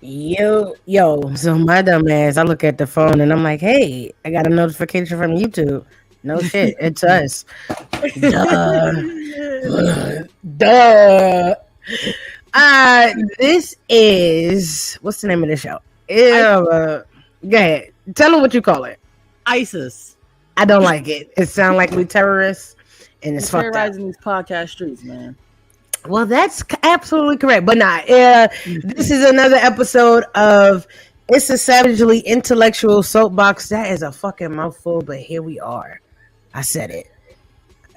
So my dumb ass, I look at the phone and I'm like, hey, I got a notification from YouTube. No shit, it's us. Duh. Duh. This is what's the name of the show? Go ahead. Tell them what you call it. ISIS. I don't like it. It sounds like we terrorists, and it's fucked up. Terrorizing these podcast streets, man. Well, that's absolutely correct. But nah, this is another episode of It's a Savagely Intellectual Soapbox. That is a fucking mouthful, but here we are. I said it.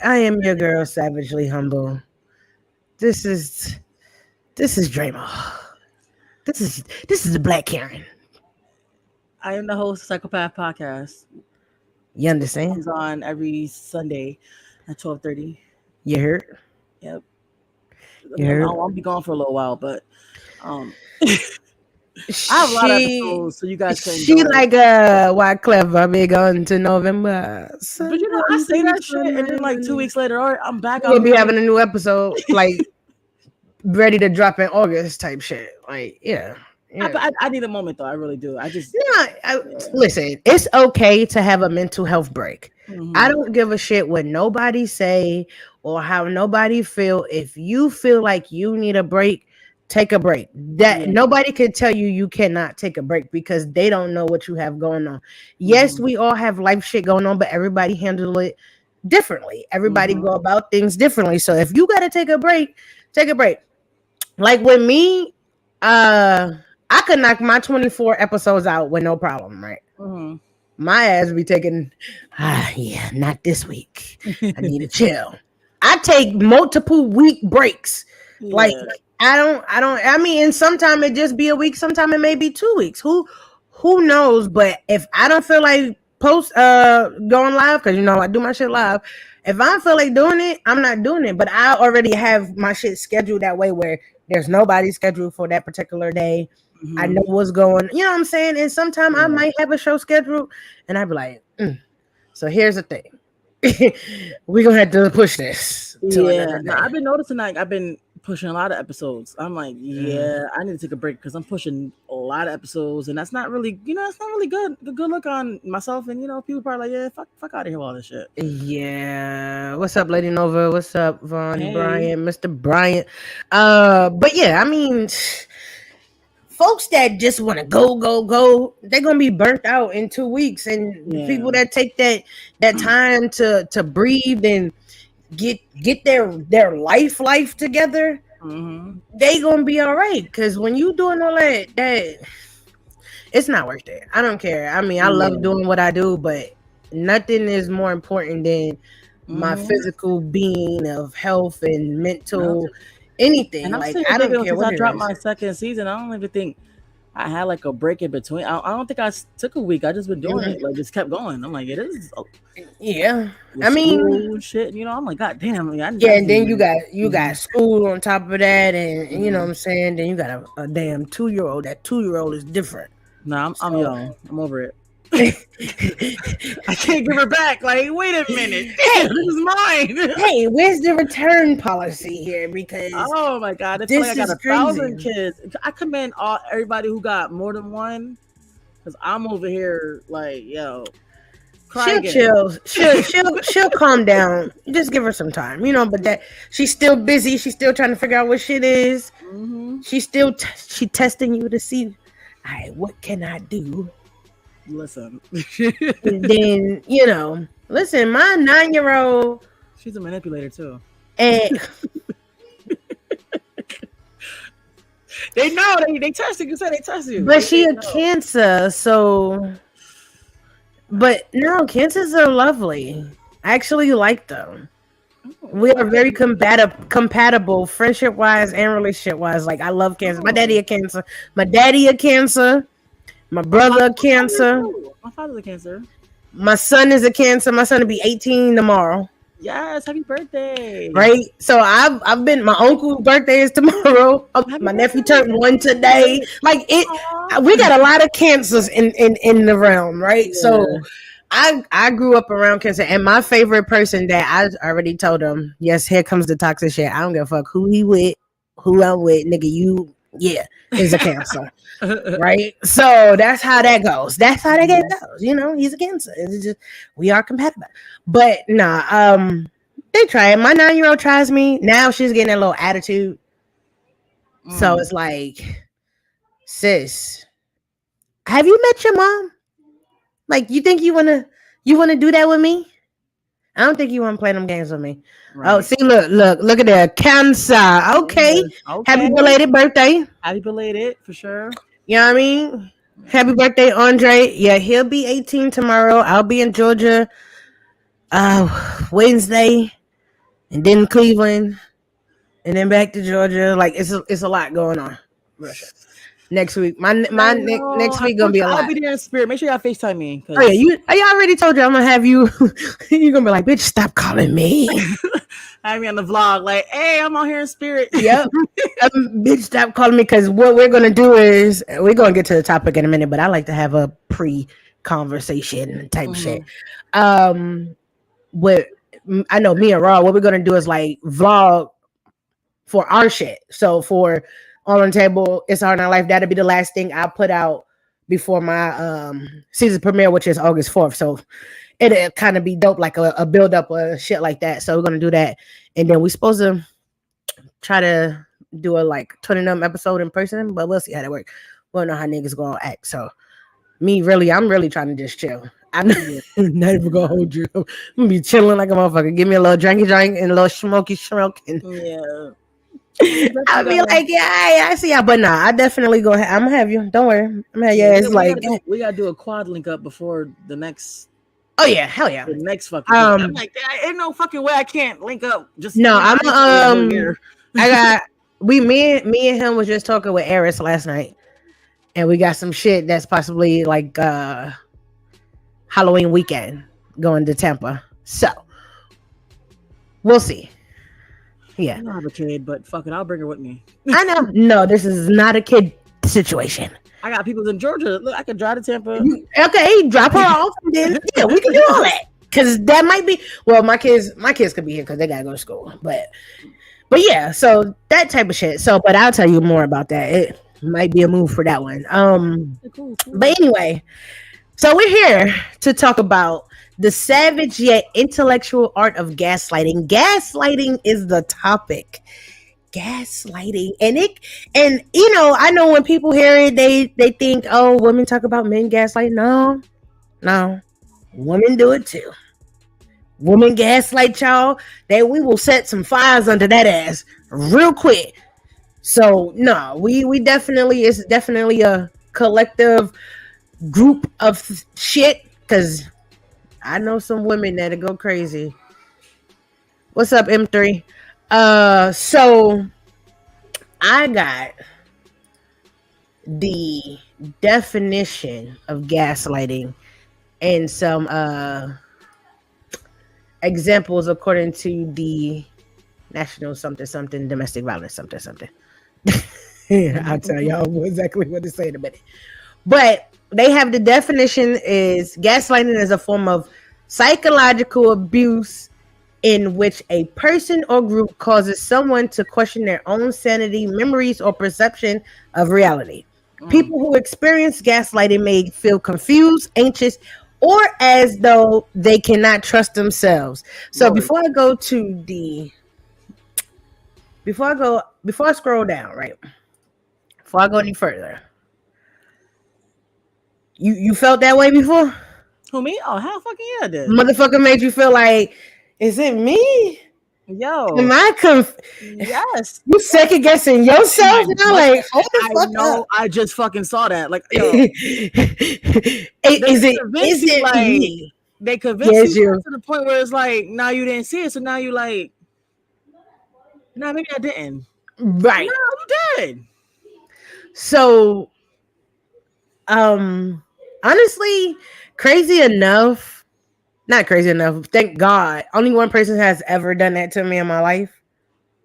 I am your girl, Savagely Humble. This is Draymond. This is the Black Karen. I am the host of Psychopath Podcast. You understand? It's on every Sunday at 12:30. You heard? Yep. I'll be gone for a little while, but I have a lot of episodes, so you guys can. She like why clever? I'll be going to November. But you know, I say that shit, and then like 2 weeks later, all right, I'm back. We'll be having a new episode, like ready to drop in August type shit. Like, yeah. I need a moment though. I really do. Listen. It's okay to have a mental health break. Mm-hmm. I don't give a shit what nobody say or how nobody feel. If you feel like you need a break, take a break. Nobody can tell you cannot take a break because they don't know what you have going on. Yes, we all have life shit going on, but everybody handle it differently. Everybody go about things differently. So if you got to take a break, take a break. Like with me, I could knock my 24 episodes out with no problem, right? Mm-hmm. My ass be taking, not this week. I need to chill. I take multiple week breaks. Yeah. Like I mean, and sometimes it just be a week, sometimes it may be 2 weeks. Who knows? But if I don't feel like going live, because I do my shit live. If I feel like doing it, I'm not doing it. But I already have my shit scheduled that way where there's nobody scheduled for that particular day. Mm-hmm. I know what's going, you know what I'm saying? And sometimes I might have a show scheduled and I'd be like, So here's the thing. We're going to have to push this. I've been noticing I've been pushing a lot of episodes. I'm like, I need to take a break because I'm pushing a lot of episodes and that's not really, it's not really good. The good look on myself and, people probably like, fuck out of here with all this shit. Yeah. What's up, Lady Nova? What's up, Vaughn, Bryant, Mr. Bryant? But yeah, I mean, folks that just want to go, they're gonna be burnt out in 2 weeks. And people that take that time to breathe and get their life together, they gonna be all right. Because when you doing all that, it's not worth it. I don't care. I mean, I love doing what I do, but nothing is more important than my physical being of health and mental. Anything. And like I don't care what I dropped my second season. I don't even think I had like a break in between. I don't think I took a week. I just been doing it, like just kept going. I'm like, it is. Yeah, I mean, shit. I'm like, god damn. And then you got school on top of that, and you know what I'm saying. Then you got a damn 2-year-old. That 2-year-old is different. Nah, I'm young. I'm over it. I can't give her back. Like, wait a minute. Damn, this is mine. Hey, where's the return policy here? Because oh my god, it's like I got 1,000 kids. I commend everybody who got more than one. Because I'm over here like, she'll calm down. Just give her some time, but that she's still busy. She's still trying to figure out what shit is. She's still she testing you to see, all right, what can I do? Listen. And then, listen, my 9-year-old. She's a manipulator too. And they know they test you. You said they test you. But she a Cancer, so. But no, Cancers are lovely. I actually like them. We are very compatible, friendship wise and relationship wise. Like I love Cancer. My daddy a Cancer. My brother a Cancer. My father's a Cancer. My son is a Cancer. My son will be 18 tomorrow. Yes, happy birthday. Right. So I've been, my uncle's birthday is tomorrow. My nephew turned 1 today. Like we got a lot of Cancers in the realm, right? Yeah. So I grew up around Cancer, and my favorite person that I already told him, yes, here comes the toxic shit. I don't give a fuck who he with, who I'm with, nigga. Yeah, is a Cancer. Right? So that's how that goes. That's how that goes. You know, he's a Cancer. It's just we are compatible. But nah, they try it. My 9-year-old tries me. Now she's getting a little attitude. So it's like, sis, have you met your mom? Like, you think you wanna do that with me? I don't think you want to play them games with me. Right. Oh, see, look at that. Cancer. Okay. Happy belated birthday. Happy belated, for sure. You know what I mean? Happy birthday, Andre. Yeah, he'll be 18 tomorrow. I'll be in Georgia Wednesday, and then Cleveland, and then back to Georgia. Like, it's a lot going on. Next week, next week gonna be a lot. I'll be there in spirit. Make sure y'all FaceTime me. Oh yeah, I already told you I'm gonna have you. You're gonna be like, bitch, stop calling me. Have me on the vlog, like, hey, I'm out here in spirit. Yep, bitch, stop calling me. Because what we're gonna do is we're gonna get to the topic in a minute, but I like to have a pre-conversation type shit. What I know, me and Raw, what we're gonna do is like vlog for our shit. So for All on the Table, It's Hard in Life, that'll be the last thing I put out before my season premiere, which is August 4th. So it'll kind of be dope, like a build up or shit like that. So we're gonna do that, and then we're supposed to try to do a like 20 episode in person, but we'll see how that works. We don't know how niggas gonna act. So I'm really trying to just chill. I'm not even gonna hold you. I'm gonna be chilling like a motherfucker. Give me a little drinky drink and a little smoky smoke. Yeah. I'll be like, yeah, I see y'all, but nah, I definitely go. I'm gonna have you. Don't worry, I'm gonna have you. It's like we gotta do a quad link up before the next. Oh yeah, hell yeah. The next fucking. I'm like, ain't no fucking way I can't link up. Just no, I'm I got me and him was just talking with Eris last night, and we got some shit that's possibly like Halloween weekend going to Tampa. So we'll see. Yeah. I don't have a kid, but fuck it, I'll bring her with me. I know. No, this is not a kid situation. I got people in Georgia. Look, I can drive to Tampa. Okay, drop her off, and then yeah, we can do all that. Cause that might be my kids could be here because they gotta go to school. But yeah, so that type of shit. So, but I'll tell you more about that. It might be a move for that one. Cool. But anyway, so we're here to talk about the savage yet intellectual art of gaslighting. Gaslighting is the topic. Gaslighting. And you know, I know when people hear it, they think, oh, women talk about men gaslight. No. Women do it too. Women gaslight y'all. We will set some fires under that ass real quick. So no, we definitely, it's definitely a collective group of shit, because I know some women that'll go crazy. What's up, M3? So I got the definition of gaslighting and some examples according to the National something domestic violence something. I'll tell y'all exactly what to say in a minute. But they have the definition is gaslighting is a form of psychological abuse in which a person or group causes someone to question their own sanity, memories, or perception of reality. People who experience gaslighting may feel confused, anxious, or as though they cannot trust themselves. So before I scroll down, right? Before I go any further, you felt that way before? Who, me? Oh, hell fucking yeah, I did. Motherfucker made you feel like, is it me? Yo, am I yes, you second guessing yourself? Now, like, hold the fuck up. I just fucking saw that. Like, yo, is it like me? They convinced you to the point where it's like, now you didn't see it, so now you like, no, maybe I didn't. Right? No, you did. So, honestly, not crazy enough. Thank God, only one person has ever done that to me in my life.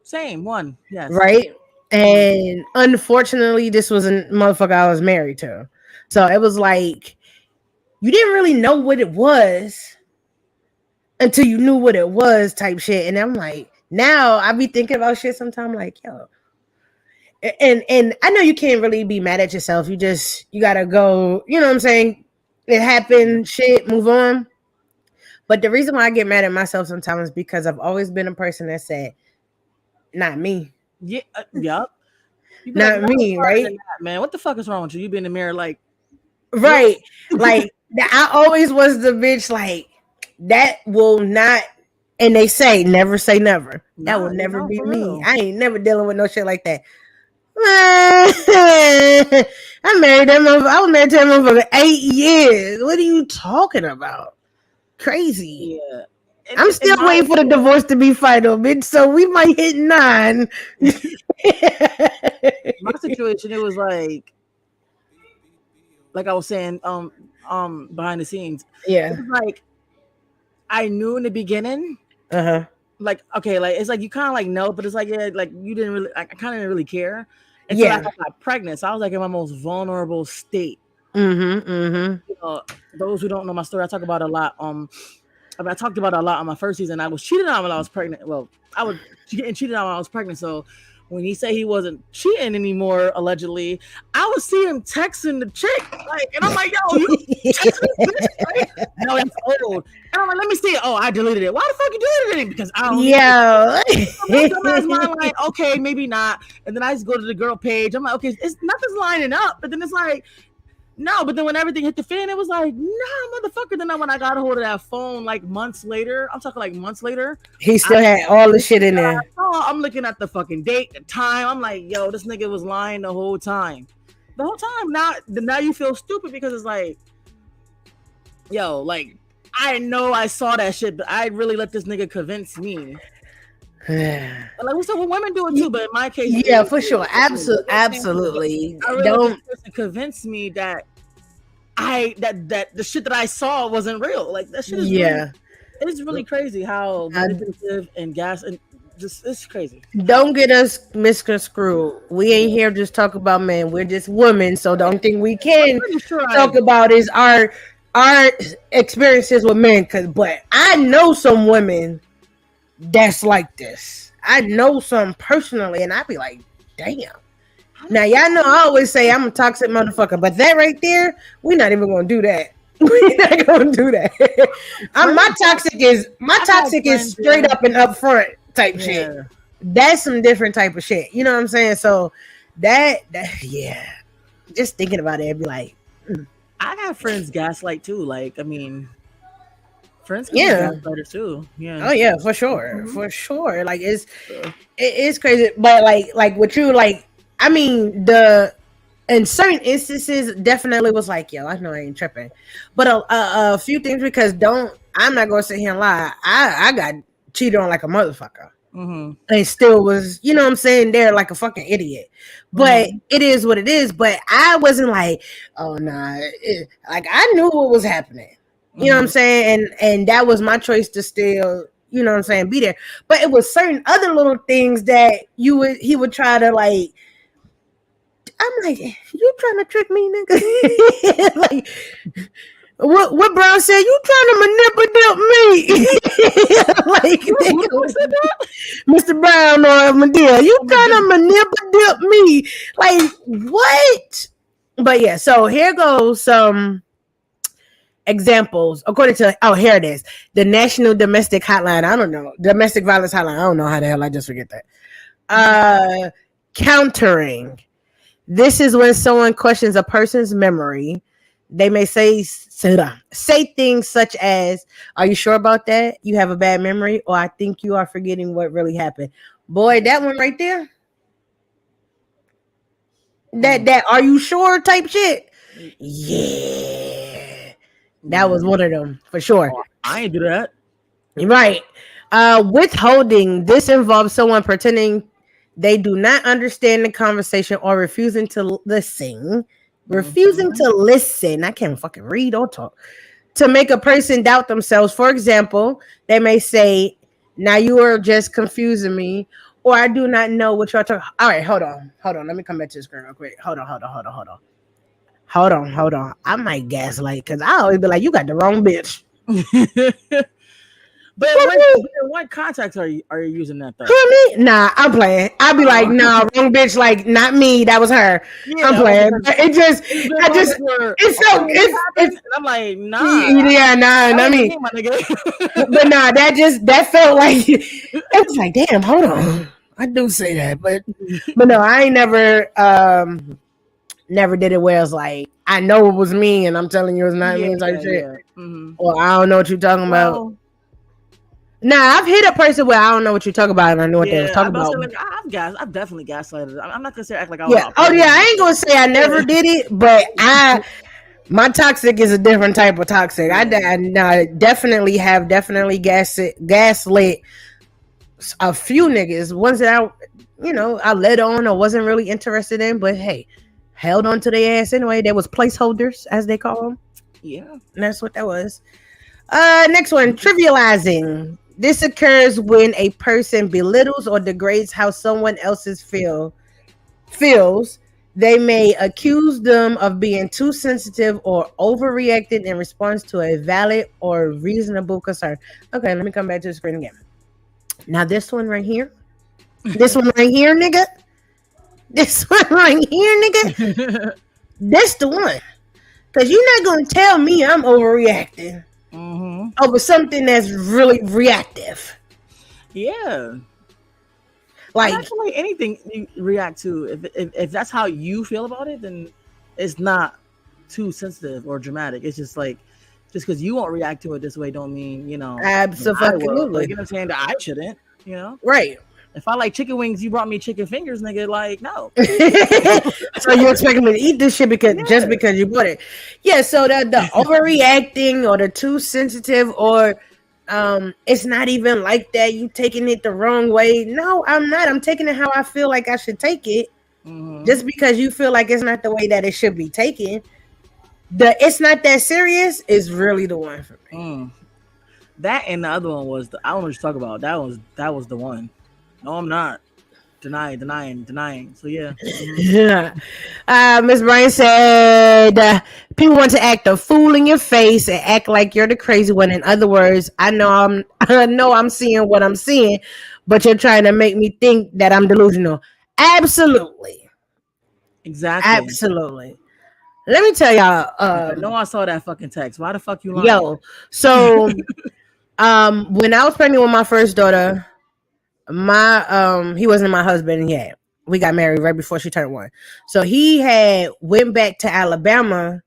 Same one, yes. Right, and unfortunately, this was a motherfucker I was married to. So it was like you didn't really know what it was until you knew what it was, type shit. And I'm like, now I be thinking about shit sometimes, like, yo. and I know you can't really be mad at yourself. You gotta go. You know what I'm saying? It happened. Shit, move on. But the reason why I get mad at myself sometimes is because I've always been a person that said, "Not me." Yeah, yep. You be like, Not no, me, right? man. What the fuck is wrong with you? You be in the mirror like, Right. Like I always was the bitch like that will not, and they say never. That will never be me. Real. I ain't never dealing with no shit like that. I married that motherfucker. I was married to that motherfucker 8 years. What are you talking about? Crazy. Yeah. I'm still waiting for the divorce to be final, bitch. So we might hit 9. My situation, it was like I was saying, behind the scenes. Yeah. It was like I knew in the beginning. Uh-huh. Like, okay, like it's like you kind of like know, but it's like, yeah, like you didn't really, I kind of didn't really care until I got pregnant. So I was like in my most vulnerable state. You know, those who don't know my story, I talk about a lot. I talked about it a lot on my first season. I was cheated on when I was pregnant. Well, I was getting cheated on when I was pregnant. So when he said he wasn't cheating anymore, allegedly, I would see him texting the chick, like, and I'm like, yo, you texting this bitch, right? No, that's old. And I'm like, let me see it. Oh, I deleted it. Why the fuck you deleted it? Because I don't. Dumbass mind, like, okay, maybe not. And then I just go to the girl page. I'm like, okay, it's nothing's lining up. But then it's like, no, but then when everything hit the fan, it was like, nah, motherfucker. Then when I got a hold of that phone, like months later, I'm talking like months later, he still had all the shit in there. I'm looking at the fucking date, the time. I'm like, yo, this nigga was lying the whole time. The whole time. Now you feel stupid because it's like, yo, like, I know I saw that shit, but I really let this nigga convince me. Like we said, well, women do it too, but in my case, yeah, for sure, absolutely. I really don't convince me that that the shit that I saw wasn't real. Like that shit is it's really crazy how manipulative and gas and just it's crazy. Don't get us misconstrued. We ain't here just talk about men. We're just women, so the only thing we can talk about is our experiences with men. But I know some women that's like this. I know some personally, and I be like, damn. Now y'all know I always say I'm a toxic motherfucker, but that right there, we're not even gonna do that. We're not gonna do that. My toxic is straight up and upfront type shit. That's some different type of shit. You know what I'm saying? So that yeah. Just thinking about it, I'd be like, I got friends gaslight too. Like, I mean, friends can be gaslighters too. Yeah. Oh yeah, for sure. For sure. Like it is crazy. But like with you, like I mean in certain instances definitely was like, yo, I know I ain't tripping. But a few things because I'm not gonna sit here and lie. I got cheated on like a motherfucker. And still was, you know what I'm saying, there like a fucking idiot. But it is what it is. But I wasn't like, oh nah. Like I knew what was happening. You know what I'm saying? And that was my choice to still, you know what I'm saying, be there. But it was certain other little things that he would try to like. I'm like, you trying to trick me, nigga? Like what Brown said, you trying to manipulate me. Like Mr. Brown or Medea, you trying to manipulate me. Like what? But yeah, so here goes some examples according to here it is, the National Domestic Hotline. I don't know, domestic violence hotline. I don't know how the hell I just forget that. Countering. This is when someone questions a person's memory. They may say things such as, are you sure about that? You have a bad memory, or I think you are forgetting what really happened. Boy, that one right there. That are you sure type shit. Yeah. That was one of them for sure. Oh, I ain't do that. Right. Withholding. This involves someone pretending they do not understand the conversation or refusing to listen. I can't fucking read or talk. To make a person doubt themselves. For example, they may say, now you are just confusing me, or I do not know what you're talking. All right, hold on. Let me come back to the screen real quick. Hold on. I might gaslight because I always be like, you got the wrong bitch. But what context are you using that though? Who me? Nah, I'm playing. I'll be like, nah, wrong bitch. Like, not me. That was her. Yeah, I'm playing. It just, it felt. It's. I'm like, nah. Yeah, nah, not me. But nah, that felt like it was like, damn. Hold on. I do say that, but no, I ain't never did it where it's like I know it was me and I'm telling you it's not me type shit. Mm-hmm. Or I don't know what you're talking about. Nah, I've hit a person where I don't know what you're talking about and I know what they was talking about. Like, I've definitely gaslighted. I'm not gonna say act like I was. Yeah. Oh yeah, I ain't gonna say I never did it, but my toxic is a different type of toxic. I definitely have gaslit a few niggas. Ones that I led on or wasn't really interested in, but hey, held on to their ass anyway. There was placeholders, as they call them. Yeah, and that's what that was. Next one, trivializing. This occurs when a person belittles or degrades how someone else's feels. They may accuse them of being too sensitive or overreacting in response to a valid or reasonable concern. Okay, let me come back to the screen again. Now this one right here. This one right here, nigga. This one right here, nigga. That's the one. Because you're not going to tell me I'm overreacting. Over something that's really reactive. Yeah. Like anything you react to, if that's how you feel about it, then it's not too sensitive or dramatic. It's just like, just because you won't react to it this way don't mean, absolutely. Like, you know what I'm saying? That I shouldn't, Right. If I like chicken wings, you brought me chicken fingers, nigga. Like, no. So you expect me to eat this shit just because you bought it? Yeah. So the overreacting or the too sensitive or it's not even like that. You taking it the wrong way? No, I'm not. I'm taking it how I feel like I should take it. Mm-hmm. Just because you feel like it's not the way that it should be taken, it's not that serious is really the one for me. That and the other one was I don't know what you're talking about. That was the one. No, I'm not. Denying. So yeah. Miss Bryan said, people want to act a fool in your face and act like you're the crazy one. In other words, I know I'm seeing what I'm seeing, but you're trying to make me think that I'm delusional. Absolutely. Exactly. Absolutely. Let me tell y'all. I know I saw that fucking text. Why the fuck you lying? Yo, so when I was pregnant with my first daughter, he wasn't my husband yet. We got married right before she turned 1. So he went back to Alabama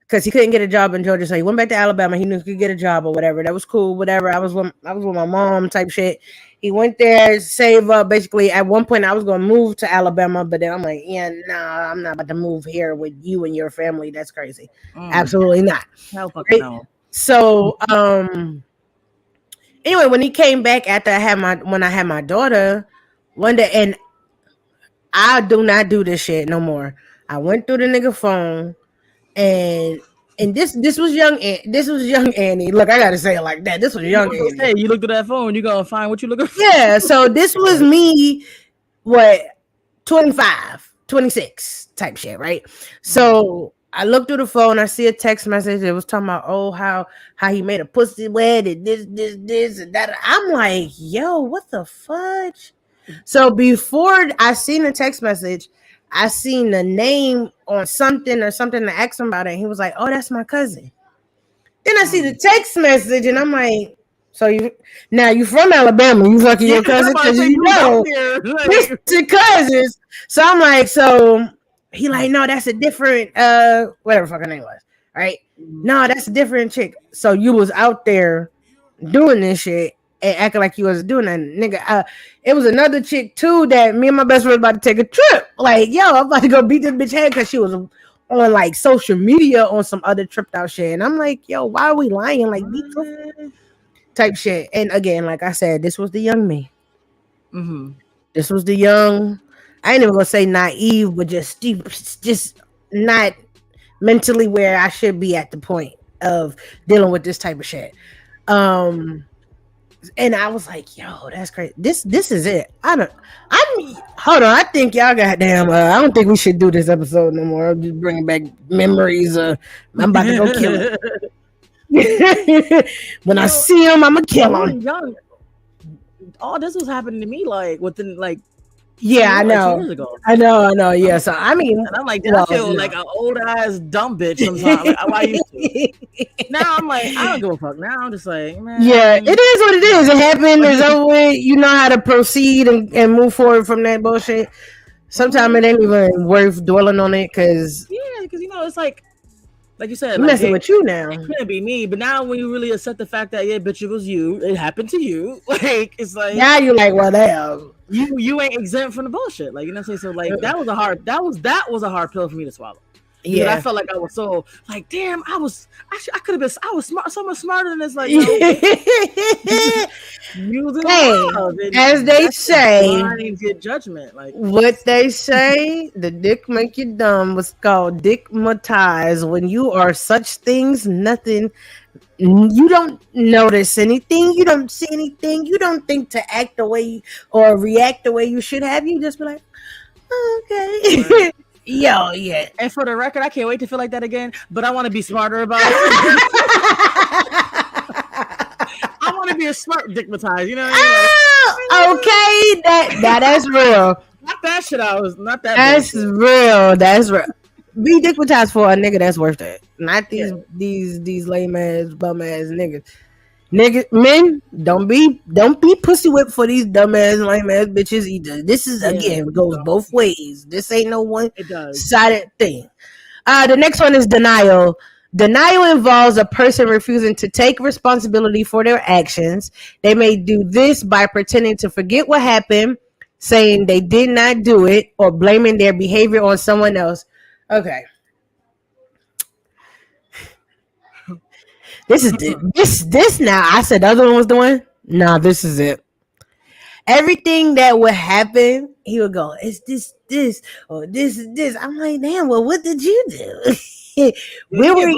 because he couldn't get a job in Georgia. So he went back to Alabama. He knew he could get a job or whatever. That was cool. Whatever. I was with my mom type shit. He went there, save up. Basically, at one point, I was going to move to Alabama, but then I'm like, yeah, nah, I'm not about to move here with you and your family. That's crazy. Absolutely not. Hell fucking no. So, anyway, when he came back after when I had my daughter one day, and I do not do this shit no more. I went through the nigga phone, and this was young Annie. Look, I gotta say it like that. This was young Annie. Hey, you looked at that phone, you gonna find what you looking for. Yeah, so this was me, 25, 26 type shit, right? So I looked through the phone. I see a text message. It was talking about how he made a pussy wet and this and that. I'm like, yo, what the fudge? So before I seen the text message, I seen the name on something to ask him about it. And he was like, oh, that's my cousin. Then I see the text message and I'm like, so you from Alabama? You fucking your cousin because it's cousins. So I'm like, so. He like, no, that's a different whatever fucking name was, right? No, that's a different chick. So you was out there doing this shit and acting like you was doing that, nigga. It was another chick too that me and my best friend was about to take a trip. Like, yo, I'm about to go beat this bitch head because she was on like social media on some other tripped out shit. And I'm like, yo, why are we lying? Like, type shit. And again, like I said, this was the young me. Mm-hmm. This was the young. I ain't even gonna say naive, but just not mentally where I should be at the point of dealing with this type of shit. And I was like, yo, that's crazy. This is it. Hold on. I think y'all goddamn. I don't think we should do this episode no more. I'm just bringing back memories. I'm about to go kill it. When I see him, I'ma kill him. Young, all this was happening to me like within like Yeah, I like 2 know. years ago. I know. Yeah, so I mean, And I'm like, well, I feel like an old ass dumb bitch sometimes. Like I used to. Now I'm like, I don't give a fuck. Now I'm just like, man. Yeah, it is what it is. It happened. It's over with. You know how to proceed and move forward from that bullshit. Sometimes it ain't even worth dwelling on it because you know it's like you said, I'm messing with you now. It couldn't be me, but now when you really accept the fact that bitch, it was you. It happened to you. Like it's like now you're like, well, damn. You ain't exempt from the bullshit. Like you know what I'm saying. So like that was a hard pill for me to swallow. Because I felt like I was so like, damn, I could have been, I was smart, so much smarter than this. Like, as they say, get judgment. Like what they say, the dick make you dumb was called dickmatize. When you are such things, nothing. You don't notice anything. You don't see anything. You don't think to act the way or react the way you should have. You just be like, oh, okay. Right. Yo, yeah. And for the record, I can't wait to feel like that again. But I want to be smarter about it. I want to be a smart dickmatized. You know what I mean? Okay, that's real. Not that shit. Not that. That's real. That's real. Be dickmatized for a nigga that's worth it. Not these lame ass bum ass niggas. Men, don't be pussy whipped for these dumb ass lame ass bitches either. This is again goes both ways. This ain't no one sided thing. The next one is denial. Denial involves a person refusing to take responsibility for their actions. They may do this by pretending to forget what happened, saying they did not do it, or blaming their behavior on someone else. Okay. This is this now. I said the other one was the one. Nah, this is it. Everything that would happen, he would go, it's this, or this is this. I'm like, damn, well, what did you do? Where were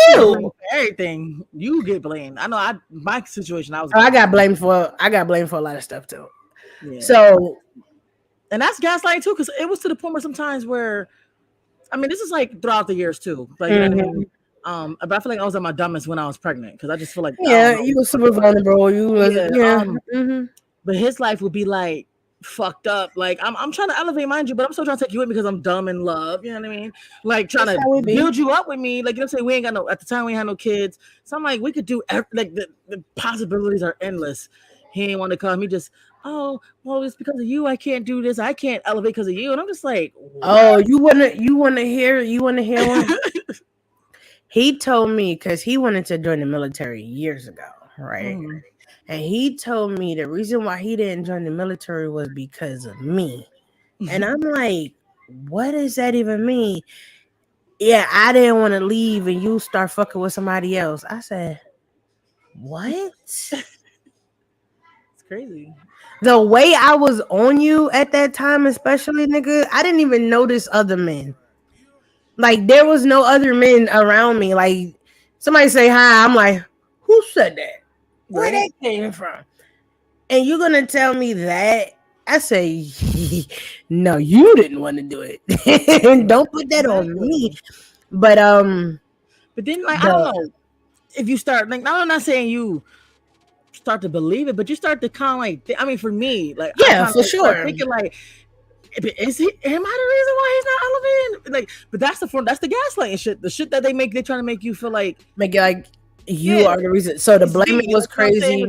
you? Everything. You get blamed. I know my situation, I got blamed for a lot of stuff too. Yeah. So, and that's gaslighting too, because it was to the point where sometimes where, I mean, this is like throughout the years too. Like, you know what I mean? But I feel like I was at my dumbest when I was pregnant, because I just feel like you were super vulnerable. You was but his life would be like fucked up. Like I'm trying to elevate, mind you, but I'm still trying to take you in because I'm dumb in love. You know what I mean? Like trying to build you up with me. Like you know what I'm saying? We ain't got at the time we ain't had no kids. So I'm like, we could do like the possibilities are endless. He ain't want to come. He just, oh, well, it's because of you. I can't do this. I can't elevate because of you. And I'm just like, what? Oh, you wanna hear one? He told me, because he wanted to join the military years ago, right? Mm-hmm. And he told me the reason why he didn't join the military was because of me. And I'm like, what does that even mean? Yeah, I didn't want to leave and you start fucking with somebody else. I said, what? It's crazy. The way I was on you at that time, especially, nigga, I didn't even notice other men. Like, there was no other men around me. Like, somebody say hi, I'm like, who said that? Where that came from? And you're gonna tell me that? I say, no, you didn't want to do it. Don't put that on me. But then, like, I don't know if you start, like, I'm not saying you start to believe it, but you start to kind of like, I mean, for me, like, yeah, for sure, thinking like, am I the reason why he's not elevating? Like, but that's the gaslighting shit. The shit that they trying to make you feel like, you are the reason. So the blaming was crazy.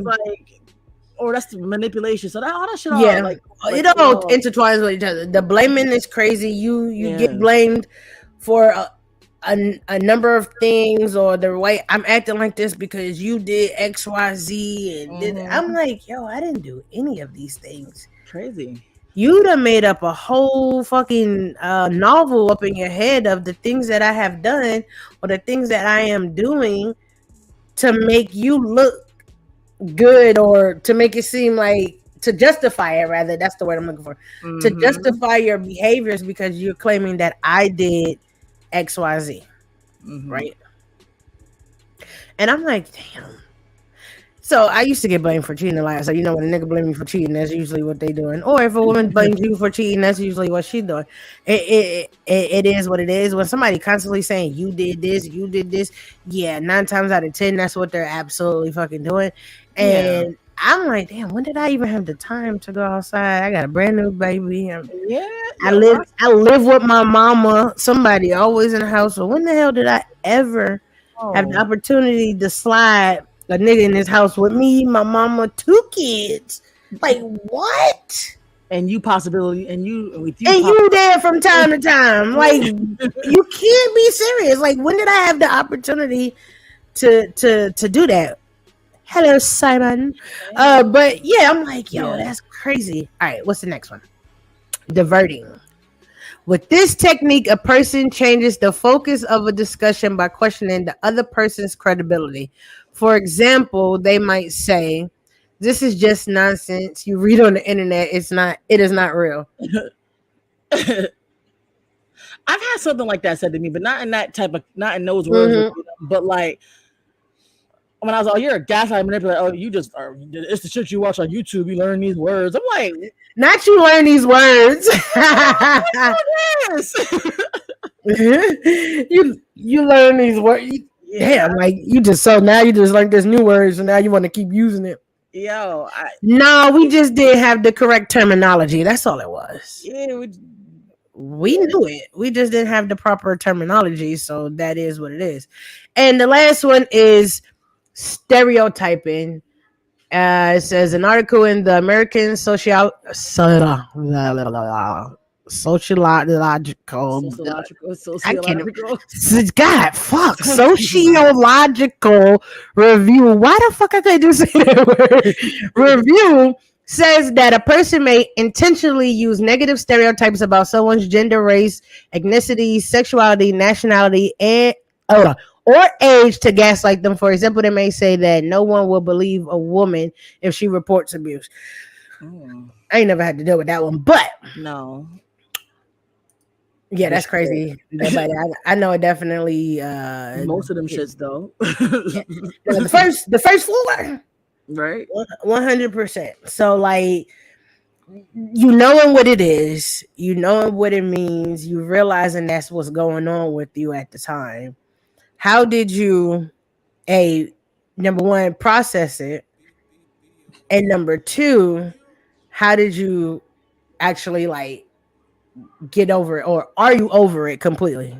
Or that's the manipulation. So all that shit, it all intertwines with each other. The blaming is crazy. You get blamed for a number of things, or the way I'm acting like this because you did X, Y, Z, and I'm like, yo, I didn't do any of these things. Crazy. You done made up a whole fucking novel up in your head of the things that I have done or the things that I am doing to make you look good, or to make it seem like, to justify it, rather, that's the word I'm looking for, to justify your behaviors because you're claiming that I did XYZ, right? And I'm like, damn, So I used to get blamed for cheating a lot. So when a nigga blame me for cheating, that's usually what they doing. Or if a woman blames you for cheating, that's usually what she doing. It is what it is. When somebody constantly saying you did this, yeah, 9 times out of 10, that's what they're absolutely fucking doing. And I'm like, damn, when did I even have the time to go outside? I got a brand new baby. I live with my mama. Somebody always in the house. So when the hell did I ever have the opportunity to slide a nigga in his house with me, my mama, 2 kids? Like what? And you there from time to time. Like you can't be serious. Like when did I have the opportunity to do that? Hello, Simon. But yeah, I'm like, yo, that's crazy. All right, what's the next one? Diverting. With this technique, a person changes the focus of a discussion by questioning the other person's credibility. For example, they might say, "This is just nonsense you read on the internet. It is not real." I've had something like that said to me, but not in not in those words, but like when I was like, "Oh, you're a gaslight manipulator. Oh, it's the shit you watch on YouTube. You learn these words." I'm like, not you learn these words. you learn these words. Yeah, like you just learned this new words, and now you want to keep using it. Yo, we just didn't have the correct terminology. That's all it was. Yeah, we knew it. We just didn't have the proper terminology, so that is what it is. And the last one is stereotyping. It says an article in the American sociological sociological review. Why the fuck I can't just say that word? Review says that a person may intentionally use negative stereotypes about someone's gender, race, ethnicity, sexuality, nationality, and or age to gaslight them. For example, they may say that no one will believe a woman if she reports abuse. I ain't never had to deal with that one, but no. Yeah, that's crazy. But I know it definitely. Most of them shits though. The first floor, right? 100%. So like, knowing what it is, knowing what it means, you realizing that's what's going on with you at the time. How did you, number one, process it, and number two, how did you actually like get over it, or are you over it completely?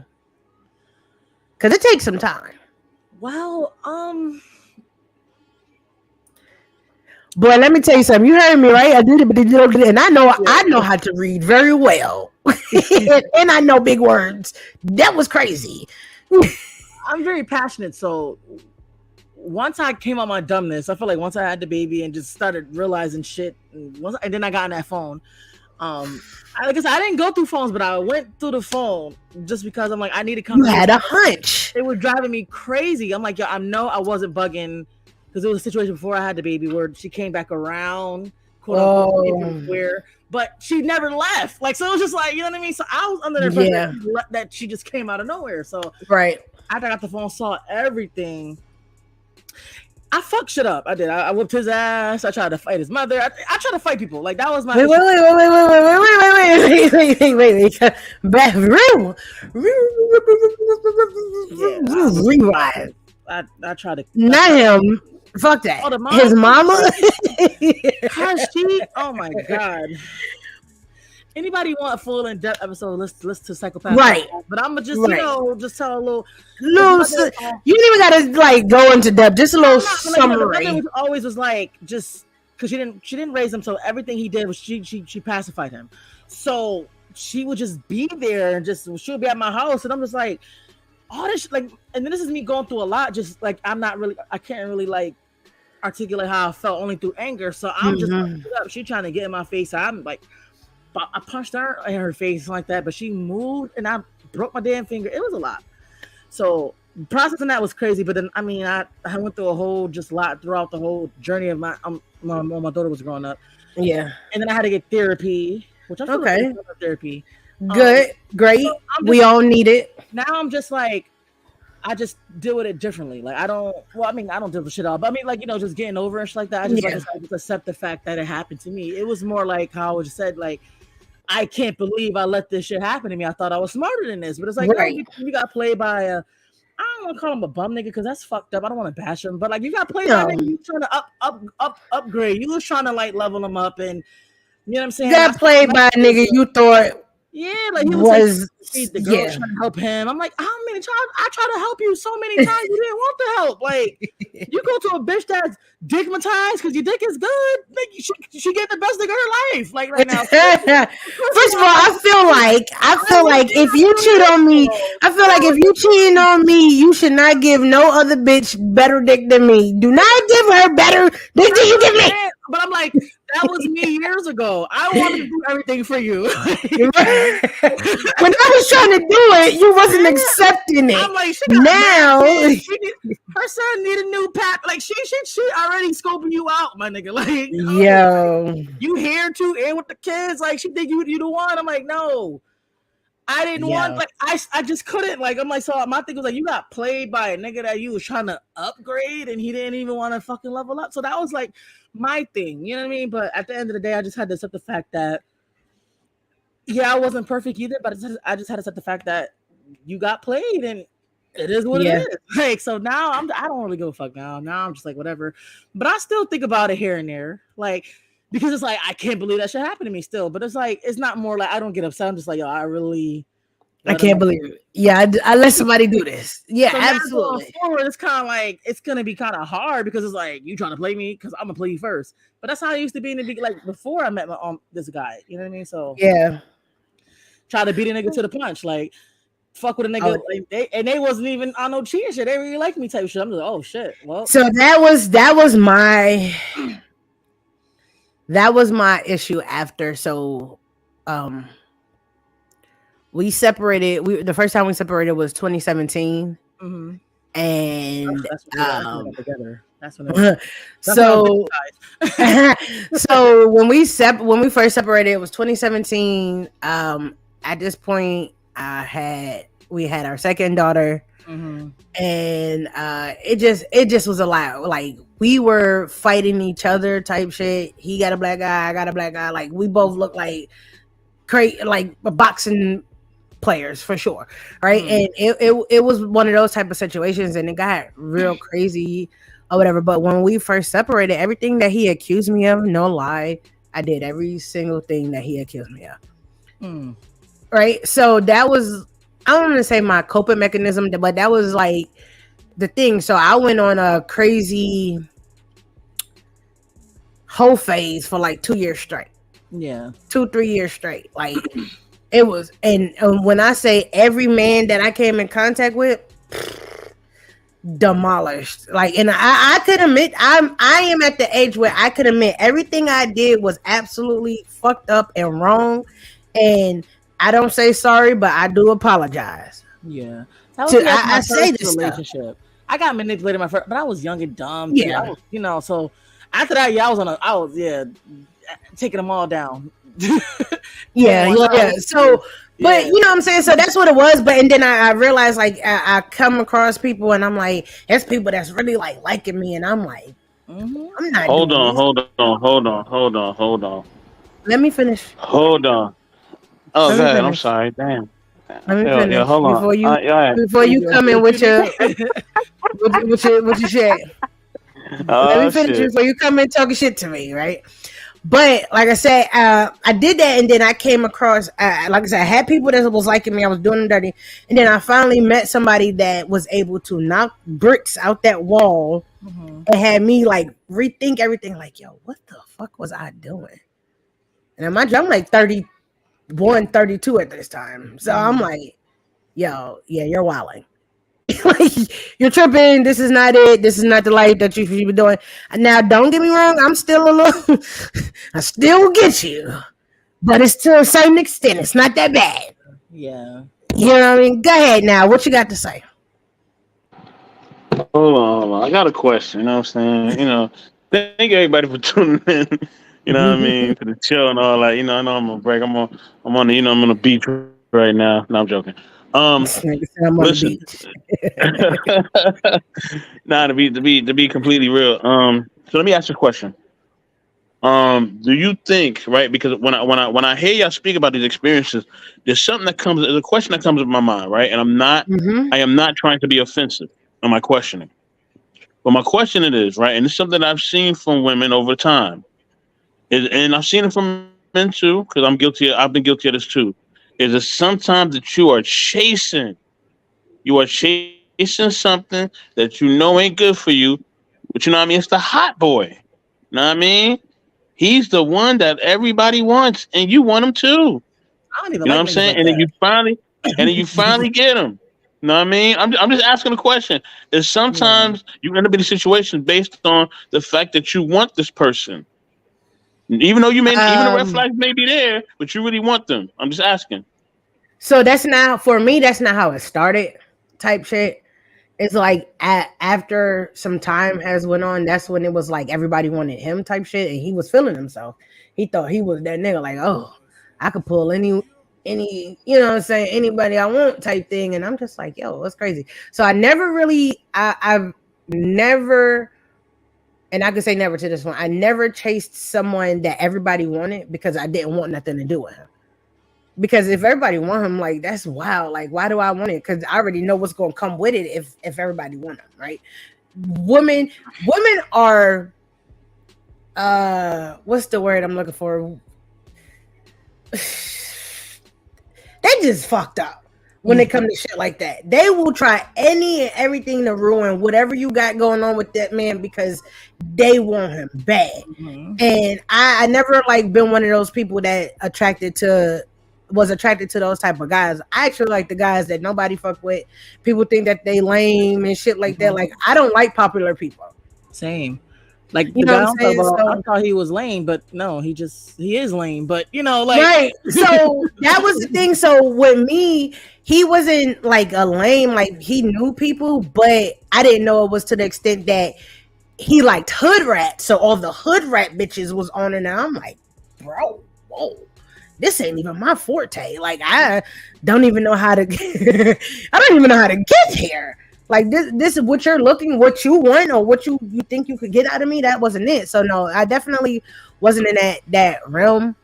Because it takes some time. Well, boy, let me tell you something. You heard me, right? I did it, but and I know how to read very well, and I know big words. That was crazy. I'm very passionate, so once I came on my dumbness, I feel like once I had the baby and just started realizing shit, and then I got on that phone. Like I said, I didn't go through phones, but I went through the phone just because I'm like, I need to come. You had a hunch. It was driving me crazy. I'm like, yo, I know I wasn't bugging because it was a situation before I had the baby where she came back around, quote unquote, where, but she never left. Like, so it was just like, you know what I mean? So I was under the impression that she just came out of nowhere. So right after I got the phone, saw everything. I fucked shit up. I did. I whipped his ass. I tried to fight his mother. I tried to fight people. Like that was my. Wait. Bathroom. Rewind. I tried to. Not him. Fuck that. Oh, his mama. Oh my god. Anybody want a full in-depth episode? Listen to Psychopath. Right. But I'm just just tell a little. No, you didn't even gotta like go into depth. Just a little summary. The mother always was like just because she didn't raise him, so everything he did was she pacified him. So she would just be there and she would be at my house, and I'm just like, all this like, and then this is me going through a lot. Just like I can't really like articulate how I felt only through anger. So I'm just up. She trying to get in my face. I'm like. I punched her in her face like that, but she moved and I broke my damn finger. It was a lot. So processing that was crazy. But then, I mean, I went through a whole lot throughout the whole journey of my daughter was growing up. Yeah. And then I had to get therapy, which I'm still therapy. Good. Great. So we all need it. Now I'm just like, I just deal with it differently. Like I don't. Well, I mean, I don't deal with shit all, but I mean, like just getting over and shit like that. I just like I said, just accept the fact that it happened to me. It was more like how I just said, like I can't believe I let this shit happen to me. I thought I was smarter than this, but it's like no, you got played by a. I don't want to call him a bum nigga because that's fucked up. I don't want to bash him, but like you got played by a nigga. You trying to upgrade. You was trying to like level him up, and you know what I'm saying. You got played by a nigga you thought. Yeah, like he was like, the girl trying to help him. I'm like, how many times I try to help you so many times you didn't want the help. Like, you go to a bitch that's dickmatized because your dick is good. Like, she get the best dick of her life. Like right now. First of all, I feel like if you cheat on me, I feel like if you cheating on me, you should not give no other bitch better dick than me. Do not give her better dick than you give me. But I'm like, that was me years ago. I wanted to do everything for you. When I was trying to do it, you wasn't accepting it. I'm like, now her son need a new pack. Like she already scoping you out, my nigga. Like, yo, you here too, and with the kids. Like she think you the one. I'm like, no. I didn't want, like, I just couldn't, like, I'm like, so my thing was like, you got played by a nigga that you was trying to upgrade and he didn't even want to fucking level up. So that was like my thing, you know what I mean? But at the end of the day, I just had to accept the fact that, I wasn't perfect either, but I just had to accept the fact that you got played and it is what it is. Like, so now I don't really give a fuck now. Now I'm just like, whatever. But I still think about it here and there. Like, because it's like, I can't believe that shit happened to me still. But it's like, it's not more like, I don't get upset. I'm just like, yo, I can't believe it. Yeah, I let somebody do this. Yeah, so absolutely. Going forward, it's kind of like, it's going to be kind of hard because it's like, you trying to play me because I'm going to play you first. But that's how it used to be in the beginning, like before I met this guy. You know what I mean? So, try to beat a nigga to the punch. Like, fuck with a nigga. Like, they wasn't even on no cheating shit. They really liked me type shit. I'm just like, oh shit. Well, so that was my issue after. So, we separated. The first time we separated was 2017, and together. That's when. So when we first separated, it was 2017. At this point, we had our second daughter. And it just was a lot. Like we were fighting each other type shit. He got a black guy, I got a black guy. Like we both look like like boxing players for sure, right? And it was one of those type of situations, and it got real crazy or whatever. But when we first separated, everything that he accused me of, no lie, I did every single thing that he accused me of. Right? So that was, I don't want to say my coping mechanism, but that was like the thing. So I went on a crazy whole phase for like 2 years straight. 2-3 years straight. Like it was, and when I say every man that I came in contact with, demolished. Like, and I could admit, I am at the age where I could admit everything I did was absolutely fucked up and wrong, and I don't say sorry, but I do apologize. Yeah, that was I say this relationship. Stuff. I got manipulated my first, but I was young and dumb. Too. I was, so after that, I was taking them all down. So, but you know what I'm saying? So that's what it was. But and then I realized, like, I come across people and I'm like, there's people that's really like liking me, and I'm like, I'm not. Hold on. Let me finish. Hold on. Oh, God, I'm sorry. Damn. Let me finish. Hold on. Before you come in with your shit. Let me finish before you come in talking shit to me, right? But like I said, I did that, and then I came across, like I said, I had people that was liking me. I was doing them dirty, and then I finally met somebody that was able to knock bricks out that wall and had me like rethink everything. Like, yo, what the fuck was I doing? And I'm like 31, 32 at this time, so I'm like, yo, yeah, you're wilding. Like, you're tripping. This is not it. This is not the life that you should be doing. Now, don't get me wrong. I'm still a little. I still get you, but it's to a certain extent. It's not that bad. Yeah. You know what I mean? Go ahead now. What you got to say? Hold on. I got a question. You know what I'm saying? Thank everybody for tuning in. You know what I mean? To the show and all that. I know I'm on break. I'm on the beach right now. No, I'm joking. Um, This nigga said I'm on the listen. beach. Nah, to be completely real. So let me ask you a question. Do you think, right? Because when I hear y'all speak about these experiences, there's a question that comes to my mind, right? And Mm-hmm. I am not trying to be offensive in my questioning, but my question it is, right? And it's something I've seen from women over time, and I've seen it from men too, because I've been guilty of this too. Is that sometimes that you are chasing something that you know ain't good for you, but you know what I mean? It's the hot boy. You know what I mean? He's the one that everybody wants, and you want him too. I don't even You know what like I'm niggas saying? like that. And then you finally get him. You know what I mean? I'm just asking a question. Is Yeah. sometimes you end up in a situation based on the fact that you want this person, even the red Um. flags may be there, but you really want them. I'm just asking. So that's not for me. That's not how it started. Type shit. It's like after some time has went on, that's when it was like everybody wanted him type shit, and he was feeling himself. He thought he was that nigga. Like, oh, I could pull any, you know what I'm saying, anybody I want type thing. And I'm just like, yo, that's crazy. So I never really, I've never, and I could say never to this one. I never chased someone that everybody wanted because I didn't want nothing to do with him. Because if everybody want him, like that's wild. Like, why do I want it? Because I already know what's gonna come with it if everybody want him, right? Women are what's the word I'm looking for? They just fucked up when it comes to shit like that. They will try any and everything to ruin whatever you got going on with that man because they want him bad. Mhm. And I never like been one of those people that was attracted to those type of guys. I actually like the guys that nobody fuck with. People think that they lame and shit like that. Mhm. Like I don't like popular people. Same. Like You the know what guy I'm I'm talking saying? about, I So thought he was lame, but no, he is lame. But like right. So that was the thing. So with me, he wasn't like a lame, like he knew people, but I didn't know it was to the extent that he liked hood rat. So all the hood rat bitches was on it. And I'm like, bro, whoa. This ain't even my forte. Like I don't even know how to I don't even know how to get here. Like this is what you're looking, what you want, or what you think you could get out of me. That wasn't it. So no, I definitely wasn't in that realm.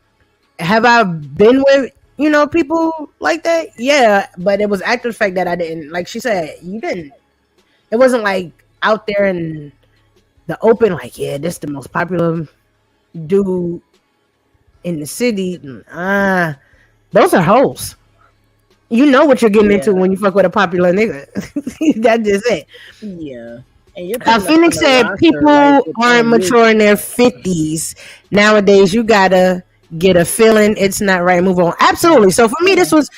Have I been with people like that? Yeah, but it was after the fact that I didn't. Like she said, you didn't. It wasn't like out there in the open. Like yeah, this the most popular dude in the city. Those are hoes. You know what you're getting into yeah, when you fuck with a popular nigga. That's just it. yeah. And you're putting us on Phoenix a said roster like people with aren't you. mature in their 50s. Nowadays, you gotta get a feeling it's not right. Move on. Absolutely. So for me, Yeah. this was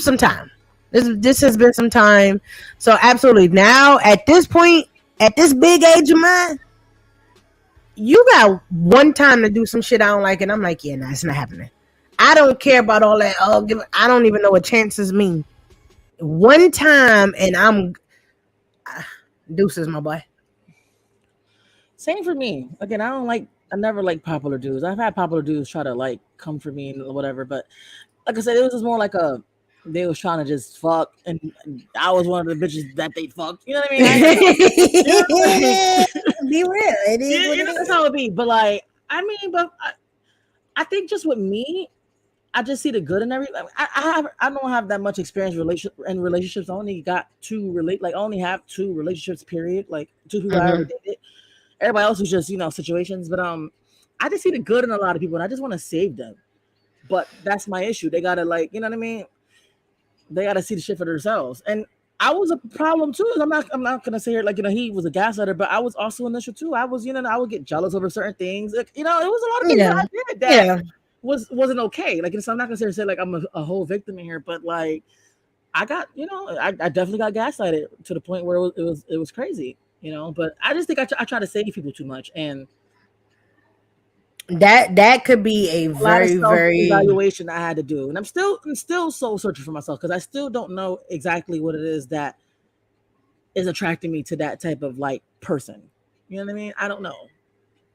some time. This has been some time. So absolutely. Now at this point, at this big age of mine, you got one time to do some shit I don't like, and I'm like, yeah, nah, it's not happening. I don't care about all that. Oh, I don't even know what chances mean. One time, and I'm deuces, my boy. Same for me. Again, I never like popular dudes. I've had popular dudes try to like come for me and whatever, but like I said, it was just more like they was trying to just fuck, and I was one of the bitches that they fucked. You know what I mean? Be I ain't gonna, you know, real. It is yeah, what it that's is. how it be. But like, I mean, but I think just with me, I just see the good in everything. I don't have that much experience in relationships. I only got I only have two relationships. Period. Like two people I ever Mhm. dated. Everybody else was just situations. But I just see the good in a lot of people, and I just want to save them. But that's my issue. They gotta like what I mean. They gotta see the shit for themselves. And I was a problem too. I'm not gonna say here like he was a gaslighter, but I was also an issue too. I was I would get jealous over certain things. Like, it was a lot of things that Yeah. I did that Yeah. wasn't okay. Like, so I'm not gonna say like I'm a whole victim in here, but like I got I definitely got gaslighted to the point where it was crazy. But I just think I try to save people too much, and That could be a a lot of very, self very evaluation I had to do, and I'm still soul searching for myself because I still don't know exactly what it is that is attracting me to that type of like person. You know what I mean? I don't know.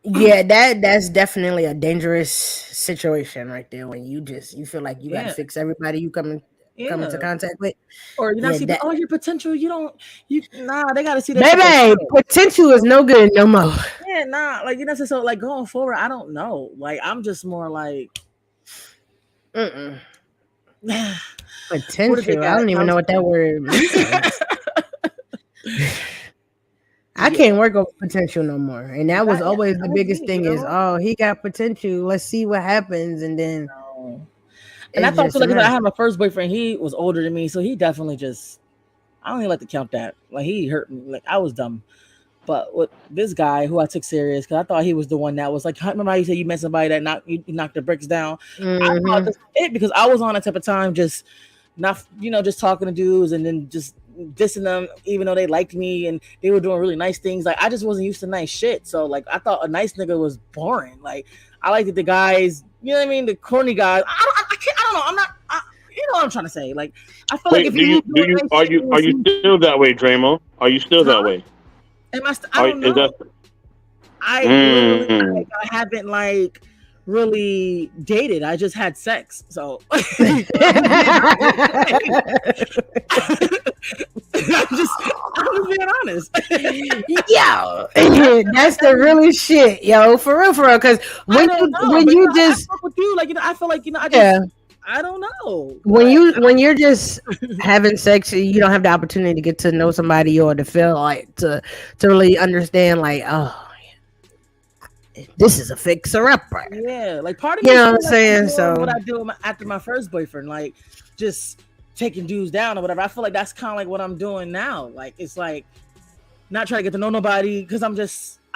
yeah, that's definitely a dangerous situation right there when you feel like you gotta Yeah, fix everybody you come in. come into contact with. Or you not see your potential. They gotta see that. Baby, potential is no good no more. Yeah, like so like going forward, I don't know. Like I'm just more like potential. I don't even know what that word means. I can't work on potential no more. And that was always the biggest thing is, he got potential. Let's see what happens. And then. And I thought, so, like, I had my first boyfriend. He was older than me. So he definitely I don't even like to count that. Like, he hurt me. Like, I was dumb. But with this guy who I took serious, because I thought he was the one that was like, remember how you said you met somebody that knocked the bricks down? Mm-hmm. I thought this was it because I was on a type of time just not, just talking to dudes and then just dissing them, even though they liked me and they were doing really nice things. Like, I just wasn't used to nice shit. So, like, I thought a nice nigga was boring. Like, I liked the guys, you know what I mean? The corny guys. I don't know. I'm not. You know what I'm trying to say? Like, I feel like if are you still that way, Dramo? Are you still that way? Am I? I don't know. I haven't like really dated. I just had sex. So I'm just being honest. Yo, that's the really shit, yo, for real. Because when you just with you, like I feel like I don't know. When you're just having sex, you don't have the opportunity to get to know somebody or to feel like to really understand, like, this is a fixer upper. Yeah, like part of me, you know what I'm saying. So what I do after my first boyfriend, like just taking dudes down or whatever. I feel like that's kind of like what I'm doing now. Like it's like not trying to get to know nobody because I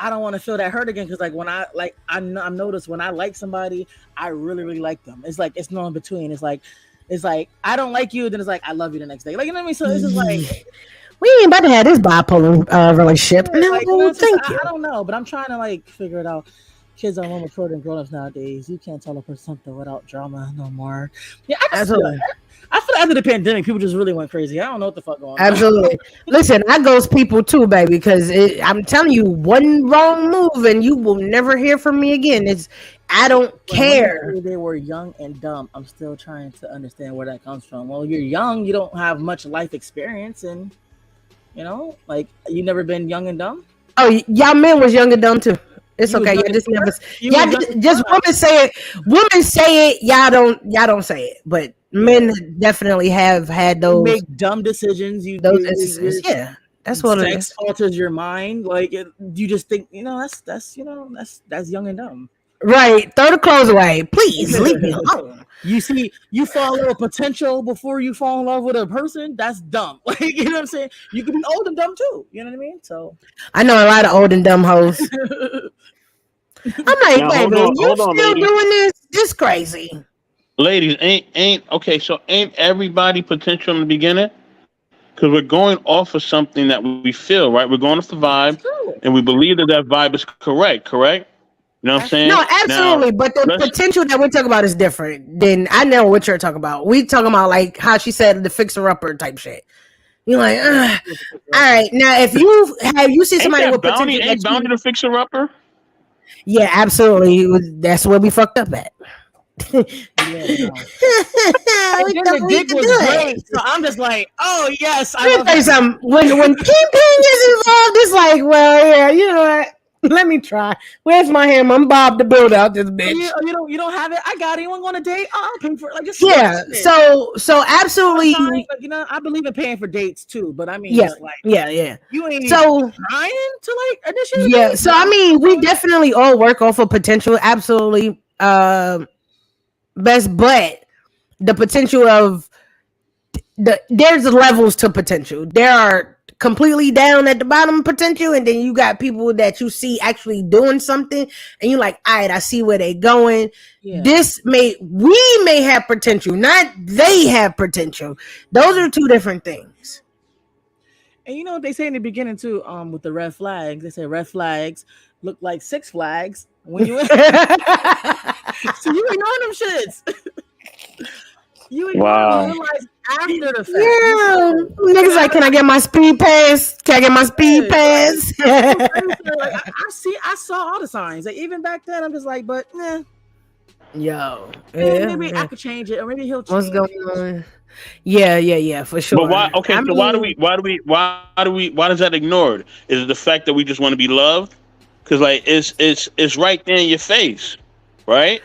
don't want to feel that hurt again. Because like when I'm noticed when I like somebody, I really really like them. It's like it's no in between. It's like I don't like you, then it's like I love you the next day. Like you know what I mean. So it's just like. We ain't about to have this bipolar relationship. Yeah, like, I don't know, but I'm trying to like figure it out. Kids are more mature than grown-ups nowadays. You can't tell a person something without drama no more. Yeah, I feel like after the pandemic, people just really went crazy. I don't know what the fuck going on. Absolutely. Listen, I ghost people too, baby, because I'm telling you, one wrong move and you will never hear from me again. I don't care. They were young and dumb. I'm still trying to understand where that comes from. Well, you're young. You don't have much life experience and like you never been young and dumb. Oh, y'all men was young and dumb too. It's okay. You just never. Just women say it. Women say it. Y'all don't say it. But men definitely have had those. You make dumb decisions. Yeah, that's what it is. Sex alters your mind. Like you just think that's young and dumb. Right. Throw the clothes away, please. Leave me alone. You fall in love with potential before you fall in love with a person. That's dumb. Like you know what I'm saying. You could be old and dumb too. You know what I mean. So I know a lot of old and dumb hoes. I'm like, baby, you still doing this? This crazy. Ladies, ain't okay. So ain't everybody potential in the beginning? Because we're going off of something that we feel, right? We're going off the vibe, and we believe that vibe is correct. You know what I'm saying? No, absolutely. But the potential that we're talking about is different than I know what you're talking about. We talking about like how she said the fixer upper type shit. You're like, all right. Now, if you see somebody with potential, ain't Bounty the fixer upper? Yeah, absolutely. That's where we fucked up at. The dick was great, so I'm just like, oh yes. Let me tell you something. When King Ping is involved, it's like, well, yeah, you know what? Let me try. Where's my hammer? I'm Bob to build out this bitch. You don't have it. I got it. You want to go on a date? I'll pay for it. Like just So absolutely. I believe in paying for dates too. But I mean, yeah. You ain't trying to like initiate. Yeah. So I mean, we definitely all work off of potential. Absolutely. Best, but the potential of there's levels to potential. There are completely down at the bottom potential, and then you got people that you see actually doing something and you're like, all right, I see where they going. We may have potential, not they have potential. Those are two different things. And you know what they say in the beginning too, with the red flags, they say red flags look like Six Flags when you so you ignoring them shits. You realize after the fact. Yeah. Niggas like, can I get my speed pass? Can I get my speed pass? I saw all the signs. Like even back then, I'm just like, but yo. Maybe I could change it, or maybe he'll change. What's going on? Yeah, for sure. But why? Okay, I so mean, why does that ignored? Is it the fact that we just want to be loved? Because like it's right there in your face, right?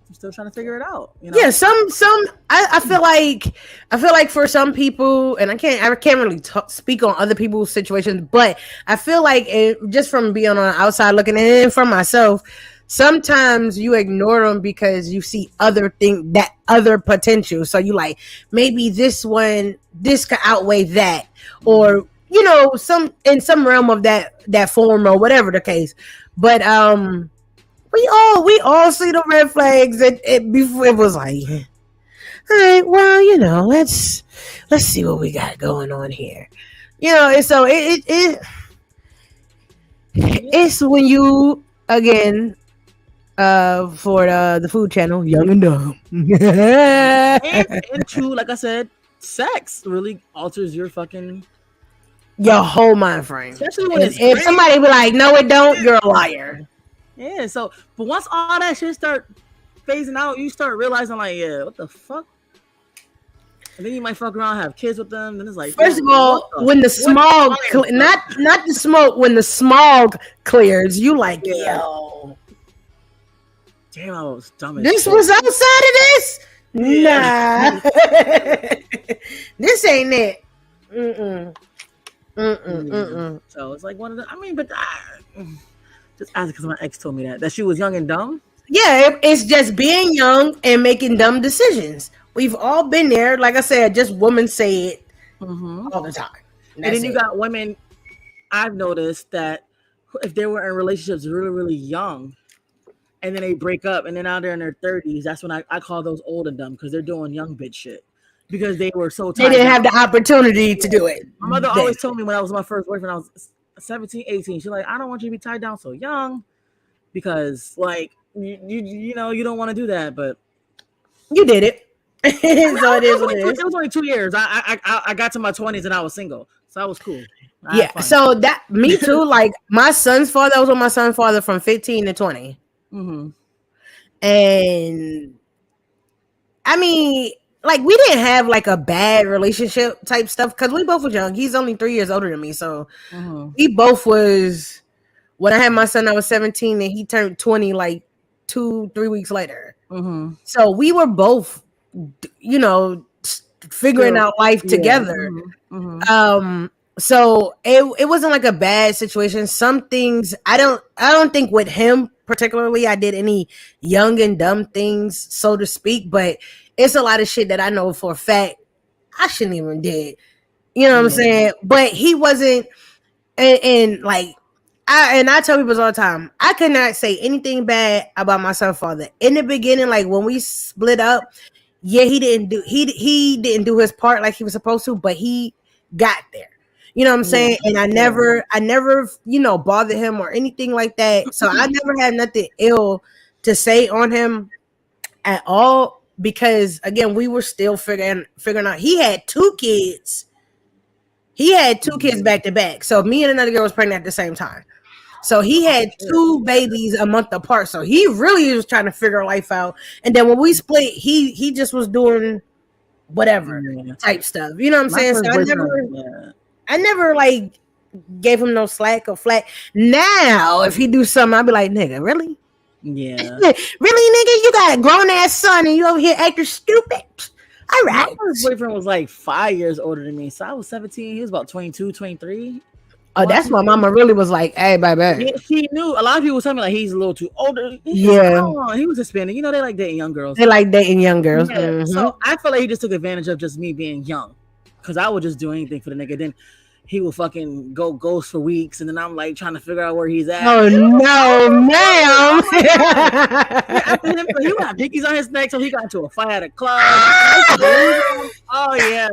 I'm still trying to figure it out. yeah, I feel like for some people, and I can't really speak on other people's situations, but I feel like just from being on the outside looking in from myself, sometimes you ignore them because you see other potential. So you like, maybe this could outweigh that, or some realm of that form or whatever the case. But we all see the red flags, and before it was like, all right, well, let's see what we got going on here. And so it's when you, again, for the food channel, Young and Dumb. and two, like I said, sex really alters your whole mind frame. Especially when if somebody be like, no, it don't, you're a liar. Yeah, so but once all that shit start phasing out, you start realizing like, yeah, what the fuck? And then you might fuck around, have kids with them. Then it's like, first of all, when the smog, not the smoke, when the smog clears, you like, yo, damn, I was dumb. This was outside of this. Yeah. Nah, this ain't it. So it's like one of the. I mean, but just ask because my ex told me that she was young and dumb. Yeah, it's just being young and making dumb decisions. We've all been there. Like I said, just women say it all the time. And then you got women. I've noticed that if they were in relationships really, really young, and then they break up, and then now they're in their 30s, that's when I call those old and dumb because they're doing young bitch shit because they were so tired. They didn't have the opportunity to do it. My mother always told me when I was my first boyfriend, I was 17, 18. She's like, I don't want you to be tied down so young because, like, you don't want to do that, but you did it. So it is what it is. It was only 2 years. I got to my 20s and I was single, so that was cool. Yeah, so that me too. Like my son's father, I was with my son's father from 15 to 20, and I mean, like we didn't have like a bad relationship type stuff because we both was young. He's only 3 years older than me, so we both was. When I had my son, I was 17, and he turned 20 like 2-3 weeks later. So we were both, figuring out life together. So it wasn't like a bad situation. Some things I don't think with him particularly I did any young and dumb things, so to speak, but it's a lot of shit that I know for a fact I shouldn't even did. You know what I'm saying? But he wasn't, and like I tell people all the time, I could not say anything bad about my son's father. In the beginning, like when we split up, yeah, he didn't do his part like he was supposed to, but he got there. You know what I'm saying? And I never, bothered him or anything like that. So I never had nothing ill to say on him at all because, again, we were still figuring out. He had 2 kids. He had 2 kids back to back. So me and another girl was pregnant at the same time. So he had 2 babies a month apart. So he really was trying to figure life out. And then when we split, he just was doing whatever type stuff. You know what I'm saying? So I never like gave him no slack or flat. Now, if he do something, I'll be like, nigga, really? Yeah. Really, nigga? You got a grown ass son and you over here acting stupid? All right. My first boyfriend was like 5 years older than me. So I was 17. He was about 22, 23. Oh, that's why mama really was like, hey, baby. She knew. A lot of people tell me like he's a little too older. He was Hispanic. They like dating young girls. They like dating young girls. Yeah. So I feel like he just took advantage of just me being young. Because I would just do anything for the nigga. Then he would fucking go ghost for weeks. And then I'm like trying to figure out where he's at. Oh, no, ma'am. After him, he would have dickies on his neck. So he got into a fight at a club. Oh, yeah.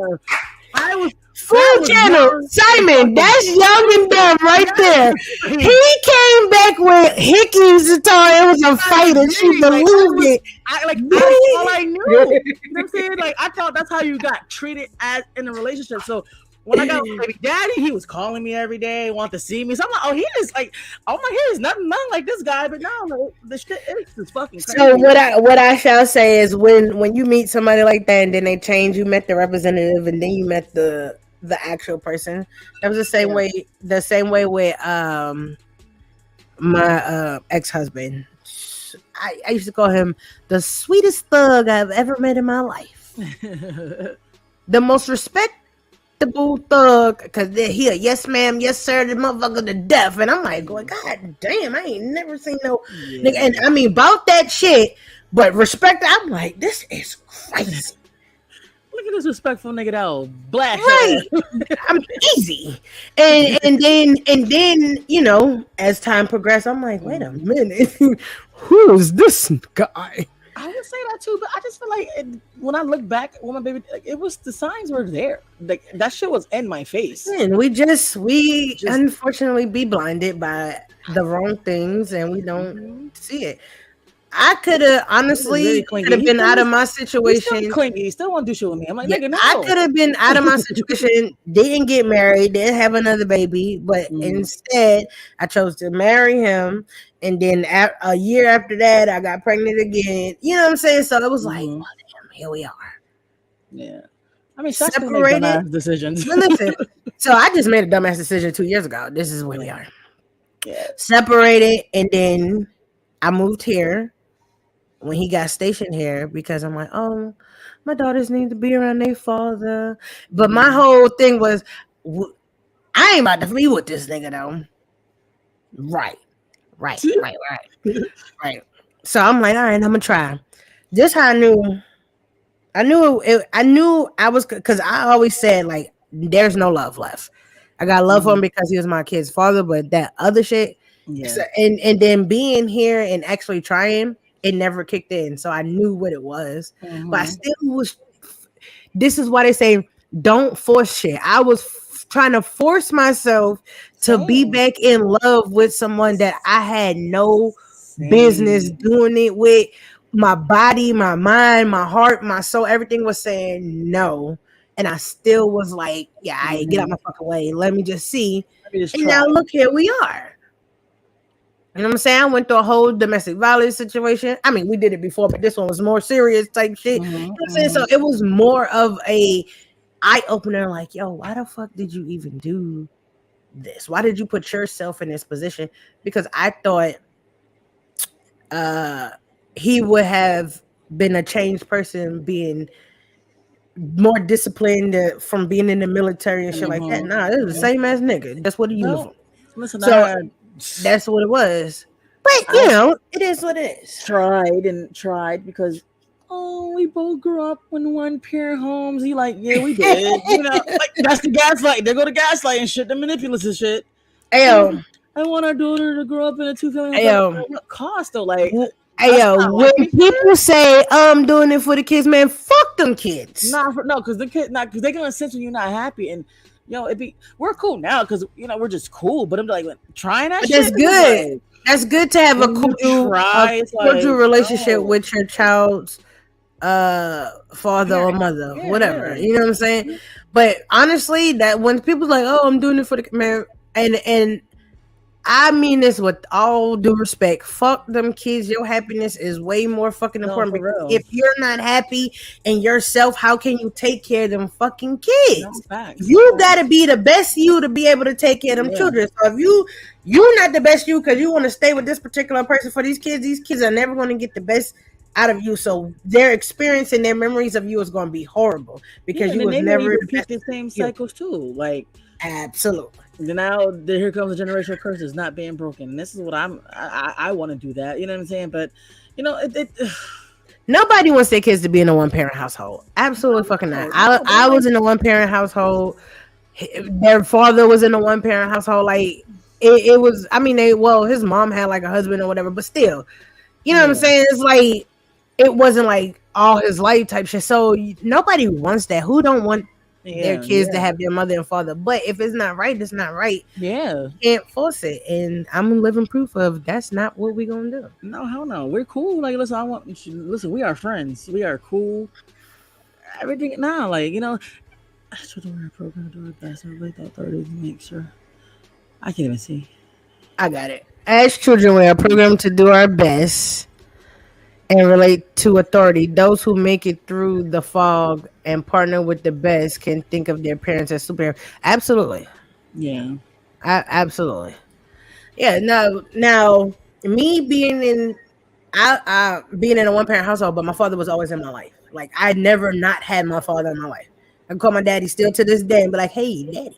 I was Food Channel, Simon, that's young and dumb right there. He came back with Hickey's guitar. It was a fight and she believed it. That's all I knew. You know what I'm saying? Like, I thought that's how you got treated as in a relationship. So When I got my baby daddy, he was calling me every day, want to see me. So I'm like, oh, he is like, oh my, he is nothing like this guy. But no, the shit is fucking crazy. So what I shall say is when you meet somebody like that and then they change, you met the representative and then you met the actual person. That was the same way with my ex-husband. I used to call him the sweetest thug I've ever met in my life. The most respectable thug, because he a yes ma'am, yes sir, the motherfucker to death. And I'm like, going, God damn, I ain't never seen no nigga. And I mean, about that shit, but respect, I'm like, this is crazy. Look at this respectful nigga though. Black. Right. I'm easy. And then, you know, as time progressed, I'm like, wait a minute. Who is this guy? I would say that too, but I just feel like when I look back when my baby, like, it was, the signs were there. Like that shit was in my face. And we unfortunately be blinded by the wrong things and we don't see it. I could have honestly been out of my situation. He's clingy. He still want to do shit with me. I'm like, nigga, no. I could have been out of my situation. Didn't get married. Didn't have another baby. But instead, I chose to marry him. And then a year after that, I got pregnant again. You know what I'm saying? So it was like, oh, damn, here we are. Yeah. I mean, separated decisions. Listen, so I just made a dumbass decision 2 years ago. This is where we are. Yeah. Separated, and then I moved here when he got stationed here because I'm like, oh, my daughters need to be around their father. But my whole thing was, I ain't about to be with this nigga though. Right. So I'm like, all right, I'm gonna try. This how I knew I was, because I always said like, there's no love left. I got love for him because he was my kid's father, but that other shit, and then being here and actually trying, it never kicked in. So I knew what it was, but I still was. This is why they say don't force shit. I was trying to force myself to be back in love with someone that I had no business doing it with. My body, my mind, my heart, my soul, everything was saying no. And I still was like, yeah, I get out my fucking way. Let me just see. And now look, here we are. You know what I'm saying? I went through a whole domestic violence situation. I mean, we did it before, but this one was more serious type shit. You know what I'm saying? So it was more of a eye opener, like, yo, why the fuck did you even do this? Why did you put yourself in this position? Because I thought he would have been a changed person, being more disciplined from being in the military and shit like that. Nah, this is the same as nigga. That's what the uniform. Listen, so that's what it was. But you know, it is what it is. Tried because we both grew up in one pair homes. He like, yeah, we did. You know, like that's the gaslight. They go to gaslight and shit, the manipulative shit. Ayo, I want our daughter to grow up in a 2-family home. What cost though? Like, ayo, when people say I'm doing it for the kids, man, fuck them kids. No, because the kid, because they're gonna sense when you're not happy, and we're cool now because we're just cool. But I'm like trying that. But shit. That's good. That's good to have a cordial relationship with your child's father or mother, whatever. You know what I'm saying? But honestly, that when people like, oh, I'm doing it for the man, and I mean this with all due respect. Fuck them kids. Your happiness is way more fucking important. Because if you're not happy in yourself, how can you take care of them fucking kids? You gotta be the best you to be able to take care of them children. So if you're not the best you because you want to stay with this particular person for these kids are never going to get the best out of you. So their experience and their memories of you is going to be horrible because you was never repeat the same cycles too. Like absolutely. Now here comes the generational curses not being broken. This is what I want to do that. You know what I'm saying? But nobody wants their kids to be in a one-parent household. Absolutely fucking not. I was in a one-parent household. Their father was in a one-parent household. Like it was. I mean, his mom had like a husband or whatever, but still, you know what I'm saying? It's like it wasn't like all his life type shit. So nobody wants that. Who don't want their kids to have their mother and father? But if it's not right, it's not right. Yeah, you can't force it. And I'm living proof of that's not what we're gonna do. No, hell no. We're cool. Like, listen, we are friends. We are cool. Everything now, like, Children wear a program to do our best and relate the authorities to make sure. I can't even see. I got it. As children, we are programmed to do our best and relate to authority. Those who make it through the fog and partner with the best can think of their parents as superior. Absolutely. Yeah. Absolutely. Yeah. Now, me being in, being in a one parent household, but my father was always in my life. Like I never not had my father in my life. I call my daddy still to this day and be like, "Hey, daddy,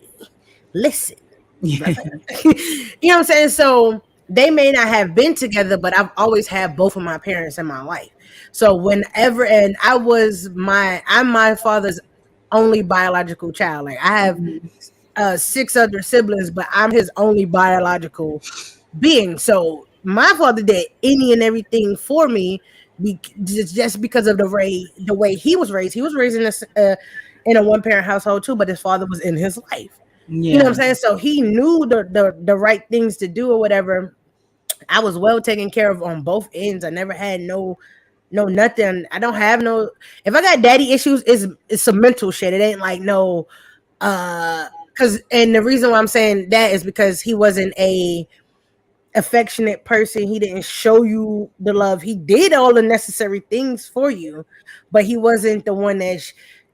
listen." Yeah. You know what I'm saying? So they may not have been together, but I've always had both of my parents in my life. So whenever, and I'm my father's only biological child. Like I have six other siblings, but I'm his only biological being. So my father did any and everything for me, just because of the way he was raised. He was raised in a one parent household too, but his father was in his life. You know what I'm saying? So he knew the right things to do or whatever. I was well taken care of on both ends. I never had no nothing. I don't have no. If I got daddy issues, it's some mental shit. It ain't like no. Because and the reason why I'm saying that is because he wasn't a affectionate person. He didn't show you the love. He did all the necessary things for you, but he wasn't the one that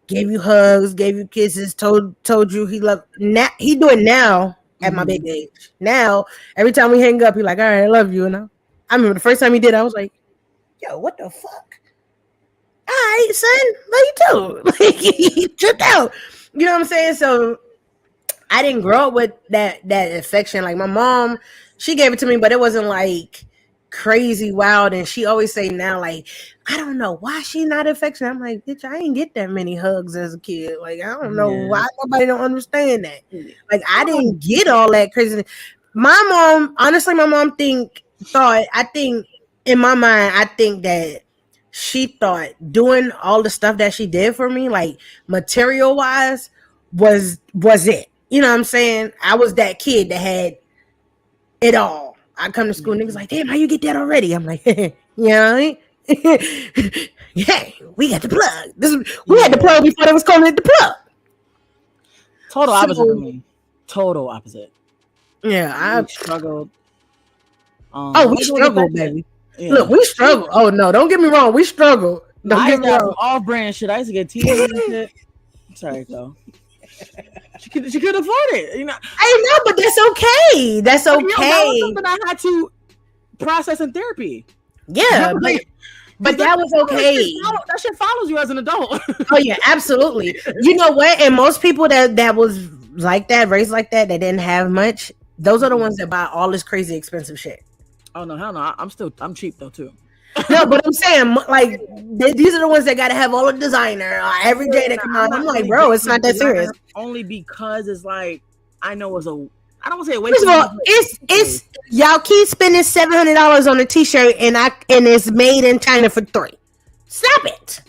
gave you hugs, gave you kisses, told you he loved. Now he do it now at my big age. Now every time we hang up, he like, all right, I love you. I remember the first time he did, I was like, yo, what the fuck? All right, son, love you too. Like he tripped out. You know what I'm saying? So I didn't grow up with that affection. Like my mom, she gave it to me, but it wasn't like crazy wild. And she always say now, like, I don't know why she not affectionate. I'm like, bitch, I ain't get that many hugs as a kid. Like, I don't know why nobody don't understand that. Like, I didn't get all that crazy. My mom, honestly, I think in my mind, I think that she thought doing all the stuff that she did for me, like material wise, was it. You know what I'm saying? I was that kid that had it all. I come to school, niggas like, damn, how you get that already? I'm like, yeah, yeah, we got the plug. We had the plug before they was calling it the plug. Total opposite for me. Total opposite. Yeah, I struggled. We struggled, baby. Yeah. Look, we struggle. Oh no, don't get me wrong. We struggle. Don't get me wrong. Off-brand shit. I used to get TV and shit. Sorry, though. She could afford it, you know. I know, but that's okay. That's okay. That was something I had to process in therapy. Yeah, but that was okay. That shit follows you as an adult. Oh yeah, absolutely. You know what? And most people that was like that, raised like that didn't have much. Those are the ones that buy all this crazy expensive shit. Oh no, hell no! I'm cheap though too. No, but I'm saying like these are the ones that got to have all the designer every day that come out. I'm like, bro, it's not that serious. Only because it's like I know it's a. I don't want to say a waste. First of all, it's y'all keep spending $700 on a t-shirt and it's made in China for $3. Stop it.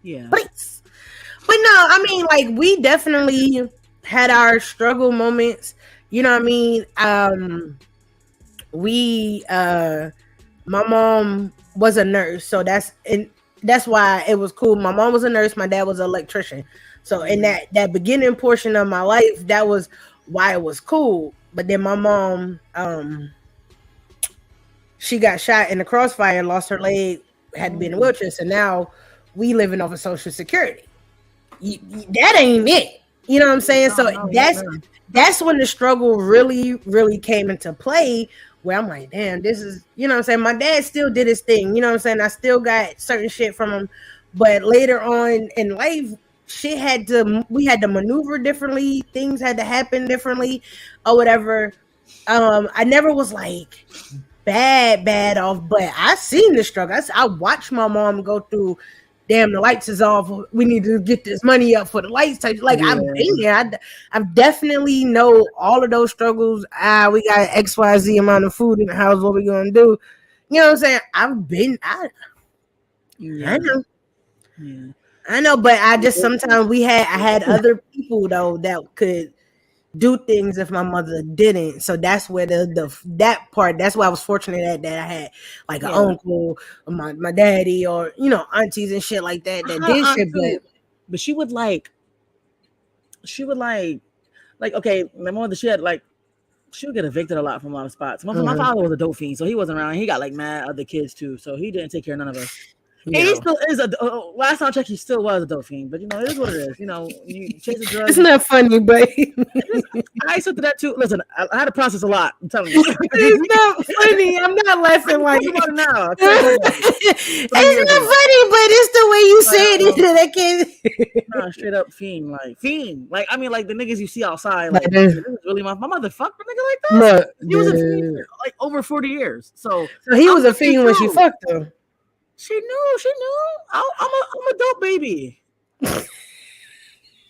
Yeah, please. But no, I mean, like we definitely had our struggle moments. You know what I mean? My mom was a nurse, so that's why it was cool. My mom was a nurse, my dad was an electrician. So in that beginning portion of my life, that was why it was cool. But then my mom, she got shot in the crossfire, lost her leg, had to be in a wheelchair. So now we living off of Social Security. That ain't it. You know what I'm saying? So that's when the struggle really, really came into play. Where I'm like, damn, this is, you know what I'm saying? My dad still did his thing, you know what I'm saying? I still got certain shit from him. But later on in life, we had to maneuver differently. Things had to happen differently or whatever. I never was like bad off, but I seen the struggle. I watched my mom go through, damn, the lights is off. We need to get this money up for the lights. I've been there. I've definitely know all of those struggles. We got XYZ amount of food in the house. What we gonna do? You know what I'm saying? I know. Yeah. I know, but I just sometimes I had other people though that could do things if my mother didn't. So that's where that part. That's why I was fortunate that I had like an uncle, or my daddy, or aunties and shit like that did shit. but she would like, okay, my mother, she would get evicted a lot from a lot of spots. My father was a dope fiend, so he wasn't around. He got like mad other kids too, so he didn't take care of none of us. And he still is last time I checked, he still was a dope fiend, but it is what it is. You chase a drug. It's not funny, but I used to do that too. Listen, I had to process a lot. I'm telling you, it's not funny. I'm not laughing like about it now. It's not funny, but it's the way you say it. That kid, nah, straight up fiend. Like I mean, like the niggas you see outside. Like this is really my mother fucked a nigga like that. Look, he was a fiend for like over 40 years. So he was a fiend when she fucked him. She knew. I'm a dope baby.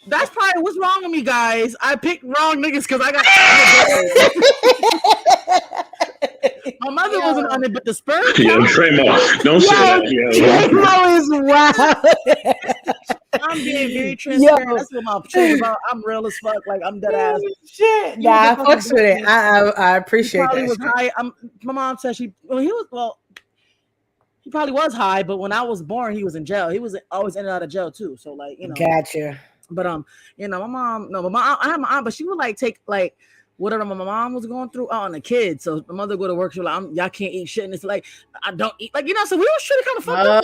That's probably what's wrong with me, guys. I picked wrong niggas because I got. My mother wasn't on it, but the sperm. Yo, Tremo, don't say that. Tremo is wild. I'm being very transparent. That's what my truth about. I'm real as fuck. Like I'm dead ass. Shit. Nah, I fucks with it. I appreciate that. He was high. My mom said he probably was high, but when I was born, he was in jail. He was always in and out of jail too. So like, Gotcha. But my mom, I had my aunt, but she would like take like whatever my mom was going through on the kids. So my mother go to work, she was like, y'all can't eat shit, and it's like I don't eat, like so we was trying to kind of fuck up.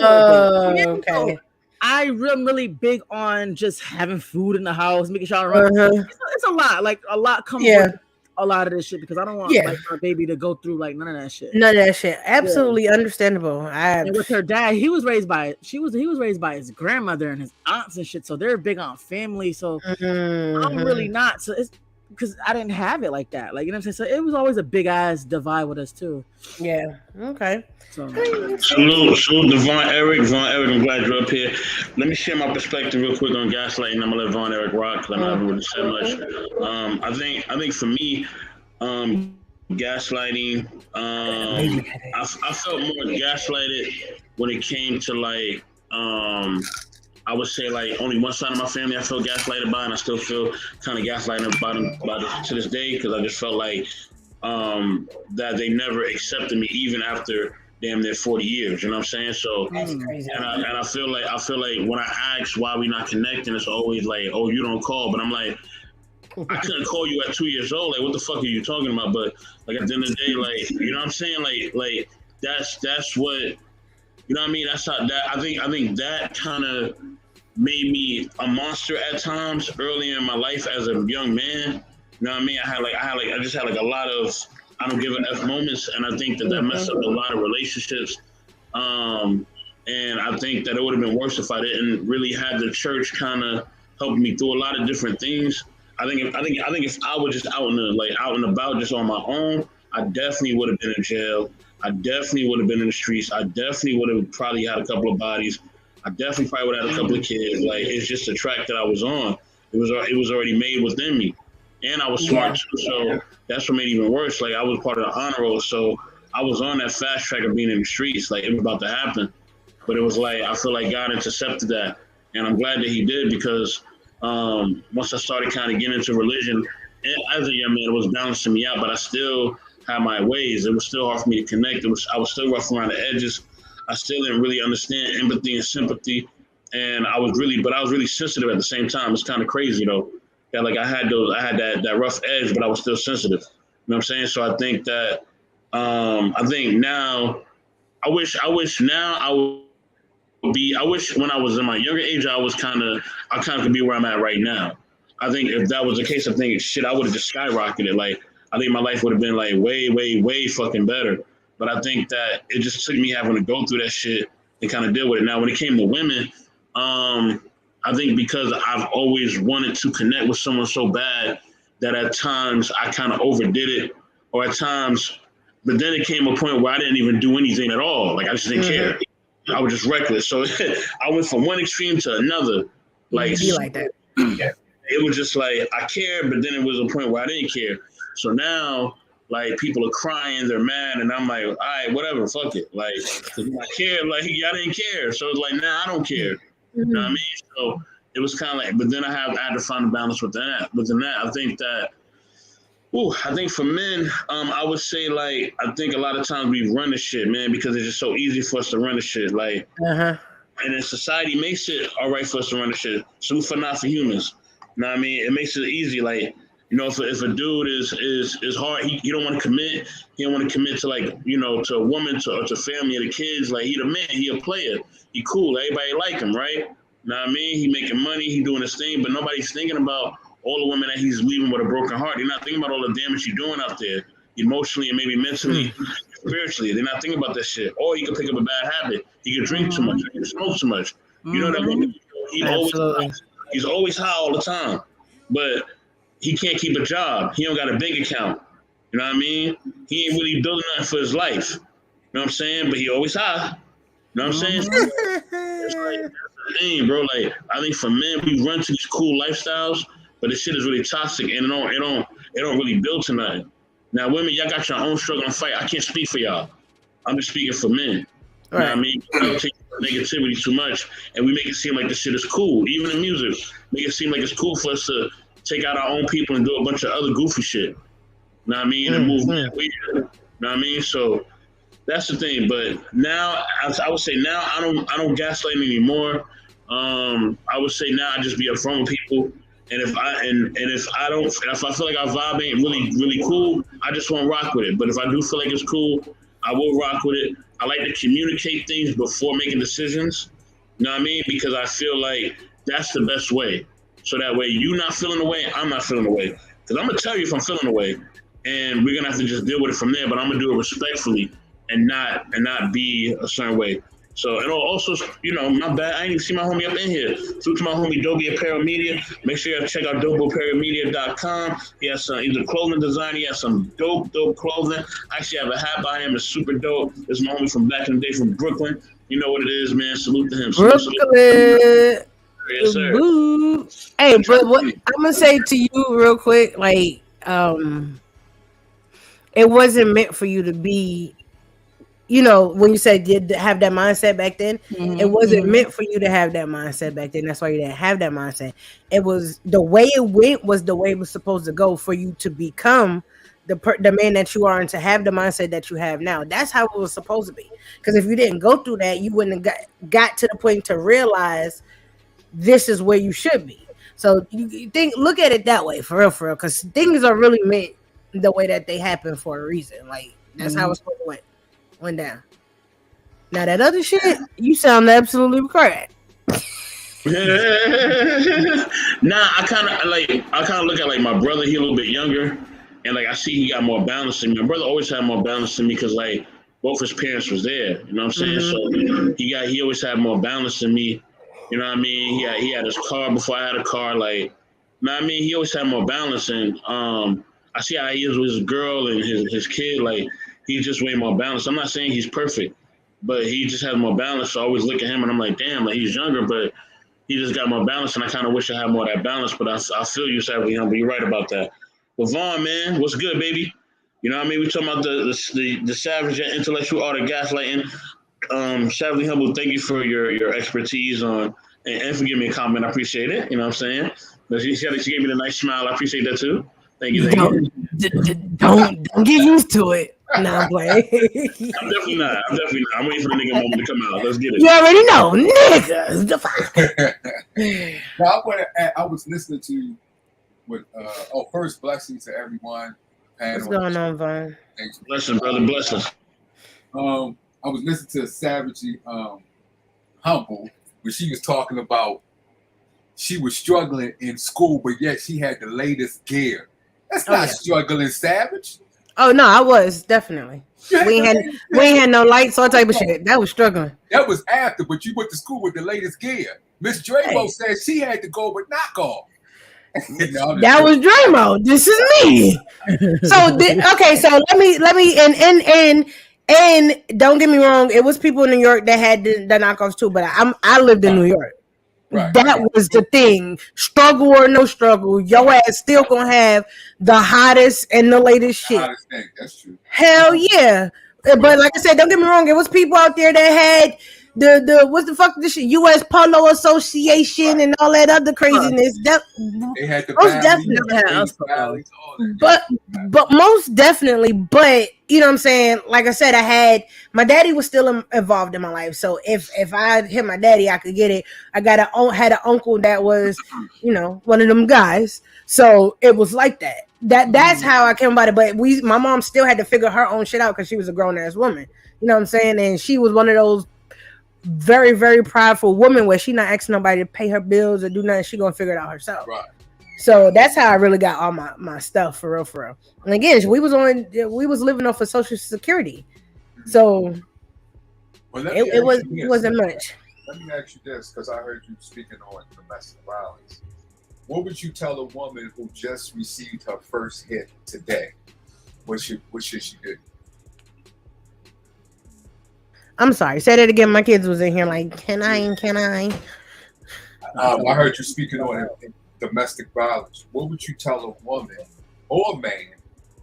Okay. I'm really big on just having food in the house, making sure I run. It's a lot. Like a lot comes with a lot of this shit because I don't want like my baby to go through like none of that shit. Absolutely understandable. And with her dad, he was raised by his grandmother and his aunts and shit. So they're big on family. So I'm really not. So it's because I didn't have it like that. Like what I'm saying. So it was always a big ass divide with us too. Yeah. Okay. So salute to Von Eric. I'm glad you're up here. Let me share my perspective real quick on gaslighting. I'm gonna let Von Eric rock because I'm not really saying much. I think for me, gaslighting. I felt more gaslighted when it came to like. I would say like only one side of my family I felt gaslighted by, and I still feel kind of gaslighted by them to this day because I just felt like that they never accepted me even after damn near 40 years. You know what I'm saying? So that's crazy. And I feel like when I ask why we not connecting, it's always like, oh, you don't call, but I'm like, I couldn't call you at 2 years old. Like, what the fuck are you talking about? But like at the end of the day, like, you know what I'm saying? Like that's what, you know what I mean? That's how that I think that kind of made me a monster at times earlier in my life as a young man. You know what I mean? I just had like a lot of I don't give a F moments, and I think that messed up a lot of relationships. And I think that it would have been worse if I didn't really have the church kind of help me through a lot of different things. I think if I was just out and about just on my own, I definitely would have been in jail. I definitely would have been in the streets. I definitely would have probably had a couple of bodies. I definitely probably would have had a couple of kids. Like, it's just the track that I was on. It was already made within me. And I was smart too, so that's what made it even worse. Like, I was part of the honor roll, so I was on that fast track of being in the streets. Like, it was about to happen. But it was like, I feel like God intercepted that. And I'm glad that he did because once I started kind of getting into religion, as a young man, it was balancing me out, but I still had my ways. It was still hard for me to connect. I was still rough around the edges. I still didn't really understand empathy and sympathy. And I was really sensitive at the same time. It's kind of crazy though. Yeah, like I had that rough edge, but I was still sensitive. You know what I'm saying? So I think that I think now I wish now I wish when I was in my younger age I kind of could be where I'm at right now. I think if that was the case, I think I would have just skyrocketed. Like I think my life would have been like way, way, way fucking better. But I think that it just took me having to go through that shit and kind of deal with it. Now, when it came to women, I think because I've always wanted to connect with someone so bad that at times I kind of overdid it, or at times, but then it came a point where I didn't even do anything at all. Like I just didn't care. I was just reckless. So I went from one extreme to another. Like, be like that. It was just like I cared, but then it was a point where I didn't care. So now, like, people are crying, they're mad, and I'm like, all right, whatever, fuck it. Like, I care, like, y'all didn't care. So it's like, nah, I don't care. You know what I mean? So it was kind of like, but then I had to find a balance within that. I think that, I think for men, I would say, like, I think a lot of times we run the shit, man, because it's just so easy for us to run the shit. Like, and then society makes it all right for us to run the shit. So for not for humans. You know what I mean? It makes it easy. Like, you know, if a dude is hard, he don't want to commit. He don't want to commit to, like, you know, to a woman, or to family, or the kids. Like, he the man. He a player. He cool. Everybody like him, right? You know what I mean? He making money. He doing his thing. But nobody's thinking about all the women that he's leaving with a broken heart. They're not thinking about all the damage he's doing out there, emotionally and maybe mentally, spiritually. They're not thinking about that shit. Or he could pick up a bad habit. He could drink too much. He could smoke too much. You know what I mean? He's always high all the time. But he can't keep a job. He don't got a bank account. You know what I mean? He ain't really building nothing for his life. You know what I'm saying? But he always high. You know what I'm saying? It's like, that's the thing, bro. Like, I think for men, we run to these cool lifestyles, but this shit is really toxic, and it don't really build to nothing. Now, women, y'all got your own struggle and fight. I can't speak for y'all. I'm just speaking for men. You know what I mean? We don't take negativity too much, and we make it seem like this shit is cool. Even in music, make it seem like it's cool for us to take out our own people and do a bunch of other goofy shit. You know what I mean? And move weird. You know what I mean? So that's the thing. But now, I would say now I don't gaslight anymore. I would say now I just be upfront with people. And if I feel like our vibe ain't really cool, I just won't rock with it. But if I do feel like it's cool, I will rock with it. I like to communicate things before making decisions. You know what I mean? Because I feel like that's the best way. So that way you not feeling the way, I'm not feeling the way. Because I'm going to tell you if I'm feeling the way. And we're going to have to just deal with it from there. But I'm going to do it respectfully and not be a certain way. So, and also, you know, my bad, I ain't even see my homie up in here. So to my homie, Dobie Apparel Media. Make sure you check out dopeapparelmedia.com. He has some, he's a clothing designer. He has some dope clothing. I actually have a hat by him. It's super dope. This is my homie from back in the day from Brooklyn. You know what it is, man. Salute to him. Brooklyn. Yes, sir. Boo. Hey, but what I'm gonna say to you real quick, like, it wasn't meant for you to be, you know, when you said you have that mindset back then, it wasn't meant for you to have that mindset back then. That's why you didn't have that mindset. It was the way it went was the way it was supposed to go for you to become the man that you are and to have the mindset that you have now. That's how it was supposed to be. Because if you didn't go through that, you wouldn't have got to the point to realize this is where you should be. So you look at it that way, for real, because things are really meant the way that they happen for a reason. Like, that's how it's supposed to went down. Now that other shit, you sound absolutely correct. Nah, I kind of look at like my brother. He a little bit younger, and like I see he got more balance than me. My brother always had more balance than me because like both his parents was there. You know what I'm saying? So he always had more balance than me. You know what I mean? He had his car before I had a car. Like, you know what I mean? He always had more balance, and I see how he is with his girl and his kid. Like, he's just way more balanced. I'm not saying he's perfect, but he just has more balance. So I always look at him and I'm like, damn, like he's younger, but he just got more balance. And I kind of wish I had more of that balance, but I feel you, Savvy Young, but you're right about that. But Vaughn, man, what's good, baby? You know what I mean? We talking about the savage and intellectual art of gaslighting. Savvy Humble, thank you for your expertise on, and for giving me a comment. I appreciate it. You know what I'm saying? But she gave me the nice smile. I appreciate that too. Thank you. Don't get used to it. Nah, I'm playing. I'm definitely not. I'm waiting for the nigga moment to come out. Let's get it. You already know, niggas. I was listening to first blessings to everyone. What's going on, Vaughn? Blessings, brother. Blessings. I was listening to Savage Humble when she was talking about she was struggling in school, but yet she had the latest gear. That's not struggling, Savage. Oh no, I was definitely. We ain't had no lights, all type of shit. That was struggling. That was after, but you went to school with the latest gear. Miss Dramo said she had to go with knockoff. That was Dramo. This is me. So let me and don't get me wrong, it was people in New York that had the knockoffs too, but I lived in New York. Right. That was the thing. Struggle or no struggle, your ass still gonna have the hottest and the latest shit. Hottest thing. That's true. Hell yeah. But like I said, don't get me wrong, it was people out there that had the what's the fuck this shit? U.S. Polo Association and all that other craziness. They had the most definitely, but most definitely. But you know what I'm saying? Like I said, my daddy was still involved in my life. So if I hit my daddy, I could get it. I had an uncle that was, one of them guys. So it was like that. That's how I came about it. But my mom still had to figure her own shit out because she was a grown ass woman. You know what I'm saying? And she was one of those very, very prideful women where she not asking nobody to pay her bills or do nothing. She gonna figure it out herself. Right. So that's how I really got all my stuff for real. And again, we was living off of Social Security. So it wasn't much. Let me ask you this, because I heard you speaking on domestic violence. What would you tell a woman who just received her first hit today? What should she do? I'm sorry. Say that again. My kids was in here like, can I? I heard you speaking on domestic violence. What would you tell a woman or a man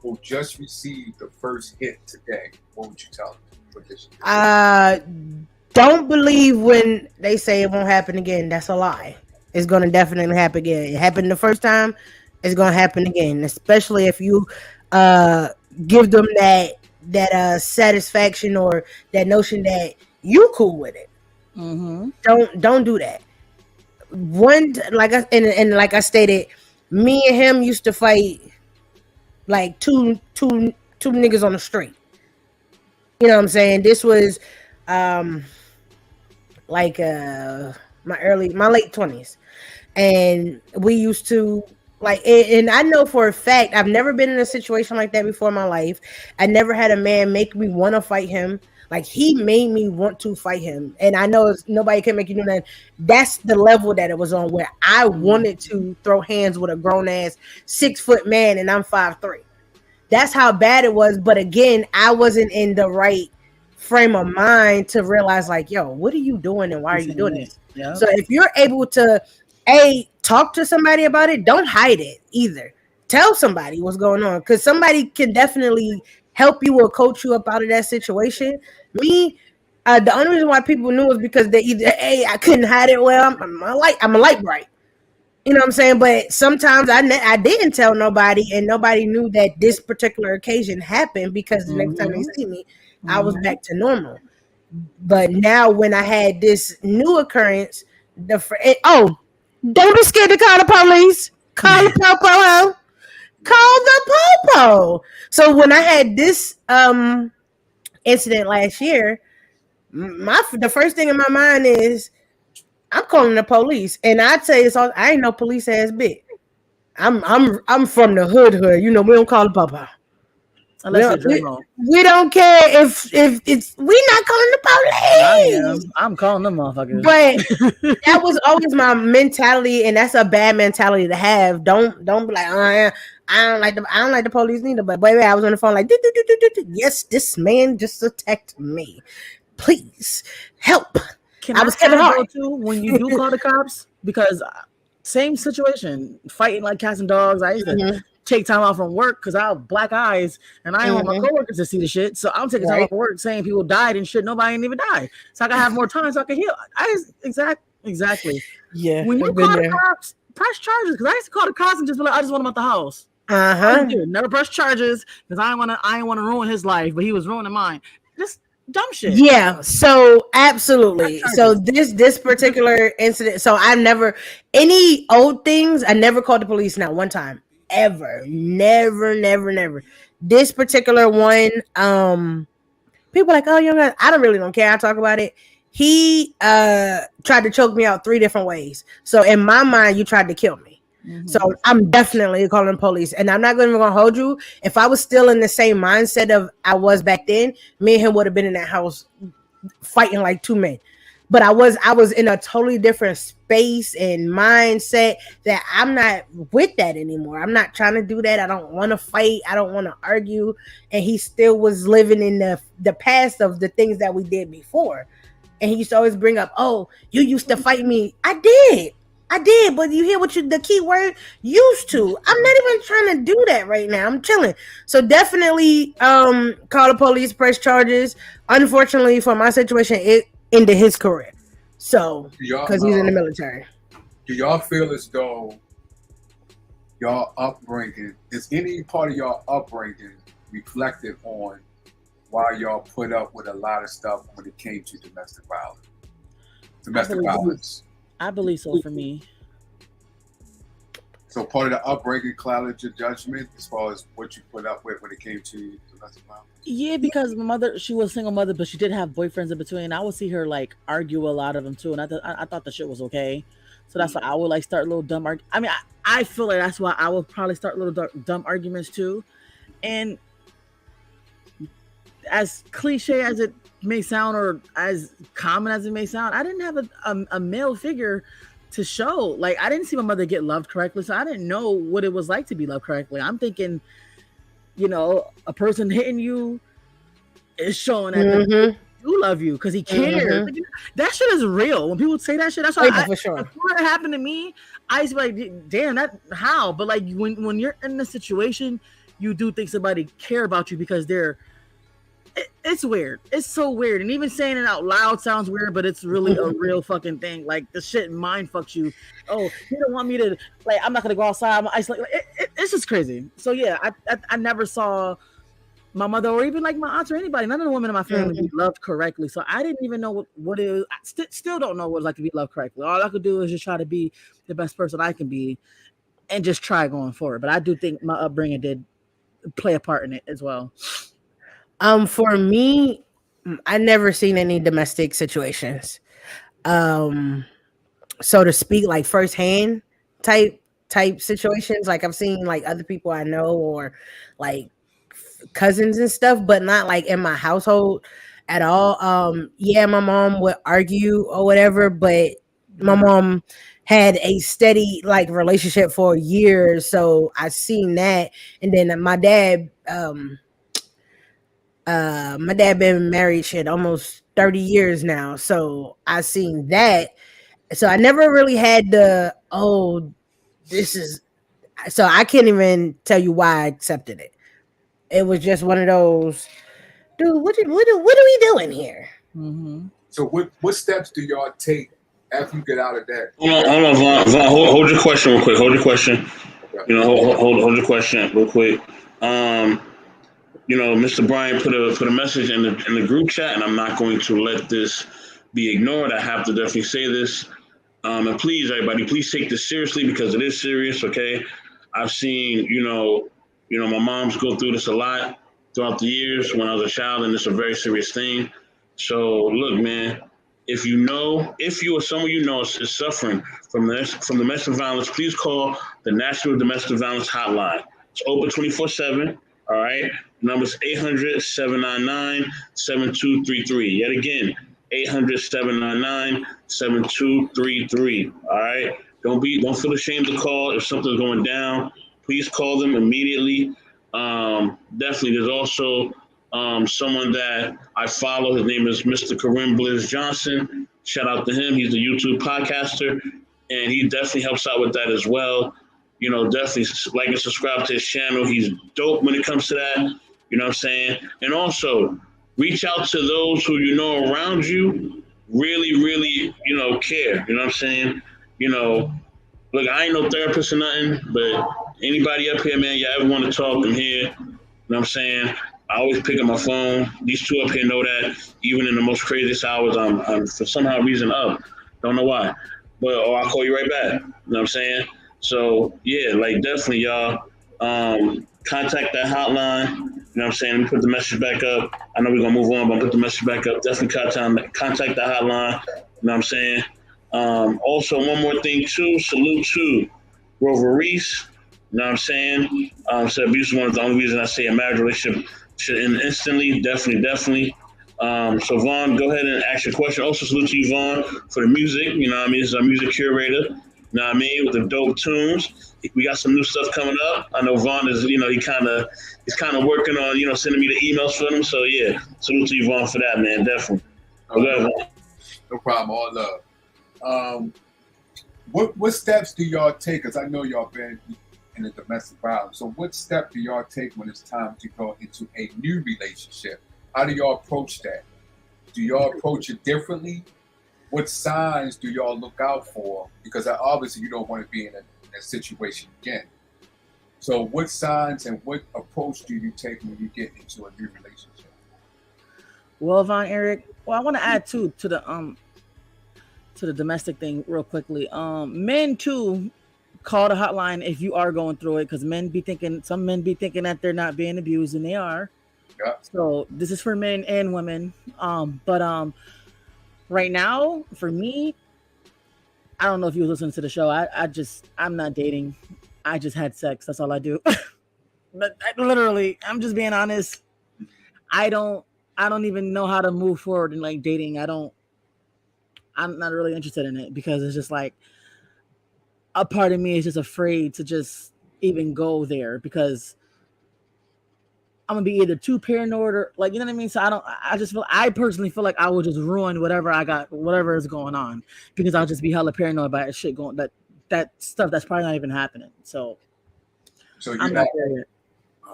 who just received the first hit today? What would you tell them? Don't believe when they say it won't happen again. That's a lie. It's going to definitely happen again. It happened the first time. It's going to happen again, especially if you give them that satisfaction or that notion that you cool with it. Mm-hmm. Don't do that. Like I stated, me and him used to fight like two niggas on the street. You know what I'm saying? This was like my late 20s, and we used to and I know for a fact I've never been in a situation like that before in my life. I never had a man make me want to fight him. Like, he made me want to fight him, and I know nobody can make you do that. That's the level that it was on, where I wanted to throw hands with a grown ass 6 foot man, and I'm 5'3". That's how bad it was. But again, I wasn't in the right frame of mind to realize, like, yo, what are you doing and why are you doing this? Yep. So if you're able to talk to somebody about it, don't hide it either. Tell somebody what's going on, because somebody can definitely help you or coach you up out of that situation. Me, the only reason why people knew was because they either I couldn't hide it well. I'm a light bright. You know what I'm saying? But sometimes I didn't tell nobody, and nobody knew that this particular occasion happened, because the next time they see me, I was back to normal. But now when I had this new occurrence, don't be scared to call the police. Call the popo. Call the popo. So when I had this incident last year, the first thing in my mind is, I'm calling the police. And I tell you, I ain't no police ass bitch. I'm from the hood. You know, we don't call the papa. We don't care if it's, we not calling the police. I'm calling them motherfuckers. But that was always my mentality, and that's a bad mentality to have. Don't be like, I don't like the police neither. But baby, I was on the phone like, yes, this man just attacked me. Please help. I was Kevin Hart too when you do call the cops, because same situation, fighting like cats and dogs. I used to take time off from work because I have black eyes and I don't want my coworkers to see the shit. So I'm taking time off from work saying people died and shit. Nobody ain't even died. So I can have more time so I can heal. Exactly. Yeah. When you call the cops, press charges, because I used to call the cops and just be like, I just want him out the house. Never press charges because I didn't want to ruin his life, but he was ruining mine. Just dumb shit. Yeah, so absolutely. So this particular incident, so I never, any old things, I never called the police, not one time, ever. Never. This particular one, people are like, oh, young guy, I don't care. I talk about it. He tried to choke me out 3 different ways. So in my mind, you tried to kill me. So I'm definitely calling the police, and I'm not even gonna hold you. If I was still in the same mindset of I was back then, me and him would have been in that house fighting like 2 men. But I was in a totally different space and mindset that I'm not with that anymore. I'm not trying to do that. I don't want to fight. I don't want to argue. And he still was living in the past of the things that we did before. And he used to always bring up, oh, you used to fight me. I did, but you hear the key word, used to. I'm not even trying to do that right now. I'm chilling. So definitely call the police, press charges. Unfortunately for my situation, it ended his career. So Y'all, because he's in the military. do y'all feel as though y'all upbringing, is any part of y'all upbringing reflected on why y'all put up with a lot of stuff when it came to domestic violence? I believe so for me. So part of the upbringing clouded your judgment as far as what you put up with when it came to domestic violence? Yeah, because my mother, she was a single mother, but she did have boyfriends in between. I would see her like argue a lot of them too, and I thought the shit was okay. So that's why I would like start little dumb I mean, I feel like that's why I would probably start little dumb arguments too. And as cliche as it may sound, or as common as it may sound, I didn't have a male figure to show. Like, I didn't see my mother get loved correctly, so I didn't know what it was like to be loved correctly. I'm thinking, you know, a person hitting you is showing that they do love you because he cares. Like, that shit is real. When people say that shit, that's why for sure. Before it happened to me, I used to be like, damn, that how? But like when you're in a situation, you do think somebody care about you because it's weird. It's so weird. And even saying it out loud sounds weird, but it's really a real fucking thing. Like, the shit mind fucks you. Oh, you don't want me to, like, I'm not going to go outside. I'm isolated. It's just crazy. So, yeah, I never saw my mother or even, like, my aunts or anybody, none of the women in my family be loved correctly. So I didn't even know what it was. I still don't know what it's like to be loved correctly. All I could do is just try to be the best person I can be and just try going forward. But I do think my upbringing did play a part in it as well. For me, I never seen any domestic situations. So to speak, like firsthand type situations. Like, I've seen like other people I know or like cousins and stuff, but not like in my household at all. Yeah, my mom would argue or whatever, but my mom had a steady like relationship for years, so I seen that. And then my dad been married shit almost 30 years now, so I seen that. So I never really had this is, so I can't even tell you why I accepted it. It was just one of those, dude, what are we doing here? So what steps do y'all take after you get out of that? Hold on, Vaughn, hold your question real quick. Hold your question. Okay. You know, hold your question real quick. You know, Mr. Bryan put a message in the group chat, and I'm not going to let this be ignored. I have to definitely say this. And please, everybody, please take this seriously because it is serious. Okay, I've seen, you know, my mom's go through this a lot throughout the years when I was a child, and it's a very serious thing. So look, man, if you or someone you know is suffering from domestic violence, please call the National Domestic Violence Hotline. It's open 24/7. All right. Number's 800-799-7233. Yet again, 800-799-7233. All right. Don't feel ashamed to call if something's going down. Please call them immediately. Definitely. There's also someone that I follow. His name is Mr. Karim Blizz Johnson. Shout out to him. He's a YouTube podcaster, and he definitely helps out with that as well. You know, definitely like and subscribe to his channel. He's dope when it comes to that. You know what I'm saying? And also, reach out to those who you know around you really, really, you know, care. You know what I'm saying? You know, look, I ain't no therapist or nothing, but anybody up here, man, y'all ever want to talk, I'm here. You know what I'm saying? I always pick up my phone. These two up here know that. Even in the most craziest hours, I'm for somehow reason up. Don't know why. But or I'll call you right back. You know what I'm saying? So yeah, like definitely y'all contact that hotline. You know what I'm saying? Let me put the message back up. I know we're gonna move on, but I'll put the message back up. Definitely contact that hotline. You know what I'm saying? Also, one more thing too. Salute to Rover Reese. You know what I'm saying? So abuse is one of the only reasons I say a marriage relationship should end instantly. Definitely. So Vaughn, go ahead and ask your question. Also salute to you, Vaughn, for the music. You know what I mean? This is our music curator. You know what I mean? With the dope tunes. We got some new stuff coming up. I know Vaughn is, you know, he's kind of working on, you know, sending me the emails for them. So yeah, salute to you, Vaughn, for that, man. Definitely. No problem. All love. What steps do y'all take? Because I know y'all been in a domestic violence. So what step do y'all take when it's time to go into a new relationship? How do y'all approach that? Do y'all approach it differently? What signs do y'all look out for? Because obviously you don't want to be in a situation again. So what signs and what approach do you take when you get into a new relationship? Well, Von Eric, well, I want to add too to the domestic thing real quickly. Men too, call the hotline if you are going through it, because some men be thinking that they're not being abused, and they are. Yeah. So this is for men and women. But right now, for me, I don't know if you were listening to the show. I'm not dating. I just had sex. That's all I do. But I'm just being honest. I don't even know how to move forward in like dating. I'm not really interested in it, because it's just like a part of me is just afraid to just even go there, because I'm gonna be either too paranoid or, like, you know what I mean? So I personally feel like I will just ruin whatever is going on, because I'll just be hella paranoid about shit going, that stuff that's probably not even happening. So I'm not there yet.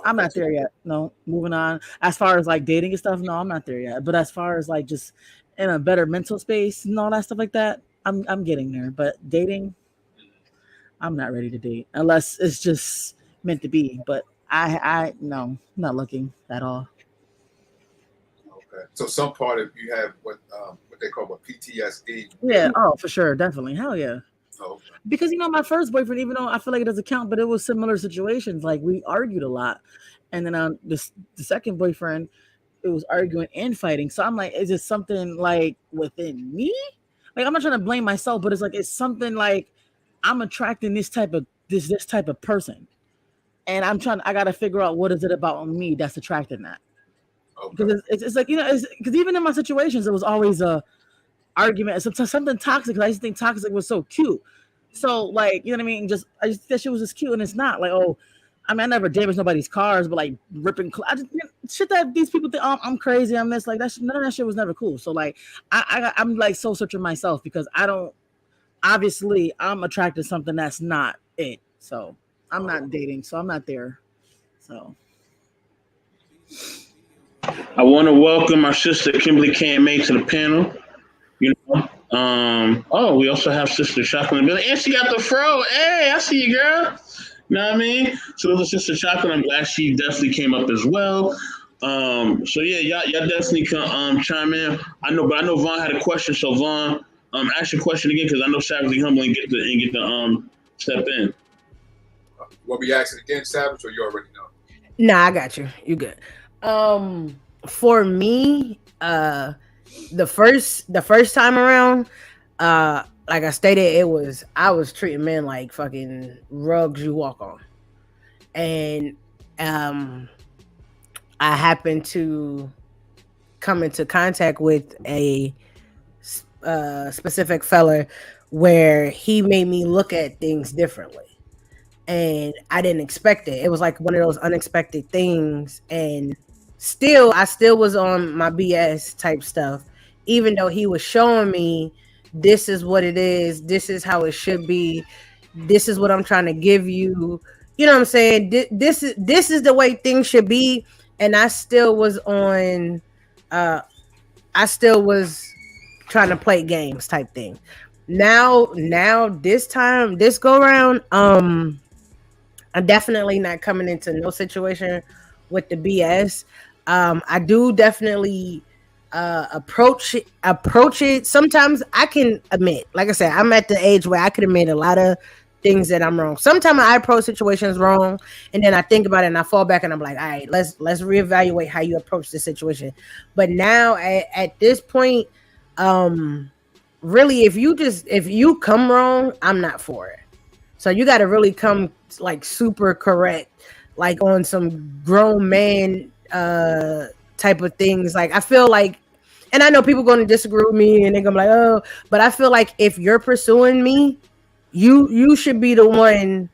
I'm not there yet. No, moving on. As far as like dating and stuff, no, I'm not there yet. But as far as like just in a better mental space and all that stuff like that, I'm getting there. But dating, I'm not ready to date unless it's just meant to be. But I no, I'm not looking at all. Okay. So some part of you have what they call PTSD. Yeah. Oh, for sure, definitely. Hell yeah. Oh, okay. Because my first boyfriend, even though I feel like it doesn't count, but it was similar situations. Like we argued a lot, and then the second boyfriend, it was arguing and fighting. So I'm like, is it something like within me? Like, I'm not trying to blame myself, but it's like it's something like I'm attracting this type of person, and I gotta figure out what is it about me that's attracting that. Okay. Because it's like, because even in my situations, it was always a argument, something toxic. I used to think toxic was so cute. So, like, you know what I mean? I just that shit was just cute, and it's not like, oh, I mean, I never damaged nobody's cars, but like ripping, shit that these people think, oh, I'm crazy, I'm this, like that. None of that shit was never cool. So, like, I'm like soul searching myself, because obviously I'm attracted to something that's not it. So I'm not dating, so I'm not there. So I want to welcome our sister Kimberly KMA to the panel. We also have Sister Chocolate in the building, and she got the fro. Hey, I see you, girl. You know what I mean? So there's a Sister Chocolate. I'm glad she definitely came up as well. So yeah, y'all definitely can chime in. I know Vaughn had a question, so Vaughn, ask your question again, because I know Savage Humble and get the step in. Want me to ask it again, Savage, or you already know? Nah, I got you. You good. For me, the first time around, like I stated, I was treating men like fucking rugs you walk on, and I happened to come into contact with a specific fella where he made me look at things differently, and I didn't expect it. It was like one of those unexpected things, and I still was on my BS type stuff, even though he was showing me this is what it is, this is how it should be, this is what I'm trying to give you. You know what I'm saying? This is the way things should be, and I still was trying to play games type thing. Now this go around, I'm definitely not coming into no situation with the BS. I do definitely approach it. Sometimes I can admit, like I said, I'm at the age where I can admit a lot of things that I'm wrong. Sometimes I approach situations wrong, and then I think about it and I fall back and I'm like, all right, let's reevaluate how you approach this situation. But now at this point, really, if you come wrong, I'm not for it. So you got to really come like super correct, like on some grown man type of things. Like I feel like, and I know people going to disagree with me and they're gonna be like, oh, but I feel like if you're pursuing me, you should be the one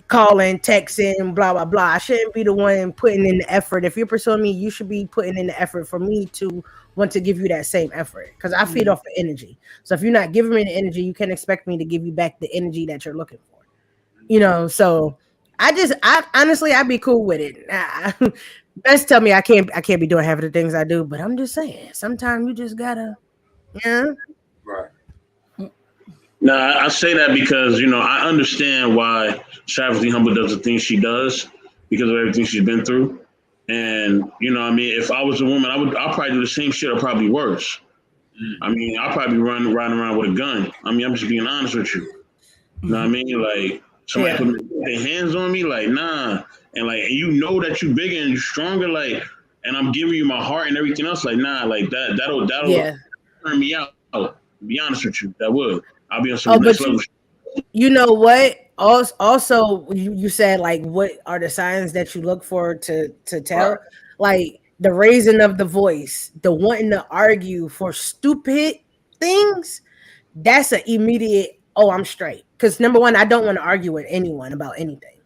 calling, texting, blah blah blah. I shouldn't be the one putting in the effort. If you're pursuing me, you should be putting in the effort for me to want to give you that same effort, because I feed off the energy. So if you're not giving me the energy, you can't expect me to give you back the energy that you're looking for. So I honestly, I'd be cool with it. Best tell me I can't be doing half of the things I do, but I'm just saying, sometimes you just gotta, yeah. Right. No, I say that because I understand why Travesty Humble does the things she does because of everything she's been through. And I mean, if I was a woman, I'll probably do the same shit or probably worse. I mean, I'll probably be riding around with a gun. I mean, I'm just being honest with you. You know what I mean? Like somebody Yeah. put their hands on me, like nah, and like and that you bigger and you stronger, like, and I'm giving you my heart and everything else, like nah, like that'll Yeah. turn me out. To be honest with you, that would. I'll be on some Oh, next but level. you know what? Also, you said like, what are the signs that you look for to Right. tell? Like the raising of the voice, the wanting to argue for stupid things. That's an immediate. Oh, I'm straight. Because number one, I don't want to argue with anyone about anything.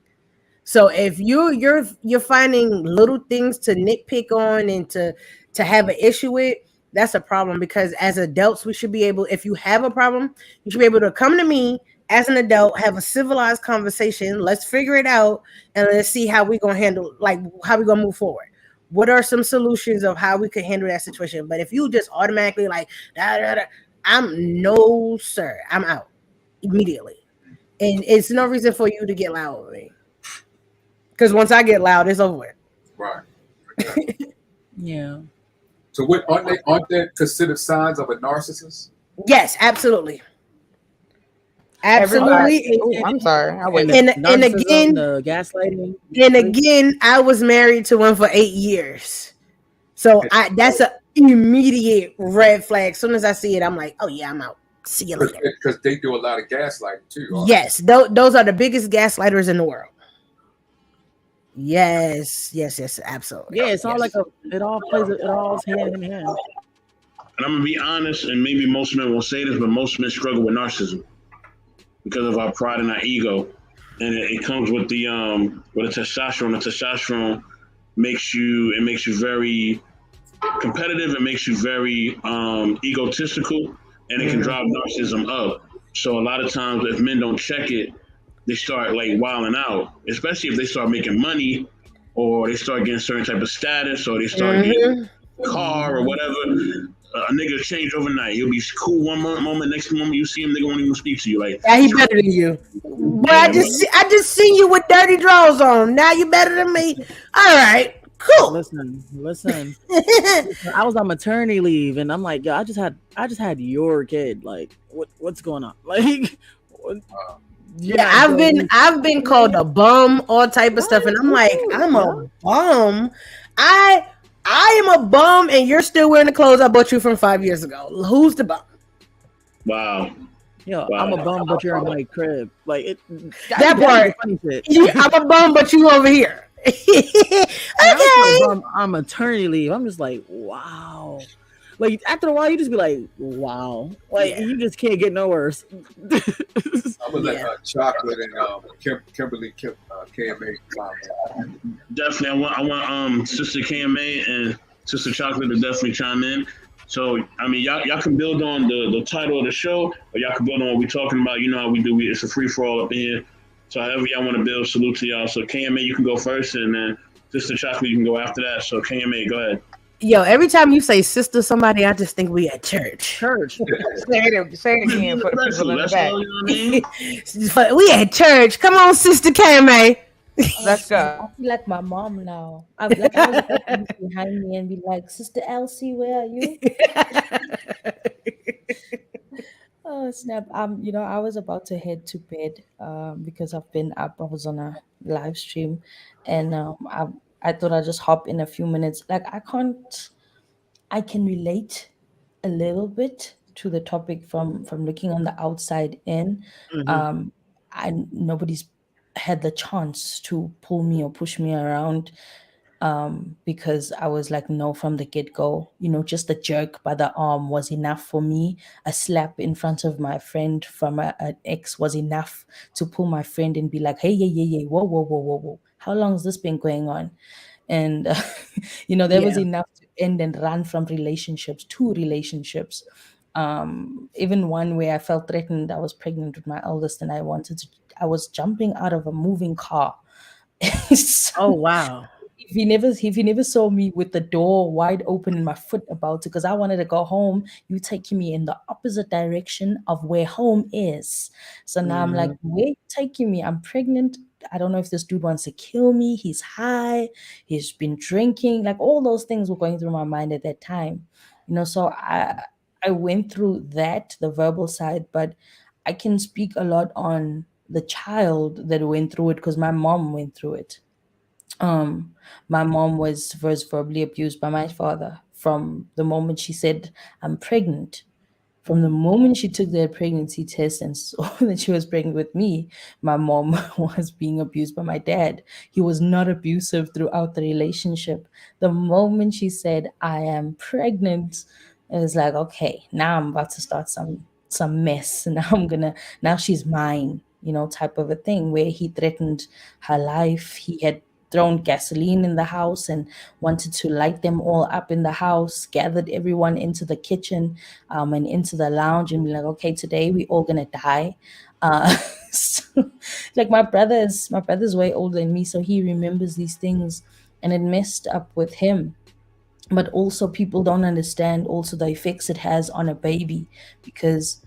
So if you're finding little things to nitpick on and to have an issue with, that's a problem because as adults we should be able, if you have a problem, you should be able to come to me as an adult, have a civilized conversation, let's figure it out and let's see how we going to handle, like how we going to move forward. What are some solutions of how we could handle that situation? But if you just automatically like da, da, da, I'm no sir, I'm out immediately. And it's no reason for you to get loud with me. Because once I get loud, it's over with. Right. Yeah. So what aren't they considered signs of a narcissist? Yes, absolutely. Everybody. Absolutely. Oh, I'm sorry. I wait. And Narcissism, again, the gaslighting. and again, I was married to one for 8 years. So that's an immediate red flag. As soon as I see it, I'm like, oh yeah, I'm out. See you later. Because they do a lot of gaslighting too. Yes, those are the biggest gaslighters in the world. Yes, absolutely. Yeah, it's all like it all hand in hand. And I'm gonna be honest, and maybe most men won't say this, but most men struggle with narcissism because of our pride and our ego, and it comes with the testosterone. The testosterone makes you very competitive. It makes you very egotistical, and it can drive narcissism up. So a lot of times, if men don't check it, they start like wilding out, especially if they start making money or they start getting certain type of status or they start getting a car or whatever. A nigga change overnight. He'll be cool one moment, next moment you see him, nigga won't even speak to you. Like, yeah, he better than you. But I just seen you with dirty drawers on. Now you better than me. All right, cool. Listen. I was on maternity leave, and I'm like, yo, I just had your kid. Like, what's going on? Like, yeah, I've been called a bum, all type of stuff, and I'm like, I'm a bum. I am a bum, and you're still wearing the clothes I bought you from 5 years ago. Who's the bum? wow. Yo, I'm a bum, but you're in my crib. Like that part. I'm a bum, but you over here. Okay. I'm maternity leave. I'm just like, wow. Like after a while, you just be like, wow. Like you just can't get no worse. I was like Chocolate and Kimberly KMA. Definitely, I want Sister KMA and Sister Chocolate to definitely chime in. So I mean, y'all can build on the title of the show, or y'all can build on what we're talking about. You know how we do. It's a free for all up in here. So however y'all want to build, salute to y'all. So KMA, you can go first, and then Sister Chocolate, you can go after that. So KMA, go ahead. Yo, every time you say sister somebody, I just think we at church. Say it again for the people in the back. You know what I mean? We at church. Come on, Sister KMA. Let's go. I feel like my mom now. I was behind me and be like, Sister Elsie, where are you? Oh snap! I was about to head to bed because I've been up. I was on a live stream, and I thought I'd just hop in a few minutes. Like I can relate a little bit to the topic from looking on the outside in. Nobody's had the chance to pull me or push me around because I was like, no, from the get-go. Just a jerk by the arm was enough for me. A slap in front of my friend from an ex was enough to pull my friend and be like, hey, yeah, whoa, whoa, whoa, whoa, whoa. How long has this been going on? And, there was enough to end and run from relationships to relationships. Even one where I felt threatened. I was pregnant with my eldest and I was jumping out of a moving car. So, Oh wow. if he never saw me with the door wide open and my foot about to, because I wanted to go home, you taking me in the opposite direction of where home is. So now I'm like, Mhm. where you taking me? I'm pregnant. I don't know if this dude wants to kill me. He's high. He's been drinking. Like all those things were going through my mind at that time. So I went through that, the verbal side, but I can speak a lot on the child that went through it because my mom went through it. um my mom was verbally abused by my father from the moment she said I'm pregnant. From the moment she took their pregnancy test and saw that she was pregnant with me, my mom was being abused by my dad. He was not abusive throughout the relationship. The moment she said, I am pregnant, it was like, okay, now I'm about to start some mess. Now she's mine, type of a thing where he threatened her life. He had thrown gasoline in the house and wanted to light them all up in the house, gathered everyone into the kitchen and into the lounge and be like, okay, today we all gonna die. Uh, so, like my brother's way older than me, so he remembers these things, and it messed up with him. But also, people don't understand also the effects it has on a baby, because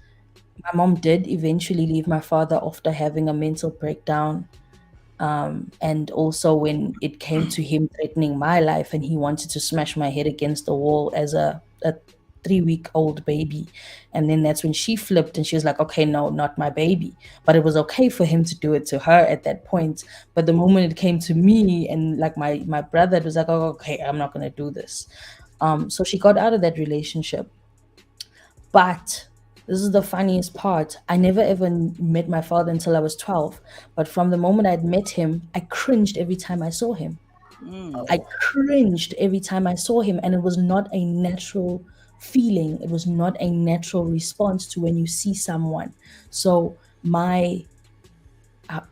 my mom did eventually leave my father after having a mental breakdown, and also when it came to him threatening my life and he wanted to smash my head against the wall as a 3-week old baby. And then that's when she flipped and she was like, okay, no, not my baby. But it was okay for him to do it to her at that point. But the moment it came to me and like my brother, it was like, oh, okay, I'm not going to do this. So she got out of that relationship. But this is the funniest part. I never ever met my father until I was 12. But from the moment I'd met him, I cringed every time I saw him. I cringed every time I saw him. And it was not a natural feeling, it was not a natural response to when you see someone. So, I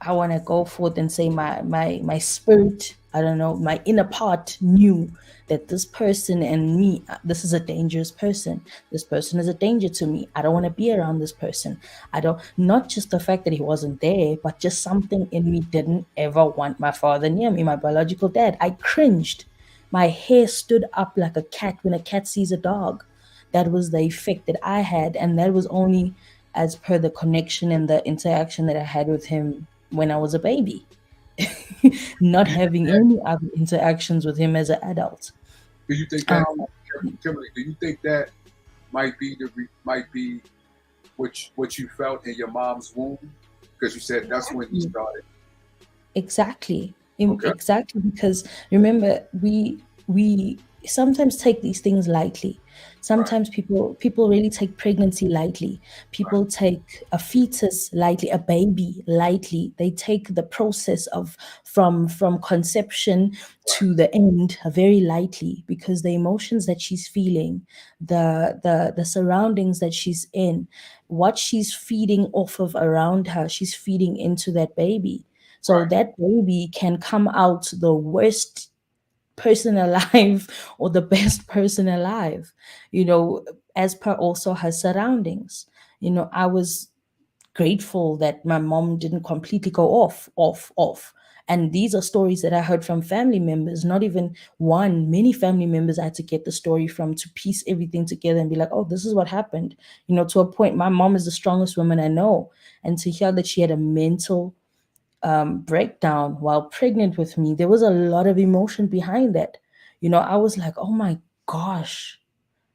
want to go forth and say my spirit, I don't know, my inner part knew that this person and me, this is a dangerous person. This person is a danger to me. I don't want to be around this person. I don't, not just the fact that he wasn't there, but just something in me didn't ever want my father near me, my biological dad. I cringed. My hair stood up like a cat when a cat sees a dog. That was the effect that I had, and that was only as per the connection and the interaction that I had with him when I was a baby, not Do you think having that? any other interactions with him as an adult. Do you think that, Um, Kimberly? Do you think that might be what you felt in your mom's womb? Because you said that's when you started. Exactly. Okay. Exactly, because remember, we sometimes take these things lightly. Right. Sometimes people really take pregnancy lightly. Right. People take a fetus lightly, a baby lightly. They take the process of from conception Right. to the end very lightly, because the emotions that she's feeling, the surroundings that she's in, what she's feeding off of around her, she's feeding into that baby. So Right. that baby can come out the worst person alive or the best person alive, you know, as per also her surroundings. I was grateful that my mom didn't completely go off. And these are stories that I heard from family members, not even one, many family members I had to get the story from to piece everything together and be like, oh, this is what happened. To a point, my mom is the strongest woman I know. And to hear that she had a mental breakdown while pregnant with me, there was a lot of emotion behind that. I was like, oh my gosh,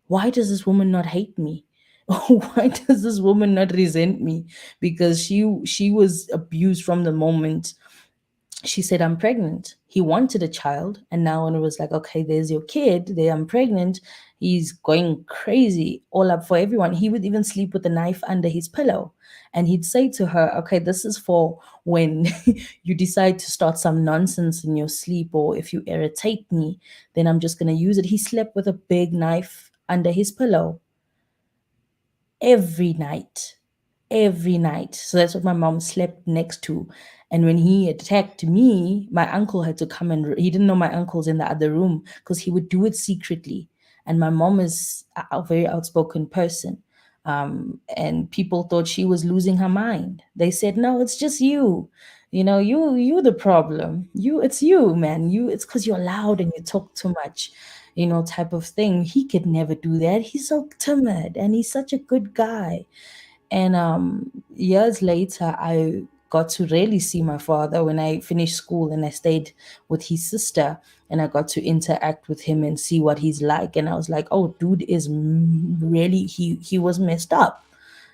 why does this woman not hate me? Why does this woman not resent me? Because she was abused from the moment she said, I'm pregnant. He wanted a child. And now when it was like, okay, there's your kid, there I'm pregnant, he's going crazy all up for everyone. He would even sleep with a knife under his pillow. And he'd say to her, okay, this is for when you decide to start some nonsense in your sleep, or if you irritate me, then I'm just going to use it. He slept with a big knife under his pillow every night, every night. So that's what my mom slept next to. And when he attacked me, my uncle had to come, and he didn't know my uncle's in the other room because he would do it secretly. And my mom is a very outspoken person. And people thought she was losing her mind. They said, no, it's just you. You the problem. It's you, man. It's because you're loud and you talk too much, type of thing. He could never do that. He's so timid and he's such a good guy. And years later, I got to really see my father when I finished school and I stayed with his sister and I got to interact with him and see what he's like. And I was like, oh, dude is really, he was messed up.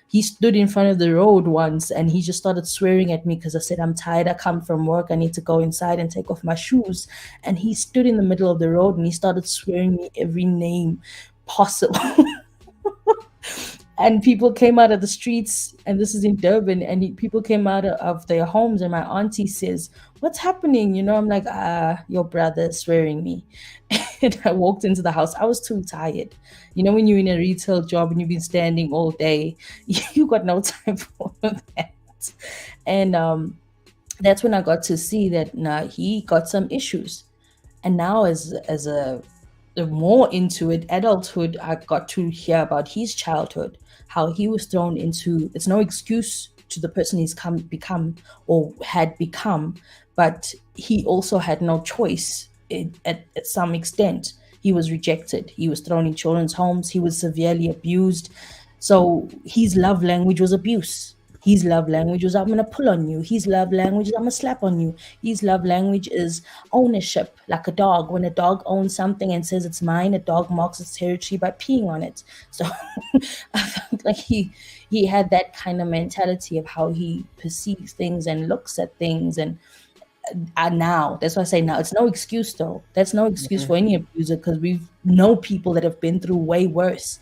He stood in front of the road once and he just started swearing at me because I said, I'm tired. I come from work. I need to go inside and take off my shoes. And he stood in the middle of the road and he started swearing me every name possible. And people came out of the streets, and this is in Durban, and people came out of their homes, and my auntie says, what's happening? I'm like, your brother is swearing me. And I walked into the house. I was too tired. When you're in a retail job and you've been standing all day, you got no time for that. And that's when I got to see that now he got some issues. And now as a more into it, adulthood, I got to hear about his childhood, how he was thrown into. It's no excuse to the person he's become or had become, but he also had no choice. At some extent, he was rejected. He was thrown in children's homes. He was severely abused. So his love language was abuse. His love language was, I'm going to pull on you. His love language is, I'm going to slap on you. His love language is ownership, like a dog. When a dog owns something and says it's mine, a dog marks its territory by peeing on it. So I felt like he had that kind of mentality of how he perceives things and looks at things. And now, that's why I say now, it's no excuse though. That's no excuse for any abuser, because we know people that have been through way worse.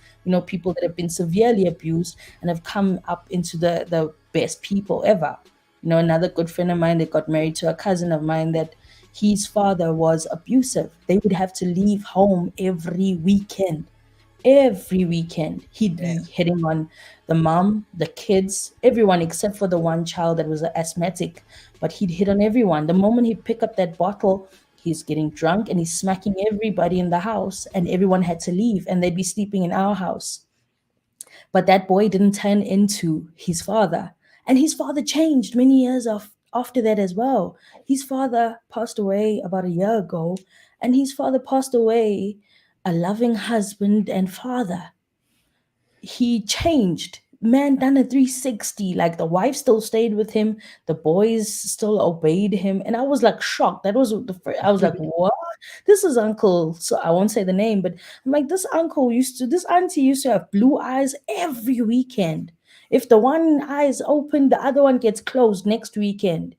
People that have been severely abused and have come up into the best people ever. Another good friend of mine that got married to a cousin of mine, that his father was abusive. They would have to leave home every weekend. Every weekend he'd be hitting on the mom, the kids, everyone except for the one child that was asthmatic. But he'd hit on everyone. The moment he'd pick up that bottle, he's getting drunk and he's smacking everybody in the house, and everyone had to leave and they'd be sleeping in our house. But that boy didn't turn into his father. And his father changed many years after that as well. His father passed away about a year ago, and his father passed away a loving husband and father. He changed. Man done a 360. Like, the wife still stayed with him, the boys still obeyed him, and I was like shocked. That was the first. I was like, what? This is uncle. So I won't say the name, but I'm like, this auntie used to have blue eyes every weekend. If the one eye is open, the other one gets closed next weekend.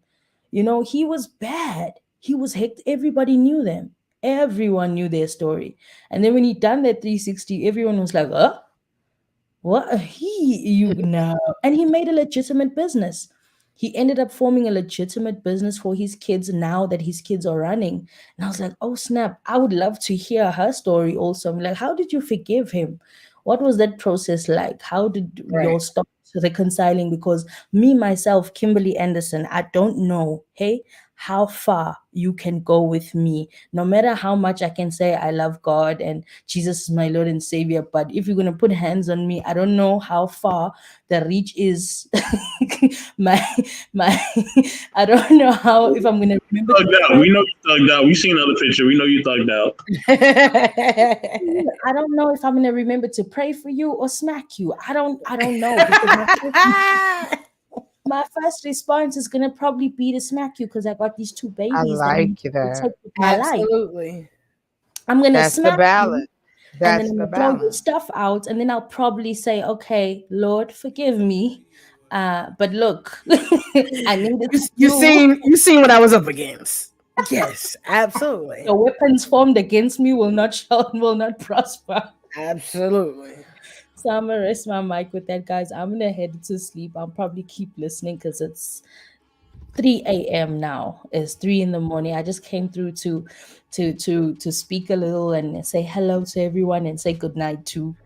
He was bad. He was hectic. Everybody knew them. Everyone knew their story. And then when he done that 360, everyone was like, what? And he made a legitimate business. He ended up forming a legitimate business for his kids now that his kids are running. And I was like, oh snap, I would love to hear her story also. I'm like, how did you forgive him? What was that process like? How did y'all stop reconciling? Because me, myself, Kimberly Anderson, I don't know, hey, how far you can go with me. No matter how much I can say I love God and Jesus is my Lord and Savior, but if you're going to put hands on me, I don't know how far the reach is. I don't know how, if I'm going to remember. We know you thugged out. We've seen another picture. We know you thugged out. I don't know if I'm going to remember to pray for you or smack you. I don't know. My first response is gonna probably be to smack you because I got these two babies. I like that. Absolutely. I'm gonna That's smack the balance. you, That's and then the I'm gonna throw your balance. stuff out, and then I'll probably say, "Okay, Lord, forgive me." But look, I needed You seen what I was up against. Yes, absolutely. the weapons formed against me will not prosper. Absolutely. So I'm gonna rest my mic with that, guys. I'm gonna head to sleep. I'll probably keep listening because it's 3 a.m. now. It's 3 in the morning. I just came through to speak a little and say hello to everyone and say good night too.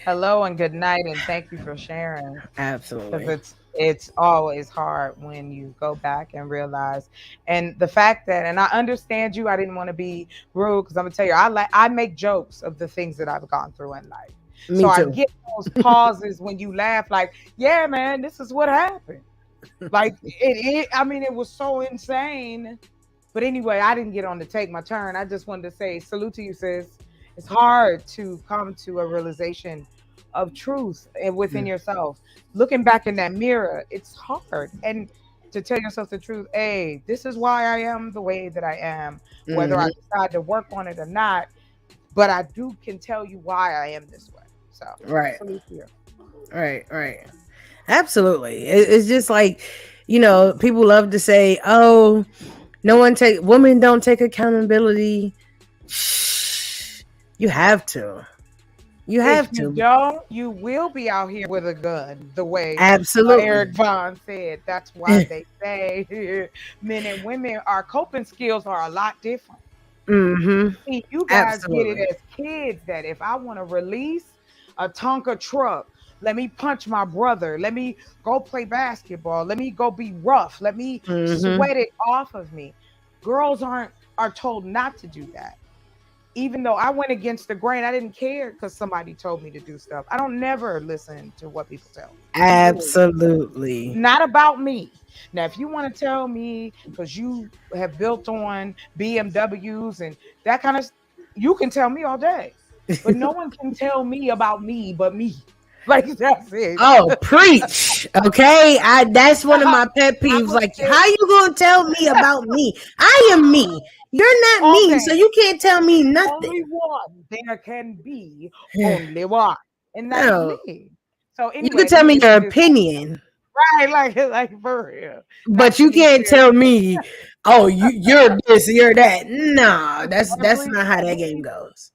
Hello and good night, and thank you for sharing. Absolutely. Because it's always hard when you go back and realize, and the fact that, and I understand you. I didn't want to be rude because I'm gonna tell you, I make jokes of the things that I've gone through in life. Me so too. I get those pauses when you laugh, like, yeah, man, this is what happened. Like I mean, it was so insane. But anyway, I didn't get on to take my turn. I just wanted to say salute to you, sis. It's hard to come to a realization of truth and within yourself. Looking back in that mirror, it's hard. And to tell yourself the truth, hey, this is why I am the way that I am, whether I decide to work on it or not. But I do can tell you why I am this way. So Right. salute to you. Right. Absolutely. It's just like, people love to say, "Oh, women don't take accountability." Shh. You have to. You have If you to. don't, you will be out here with a gun, the way Absolutely. Eric Vaughn said. That's why they say men and women, our coping skills are a lot different. Mm-hmm. See, you guys get it Absolutely. as kids that if I want to release a Tonka truck, let me punch my brother, let me go play basketball, let me go be rough, let me Mm-hmm. sweat it off of me. Girls are told not to do that. Even though I went against the grain, I didn't care because somebody told me to do stuff. I don't never listen to what people tell me. Absolutely. Not about me. Now, if you want to tell me because you have built on BMWs and that kind of, you can tell me all day. But no one can tell me about me but me. Like that's it. Oh, preach. Okay. That's one of my pet I peeves. would Like, say how you gonna tell me about me? I am me. You're not me, so okay, you can't tell me nothing. only one. There can be only one, and that's No. me. So You can anyway, let tell me me your introduce opinion, right, like for real. Not but to you be can't serious. tell me, oh, you're this, you're that. No, that's Every not how that game every goes.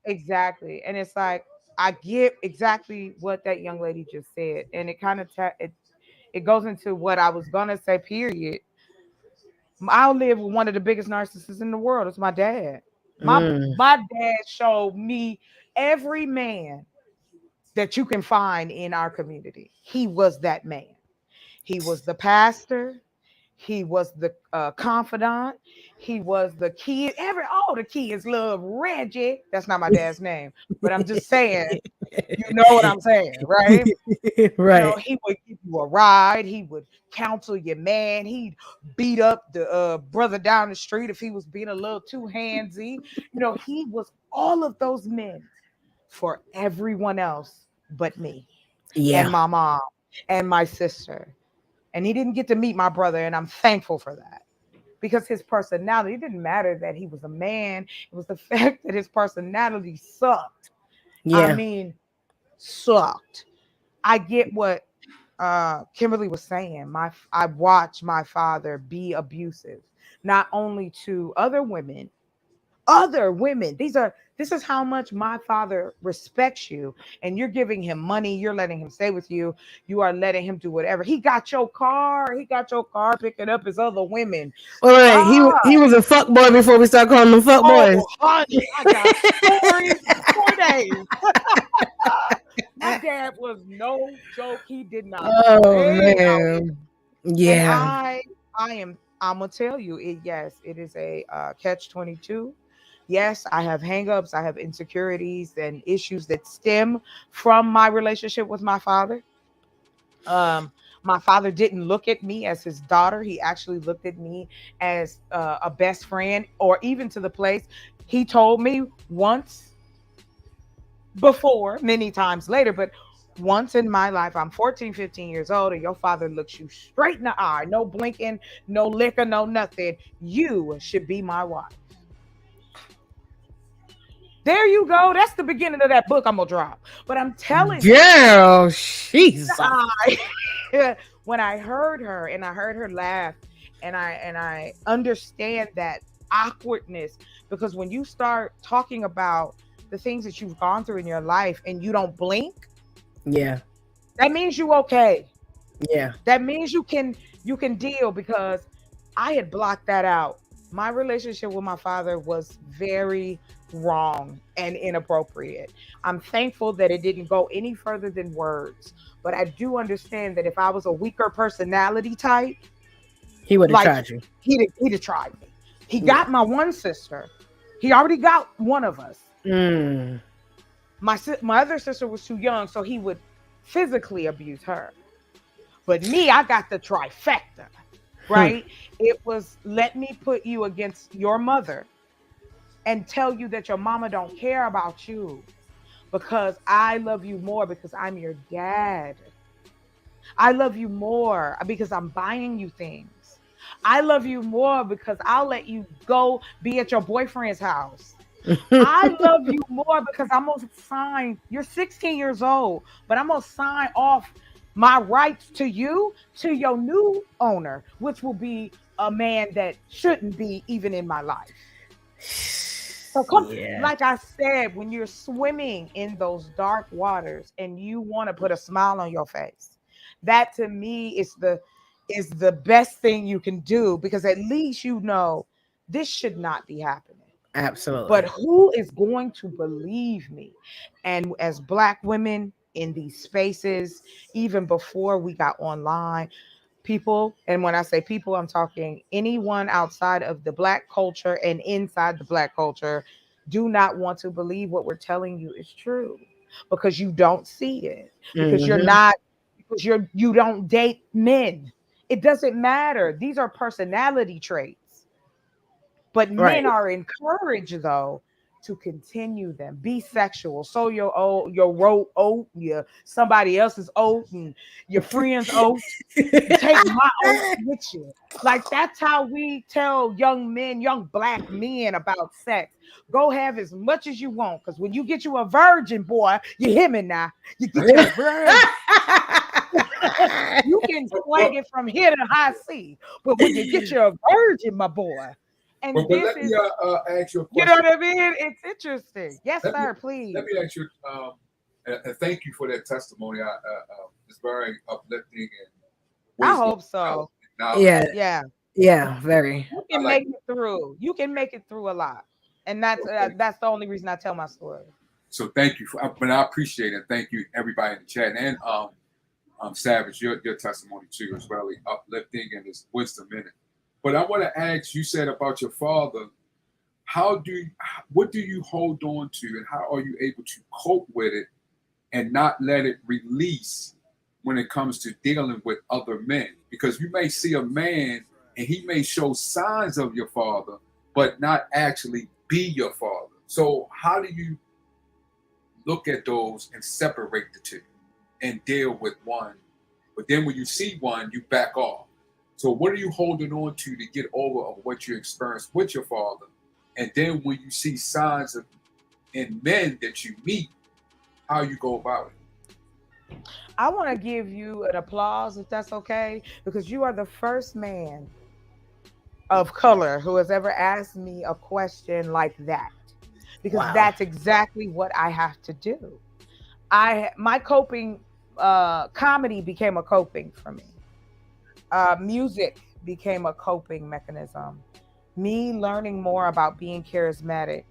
exactly, and it's like I get exactly what that young lady just said, and it kind of it goes into what I was gonna say. Period. I live with one of the biggest narcissists in the world. It's my dad. My Mm, my dad showed me every man that you can find in our community. He was that man. He was the pastor. He was the confidant. He was the kid. All the kids love Reggie. That's not my dad's name, but I'm just saying. You know what I'm saying, right? right. He would give you a ride. He would counsel your man. He'd beat up the brother down the street if he was being a little too handsy. He was all of those men for everyone else but me and Yeah. my mom and my sister. And he didn't get to meet my brother, and I'm thankful for that because his personality, it didn't matter that he was a man, it was the fact that his personality sucked. I Yeah. mean, sucked. I get what Kimberly was saying. I watched my father be abusive, not only to other women. This is how much my father respects you, and you're giving him money, you're letting him stay with you, you are letting him do whatever. He got your car picking up his other women. All right. Stop. He was a fuck boy before we start calling them fuck Oh, boys. honey, I got stories for days. My dad was no joke. He did not Oh play out here. man. And Yeah. I'm gonna tell you it. Yes, it is a catch 22. Yes, I have hangups, I have insecurities and issues that stem from my relationship with my father. Um, my father didn't look at me as his daughter. He actually looked at me as a best friend, or even to the place he told me once before, many times later, but once in my life, I'm 14, 15 years old, and your father looks you straight in the eye, no blinking, no liquor, no nothing. You should be my wife. There you go. That's the beginning of that book I'm gonna drop. But I'm telling you, Girl, Jesus. when I heard her and I heard her laugh, and I understand that awkwardness, because when you start talking about the things that you've gone through in your life and you don't blink, Yeah. that means you okay. Yeah. That means you can deal, because I had blocked that out. My relationship with my father was very wrong and inappropriate. I'm thankful that it didn't go any further than words, but I do understand that if I was a weaker personality type, He would have like tried you. he'd have tried me. He Yeah. got my one sister. He already got one of us. Mm. My other sister was too young, so he would physically abuse her. But me, I got the trifecta, right? It was let me put you against your mother and tell you that your mama don't care about you because I love you more because I'm your dad. I love you more because I'm buying you things. I love you more because I'll let you go be at your boyfriend's house. I love you more because I'm gonna sign. You're 16 years old, but I'm gonna sign off my rights to you to your new owner, which will be a man that shouldn't be even in my life. So come, Yeah, like I said, when you're swimming in those dark waters and you want to put a smile on your face, that to me is the best thing you can do because at least you know this should not be happening. But absolutely. who is going to believe me? And as Black women in these spaces, even before we got online, people, and when I say people, I'm talking anyone outside of the Black culture and inside the Black culture, do not want to believe what we're telling you is true because you don't see it, because you're Hmm. not, because you don't date men. It doesn't matter. These are personality traits. But men Right. are encouraged though to continue them. Be sexual. Sow your oat, your rote oat, your somebody else's oat, and your friend's oat. Take my oat with you. Like that's how we tell young men, young Black men about sex. Go have as much as you want, because when you get you a virgin, boy, you hear me now. You get you a virgin. You can But, slang it from here to high sea, but when you get you a virgin, my boy, and but this let me is, ask you a you know question. what I mean? It's interesting. Yes, Let me sir. Please. let me ask you. And thank you for that testimony. It's very uplifting and I wisdom, hope so. knowledge. Yeah, Yeah, yeah, very. you I can like make it through. You can make it through a lot, and it. that's the only reason I tell my story. So thank you but I appreciate it. Thank you everybody in the chat and Savage, your testimony too is really uplifting and there's wisdom in it. But I want to ask, you said about your father, what do you hold on to and how are you able to cope with it and not let it release when it comes to dealing with other men? Because you may see a man and he may show signs of your father, but not actually be your father. So how do you look at those and separate the two and deal with one? But then when you see one, you back off. So what are you holding on to get over of what you experienced with your father? And then when you see signs of in men that you meet, how you go about I want to give you an applause if that's okay, because you are the first man of color who has ever asked me a question like that, because Wow. that's exactly what I have to do. My coping comedy became a coping for me. Music became a coping mechanism. Me learning more about being charismatic,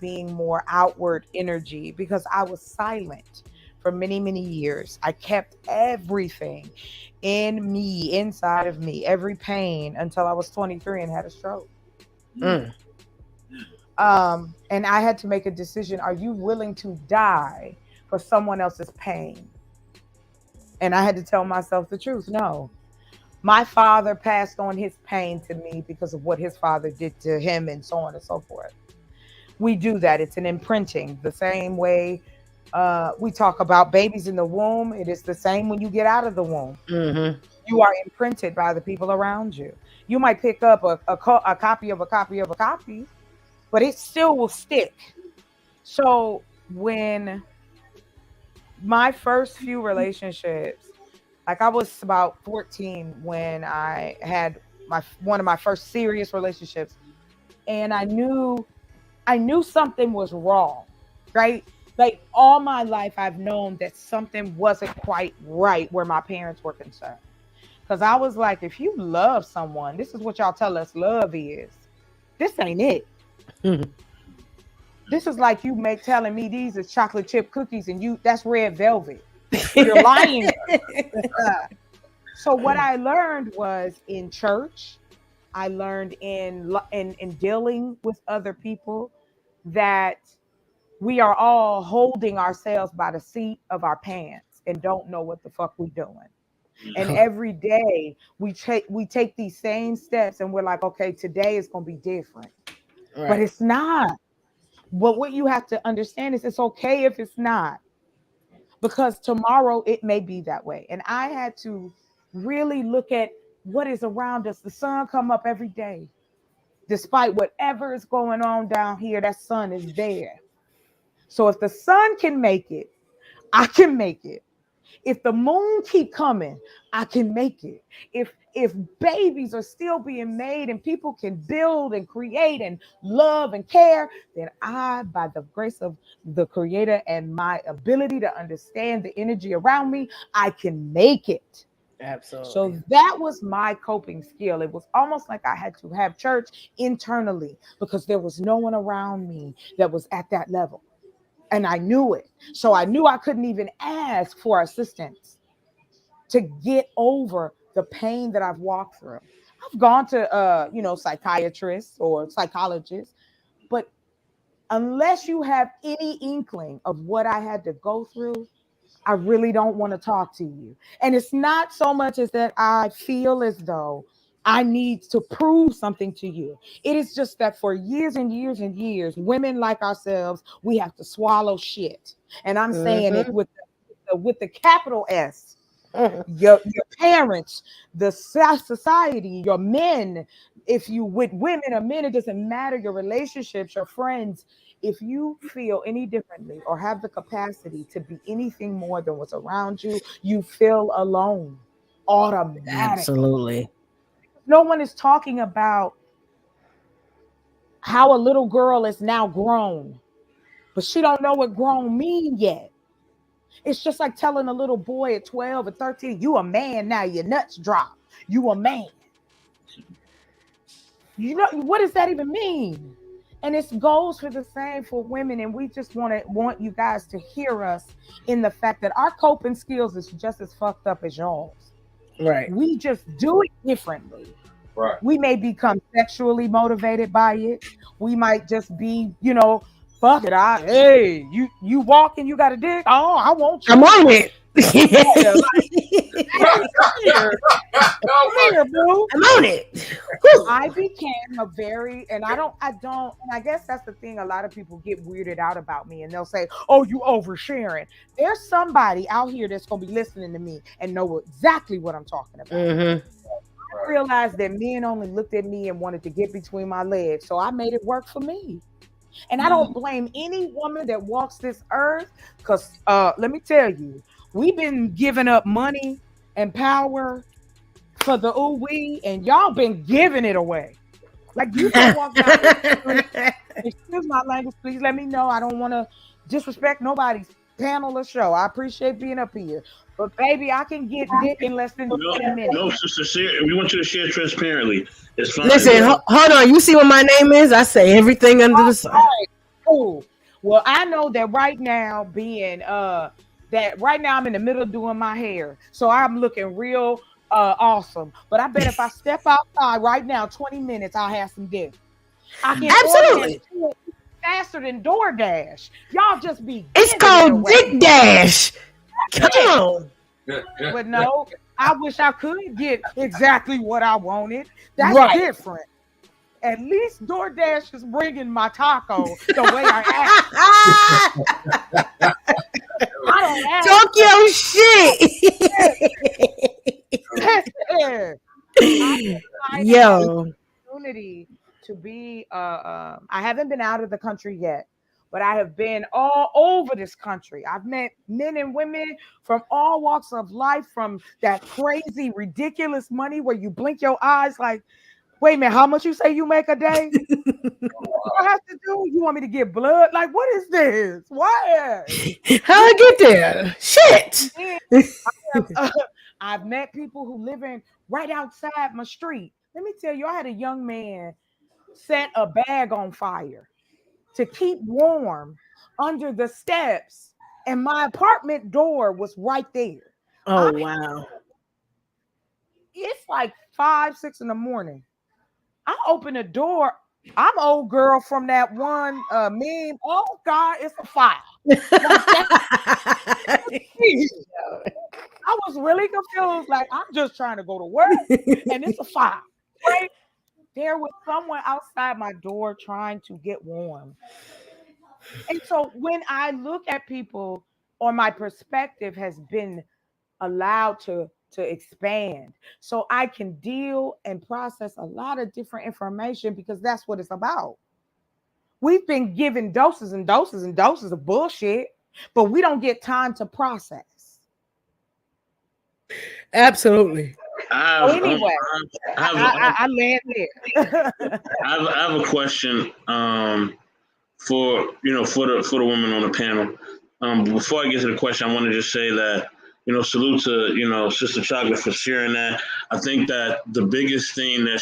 being more outward energy, because I was silent for many, many years. I kept everything in me, inside of me, every pain until I was 23 and had a stroke. it. Mm. And I had to make a decision. Are you willing to die for someone else's pain? And I had to tell myself the truth. No. My father passed on his pain to me because of what his father did to him, and so on and so forth. We do that. It's an imprinting. The same way we talk about babies in the womb, it is the same when you get out of the womb. Hmm. You are imprinted by the people around you. You might pick up a copy of a copy of a copy, but it still will stick. So when my first few relationships, like I was about 14 when I had my one of my first serious relationships, and I knew something was wrong, right? Like all my life I've known that something wasn't quite right where my parents were concerned. Cuz I was like, if you love someone, this is what y'all tell us love is. This ain't it. This is like you make telling me these is chocolate chip cookies and you that's red velvet. You're lying. So what I learned was in church, I learned in dealing with other people that we are all holding ourselves by the seat of our pants and don't know what the fuck we doing. And every day we take these same steps and we're like, okay, today is going to be different. Right. But it's not. But what you have to understand is it's okay if it's not, because tomorrow it may be that way. And I had to really look at what is around us. The sun come up every day. Despite whatever is going on down here, that sun is there. So if the sun can make it, I can make it. If the moon keep coming, I can make it. If babies are still being made and people can build and create and love and care, then I, by the grace of the Creator and my ability to understand the energy around me, I can make it. Absolutely. So that was my coping skill. It was almost like I had to have church internally because there was no one around me that was at that level. And I knew it. So I knew I couldn't even ask for assistance to get over the pain that I've walked through. I've gone to, psychiatrists or psychologists, but unless you have any inkling of what I had to go through, I really don't want to talk to you. And it's not so much as that I feel as though I need to prove something to you. It is just that for years and years and years, women like ourselves, we have to swallow shit. And I'm saying it with the capital S. Your parents, the society, your men, if you with women or men, it doesn't matter, your relationships, your friends. If you feel any differently or have the capacity to be anything more than what's around you, you feel alone automatically. Absolutely. No one is talking about how a little girl is now grown, but she don't know what grown mean yet. It's just like telling a little boy at 12 or 13, you a man now, your nuts drop. You a man. You know, what does that even mean? And it goes for the same for women. And we just want you guys to hear us in the fact that our coping skills is just as fucked up as yours. Right. We just do it differently. Right. We may become sexually motivated by it. We might just be, fuck it. Hey, you walking, you got a dick. Oh, I want you. I'm on it. Come here, boo. I'm on it. I became and I guess that's the thing. A lot of people get weirded out about me and they'll say, oh, you oversharing. There's somebody out here that's going to be listening to me and know exactly what I'm talking about. I realized that men only looked at me and wanted to get between my legs. So I made it work for me. And I don't blame any woman that walks this earth because let me tell you, we've been giving up money and power for the ooh-wee, and y'all been giving it away. Like you can walk down the street, excuse my language, please let me know. I don't want to disrespect nobody's panel or show. I appreciate being up here. But baby, I can get dick in less than 10 minutes. No, sister, we want you to share transparently. It's fine. Listen, hold on. You see what my name is? I say everything under the sun. All right, cool. Well, I know that right now I'm in the middle of doing my hair. So I'm looking real awesome. But I bet if I step outside right now, 20 minutes, I'll have some dick. I can absolutely faster than DoorDash. Y'all just be. It's called Dick Dash. Come on. But no, I wish I could get exactly what I wanted. That's different. At least DoorDash is bringing my taco the way I ask. I don't ask. Talk your shit. Yo. Opportunity to be I haven't been out of the country yet, but I have been all over this country. I've met men and women from all walks of life, from that crazy, ridiculous money where you blink your eyes like, wait a minute, how much you say you make a day? What I have to do? You want me to get blood? Like, what is this? Why? How I get there? Shit. I've met people who live in right outside my street. Let me tell you, I had a young man set a bag on fire to keep warm under the steps, and my apartment door was right there. Oh, wow. It's like 5, 6 in the morning. I open the door I'm old girl from that one meme. Oh God, it's a fire. Like that. I was really confused. Like, I'm just trying to go to work and it's a fire, right? There was someone outside my door trying to get warm. And so when I look at people, or my perspective has been allowed to expand, so I can deal and process a lot of different information, because that's what it's about. We've been given doses and doses and doses of bullshit, but we don't get time to process. Absolutely. So I have, anyway, I have, I land there. I have a question for for the women on the panel. Before I get to the question, I want to just say that salute to Sister Chocolate for sharing that. I think that the biggest thing that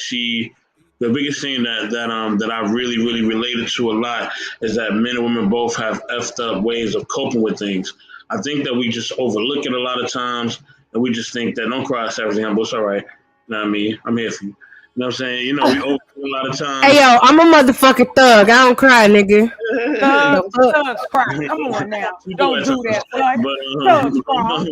I really related to a lot is that men and women both have effed up ways of coping with things. I think that we just overlook it a lot of times, and we just think that don't cross everything, but it's all right. You know what I mean? I'm here for you. You know what I'm saying? We overlook a lot of Hey times. yo, I'm a motherfucking thug. I don't cry, nigga. The Thugs, fuck? thugs cry. Come on now. You do Don't at do times. that, son. But Thugs cry.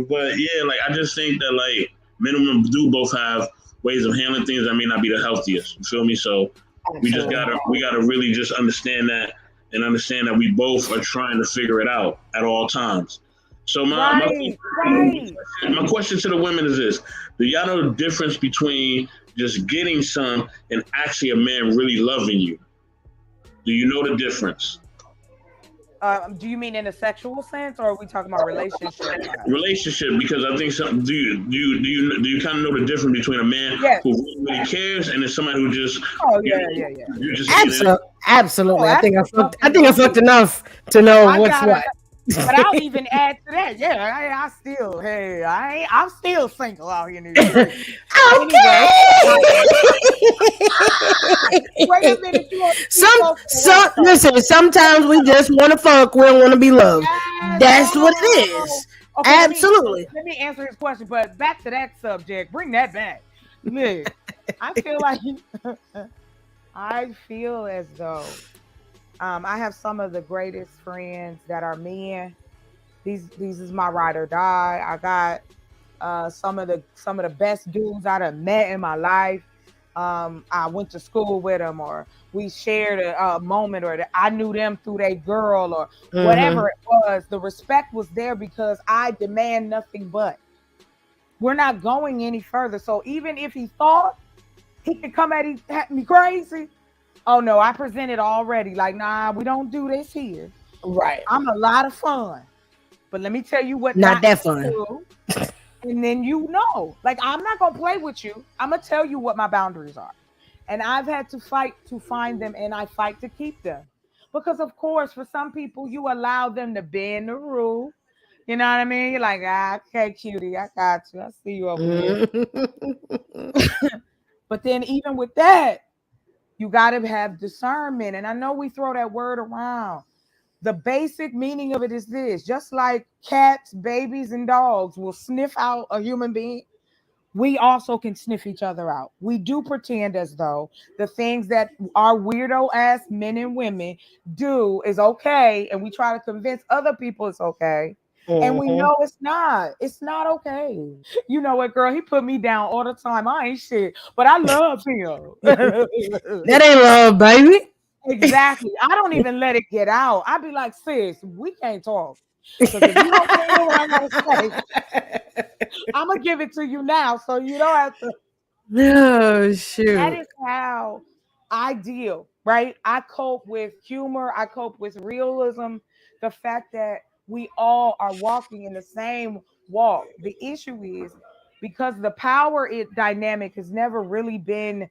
but yeah, like I just think that like men and women do both have ways of handling things that may not be the healthiest. You feel me? So Absolutely. we gotta really just understand that, and understand that we both are trying to figure it out at all times. So Right, right. my question to the women is this: do y'all know the difference between just getting some and actually a man really loving you? Do you know the difference? Do you mean in a sexual sense, or are we talking about relationship? Relationship, because I think some do you kind of know the difference between a man Yes. who really cares and then somebody who just Oh you yeah, know yeah, yeah. you just getting it. Absolutely. Oh, I think I fucked. I think I absolutely. fucked enough to know I what's gotta, what. but I'll even add to that. Yeah, I still, hey, I'm still single out here in these streets. Anyway, wait a minute, you only speak so some what though? listen. Sometimes we just want to fuck. We don't want to be loved. Yes, That's what it oh. is. Okay, Absolutely. let me answer his question, but back to that subject. Bring that back. Look, I feel like I feel as though I have some of the greatest friends that are men. These is my ride or die. I got some of the best dudes I done met in my life. I went to school with them, or we shared a moment, or I knew them through their girl, or Mm-hmm. whatever it was. The respect was there because I demand nothing but. We're not going any further. So even if he thought he could come at me crazy, oh no, I presented already. Like, nah, we don't do this here. Right. I'm a lot of fun. But let me tell you what Not not that to fun. do. And then like I'm not gonna play with you. I'm gonna tell you what my boundaries are. And I've had to fight to find them, and I fight to keep them. Because of course, for some people, you allow them to bend the rule. You know what I mean? You're like, okay, cutie, I got you. I see you over there. Mm-hmm. But then even with that, you gotta have discernment. And I know we throw that word around. The basic meaning of it is this: just like cats, babies, and dogs will sniff out a human being, we also can sniff each other out. We do pretend as though the things that our weirdo ass men and women do is okay, and we try to convince other people it's okay. And we know it's not. It's not okay. You know what, girl? He put me down all the time. I ain't shit, but I love him. That ain't love, baby. Exactly. I don't even let it get out. I'd be like, sis, we can't talk. Because if you don't say what I want to say, I'm gonna give it to you now. So you don't have to. Oh That shoot. is how I deal, right? I cope with humor, I cope with realism, the fact that we all are walking in the same walk. The issue is because the power dynamic has never really been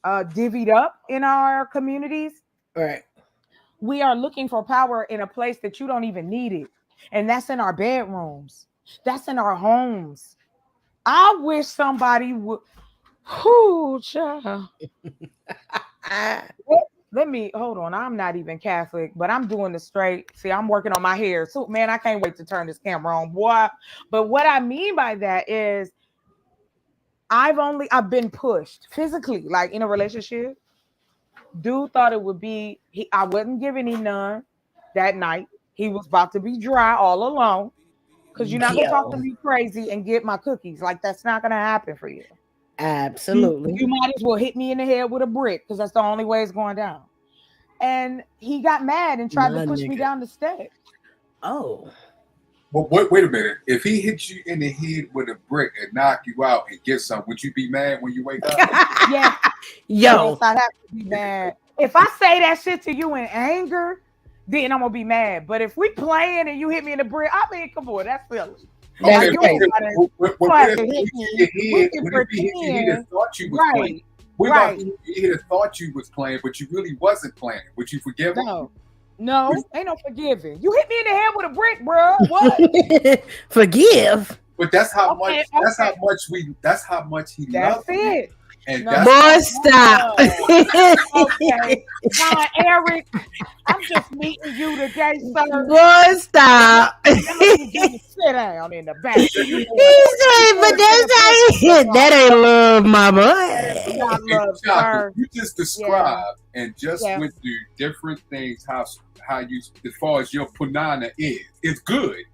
divvied up in our communities. Right. We are looking for power in a place that you don't even need it. And that's in our bedrooms. That's in our homes. I wish somebody would. Whoo, child. Let me hold on. I'm not even Catholic, but I'm doing the straight. See, I'm working on my hair. So, man, I can't wait to turn this camera on, boy. But what I mean by that is I've been pushed physically, like in a relationship. Dude thought it would be I wasn't giving him none that night. He was about to be dry all alone. Because you're not gonna talk to Yo, me crazy and get my cookies. Like that's not gonna happen for you. absolutely. You might as well hit me in the head with a brick because that's the only way it's going down. And he got mad and tried to My push me nigga. down the steps. Oh, But wait a minute. If he hits you in the head with a brick and knock you out and get some, would you be mad when you wake up? Yeah, yo, yes, I'd have to be mad. If I say that shit to you in anger, then I'm gonna be mad. But if we playing and you hit me in the brick, I mean, come on, that's silly. that's you great. ain't gotta- What have if to he hit hit me. your We head? can What if he hit your head and thought you was playing? Right, What right. about he'd have thought you was playing, but you really wasn't playing? Would you forgive him? No, ain't no forgiving. You hit me in the head with a brick, bro. What? Forgive. But that's how Okay, much. That's okay. how much he That's loves you. it. And No. that's Boy, stop. Okay, John Eric, I'm just meeting you today, sir. Boy, stop. I'm gonna need you to sit down in the back. He said, but that ain't love, mama. That's not love, Chocolate, sir. you just described and just Yeah. went through different things. How you, as far as your punana is, it's good.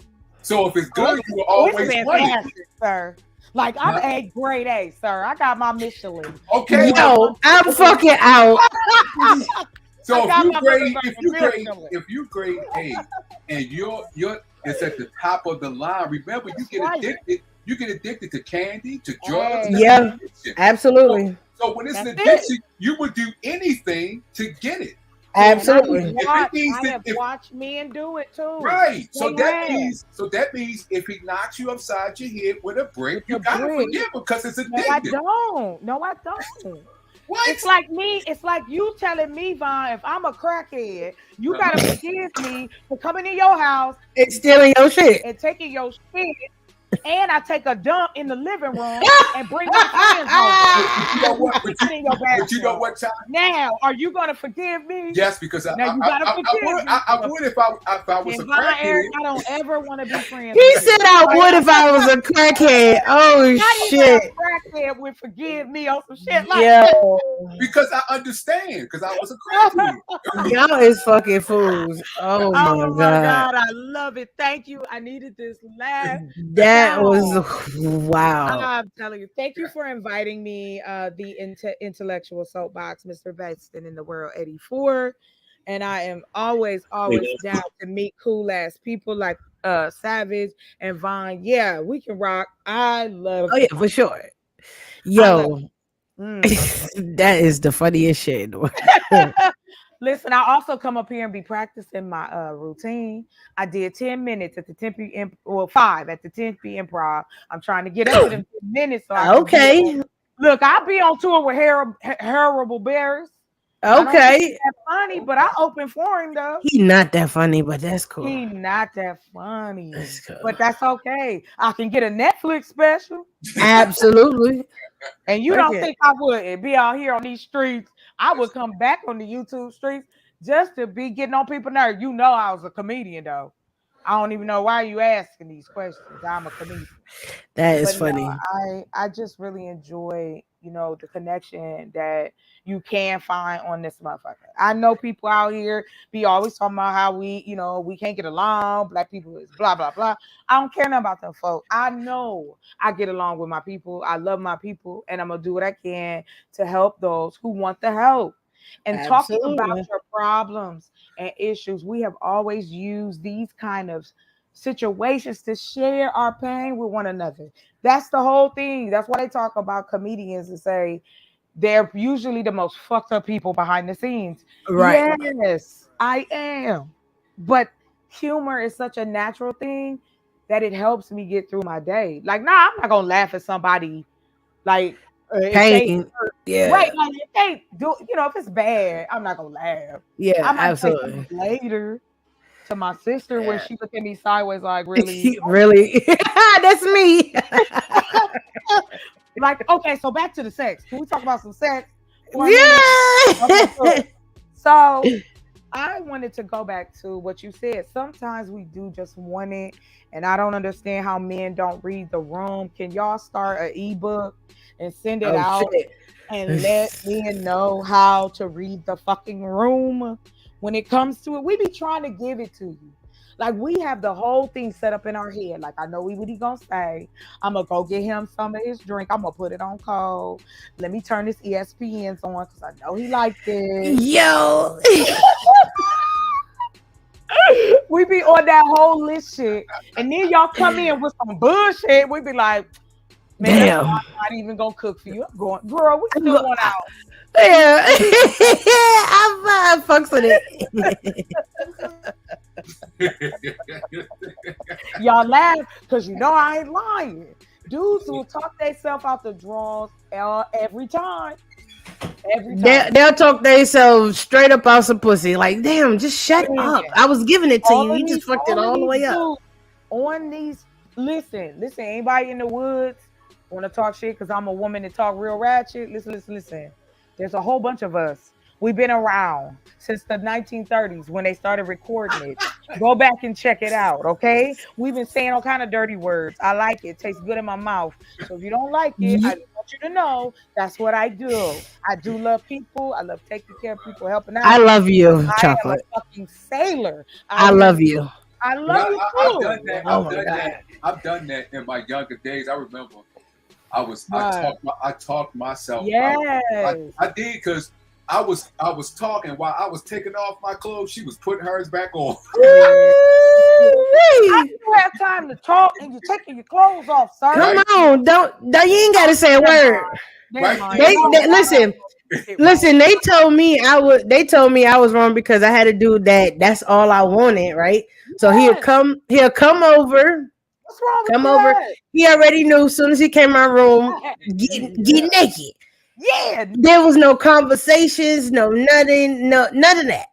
So if it's good, you will always It's want it. fantastic, sir. Like I'm a grade A, sir. I got my Michelin. Okay. Yo, I'm fucking out. So I got my if you grade A and you're it's at the top of the line, remember you get Right. addicted. You get addicted to candy, to drugs. Hey. that's Yeah. an addiction. Absolutely. So when it's an That's addiction, you would do anything to get it. Absolutely. I means have that- watched men do it too. Right. So They that have. means if he knocks you upside your head with a brick, you A gotta brick. forgive him because it's No, I addictive. don't. No, I don't. What? It's like me. It's like you telling me, Vaughn, if I'm a crackhead, you gotta forgive me for coming in your house It's stealing your shit. and taking your shit, and I take a dump in the living room and bring my friends over. You know what? Sit in your But you know bathroom. what, Ty? Now, are you gonna forgive me? Yes, because I Now you gotta forgive me. would if I was a And Vaughn, crackhead. Eric, I don't ever want to be friends. He with said you. I would if I was a crackhead. Oh, Not even shit. a crackhead would forgive me on some shit like Yo, Because I understand, because I was a crackhead. y'all is fucking fools. Oh my Oh my god. God, I love it. Thank you. I needed this laugh. That was wow. I'm telling you. Thank you for inviting me, the intellectual soapbox, Mr. Beston in the World 84. And I am always down to meet cool ass people like Savage and Vaughn. Yeah, we can rock. I love Oh yeah, for sure. Yo, Mm. that is the funniest shit in the world. Listen, I also come up here and be practicing my routine. I did 10 minutes at the Tempe, 5 at the Tempe Improv. I'm trying to get up to them 10 minutes. So I can Okay. look, I'll be on tour with Horrible Bears. I don't think Okay. he's that funny, but I open for him though. He's not that funny, but that's cool. He not that funny, That's cool. but that's okay. I can get a Netflix special, Absolutely. and you don't Okay. think I wouldn't be out here on these streets? I would come back on the YouTube streets just to be getting on people's nerves. You know, I was a comedian though. I don't even know why you asking these questions. I'm a comedian. That is But funny. no, I just really enjoy, the connection that you can find on this motherfucker. I know people out here be always talking about how we can't get along, black people is blah blah blah. I don't care nothing about them folks. I know I get along with my people. I love my people, and I'm gonna do what I can to help those who want the help. And talking about Absolutely. your problems and issues, we have always used these kind of situations to share our pain with one another. That's the whole thing. That's why they talk about comedians and say they're usually the most fucked up people behind the scenes. Right. Yes, I am. But humor is such a natural thing that it helps me get through my day. Like, nah, I'm not gonna laugh at somebody like if they Pain. Yeah. right, like if they do, if it's bad, I'm not gonna laugh. Yeah, I might say absolutely. something later to my sister when Yeah. she looked at me sideways, like, really? Really? That's me. Like, okay, so back to the sex. Can we talk about some sex? Yeah. Okay, so I wanted to go back to what you said. Sometimes we do just want it, and I don't understand how men don't read the room. Can y'all start an ebook and send it Oh out shit. and let men know how to read the fucking room when it comes to it? We be trying to give it to you. Like we have the whole thing set up in our head. Like I know what he gonna say. I'm gonna go get him some of his drink. I'm gonna put it on cold. Let me turn this ESPN's on because I know he liked it. Yo. We be on that whole list shit, and then y'all come in with some bullshit. We be like, man, Damn. I'm not even gonna cook for you. I'm going, girl. We still going out. Yeah. I fucks with it. Y'all laugh because you know I ain't lying. Dudes will talk themselves out the drawers every time. Every time. They'll talk themselves straight up out some pussy. Like, damn, just shut up. I was giving it to you. You just fucked it all the way up. On these, listen, anybody in the woods want to talk shit because I'm a woman that talk real ratchet? Listen. There's a whole bunch of us. We've been around since the 1930s when they started recording it. Go back and check it out, okay? We've been saying all kind of dirty words. I like it. It tastes good in my mouth. So if you don't like it, I want you to know that's what I do. I do love people. I love taking care of people, helping out. I love you, I Chocolate. am a fucking sailor. I love you. I love you too. I've done that in my younger days. I remember I talked myself yes. out. I did because I was talking while I was taking off my clothes. She was putting hers back on. I do have time to talk and you're taking your clothes off, sir. Come on, don't you ain't gotta say a word. Listen, they told me I was wrong because I had to do that. That's all I wanted, right? So he'll come over. What's wrong with Come that? over. He already knew as soon as he came in my room, get naked. Yeah. There was no conversations, no nothing, none of that.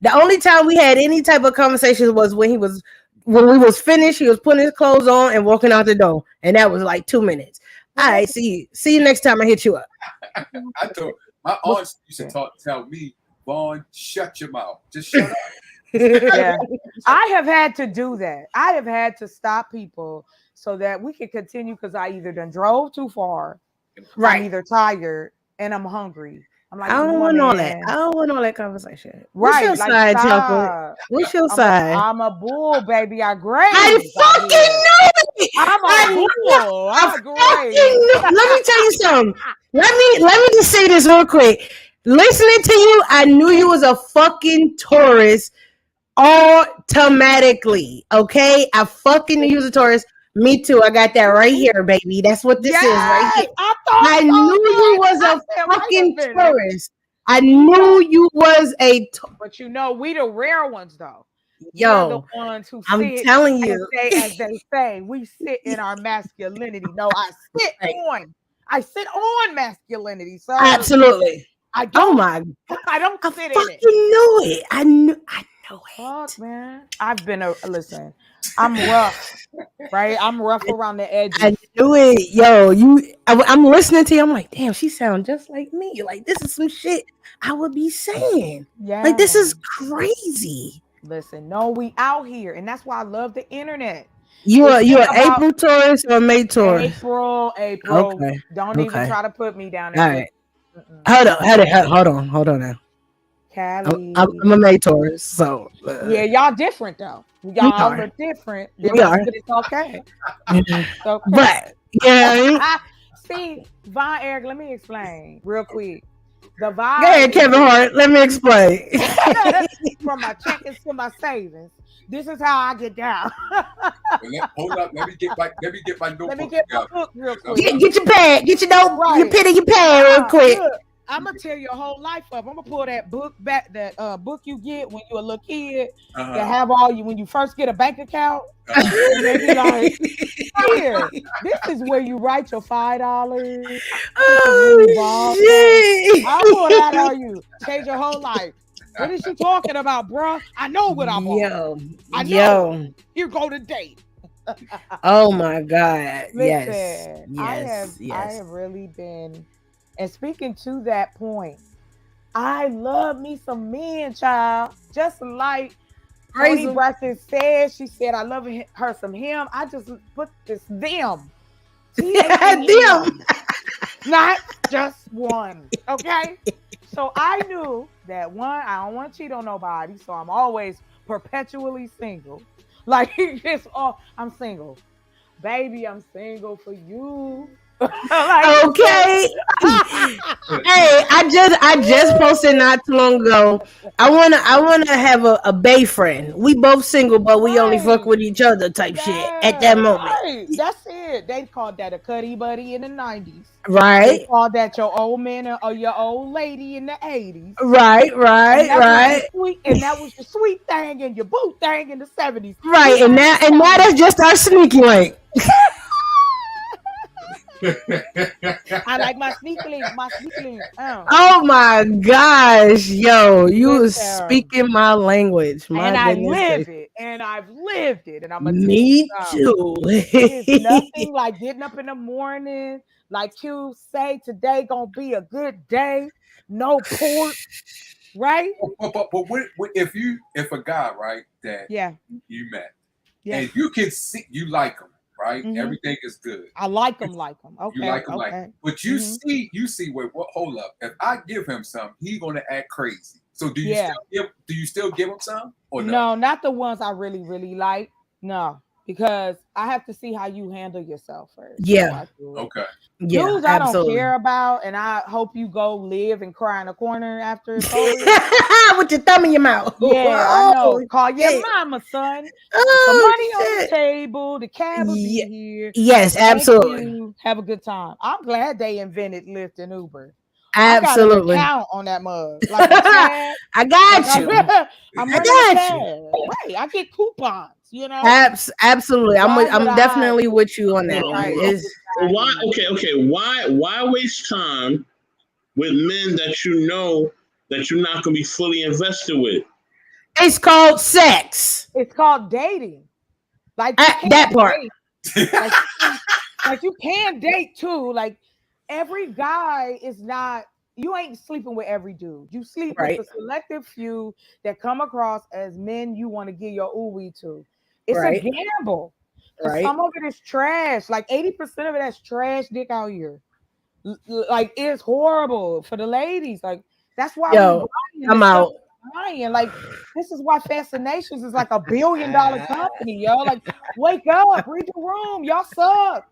The only time we had any type of conversations was when we was finished, he was putting his clothes on and walking out the door. And that was like 2 minutes. All right, see you next time I hit you up. I told my aunts used to tell me, Vaughn, shut your mouth. Just shut up. Yeah. I have had to do that. I have had to stop people so that we can continue because I either done drove too far, right? I'm either tired and I'm hungry. I'm like, I don't want all that. I don't want all that conversation. Right? What's your side, Chocolate? What's your side? I'm a bull, baby. I graze. I fucking knew it. I'm a bull. I graze. Let me tell you something. Let me just say this real quick. Listening to you, I knew you was a fucking Taurus automatically. Okay, I fucking knew you was a Taurus. Me too. I got that right here, baby. That's what this is right here. I knew you was a fucking Taurus. I knew you was a Taurus. But you know, we the rare ones though. Yo, the ones who I'm telling you, as they say, we sit in our masculinity. No, I sit on masculinity. So absolutely. I don't sit in it. Knew it. I know it. Fuck, man. I've been listen. I'm rough, right? I'm rough around the edges. I knew it, yo. I'm listening to you. I'm like, damn, she sounds just like me. Like, this is some shit I would be saying. Yeah, like this is crazy. Listen, no, we out here, and that's why I love the internet. You are April Taurus or May Taurus? April. Okay. Don't even try to put me down there. All right. Hold on now. Cali. I'm a May Taurus, so yeah, y'all different though. Y'all are different. We are. But it's okay. But yeah. See, Von Eric, let me explain real quick. The vibe. Go ahead, Kevin Hart. Let me explain. From my checkings to my savings. This is how I get down. Hold up. Let me get my notebook. Let me get my book real quick. Get your pad. Get your notebook. Your pen and your pad real quick. Look, I'm gonna tear your whole life up. I'm gonna pull that book back, that book you get when you're a little kid, that have all you when you first get a bank account. They be like, here, this is where you write your $5. Oh shit! I'll pull that on you. Change your whole life. What is she talking about, bro? I know what I'm on. I know. Here go the date. Oh my God! Listen, I have really been. And speaking to that point, I love me some men, child. Just like Praise Tony him. Braxton said, she said, I love her some him. I just put this them. T-H-E-M. Them. Not just one. Okay? So I knew that one, I don't want to cheat on nobody, so I'm always perpetually single. Like it's all I'm single. Baby, I'm single for you. Like, Okay. Hey, I just posted not too long ago. I wanna have a bae friend. We both single, but we only fuck with each other type shit at that moment. Right. That's it. They called that a cuddy buddy in the 90s. Right. They called that your old man or your old lady in the 80s. Right. And that was your sweet thing and your boo thing in the 70s. Right. And now that's just our sneaky link. I like my sneaky link. Oh my gosh, yo, you was speaking my language. And I live it. And I've lived it. And I'm gonna me too. It's nothing like getting up in the morning, like you say, today gonna be a good day. No pork, right? But if a guy, right, that you met, and you can see you like him. Right, everything is good. I like him. Okay, you like him, like him. But you see. Wait, what? Hold up. If I give him some, he's gonna act crazy. So do you still give him some or no? No, not the ones I really, really like. No, because I have to see how you handle yourself first. Yeah. Okay. Yeah, dudes I don't care about, and I hope you go live and cry in a corner after it's over. With your thumb in your mouth. Yeah, I know. Call your mama, son. The money on the table, the cab will be here. Yes, absolutely. Have a good time. I'm glad they invented Lyft and Uber. Absolutely. I got an account on that mug. Like I got you. I got you. Right, I get coupons. You know, absolutely. I'm definitely with you on that. Why? Okay. Why waste time with men that you know that you're not going to be fully invested with? It's called sex. It's called dating. Like that part. Like you can date too. Like every guy is not. You ain't sleeping with every dude. You sleep with a selective few that come across as men you want to give your ooh-wee to. It's a gamble. Some of it is trash. Like 80% of it that's trash dick out here. Like it's horrible for the ladies. Like that's why I'm out. Like this is why Fascinations is like $1 billion company, yo. Like wake up, read the room. Y'all suck.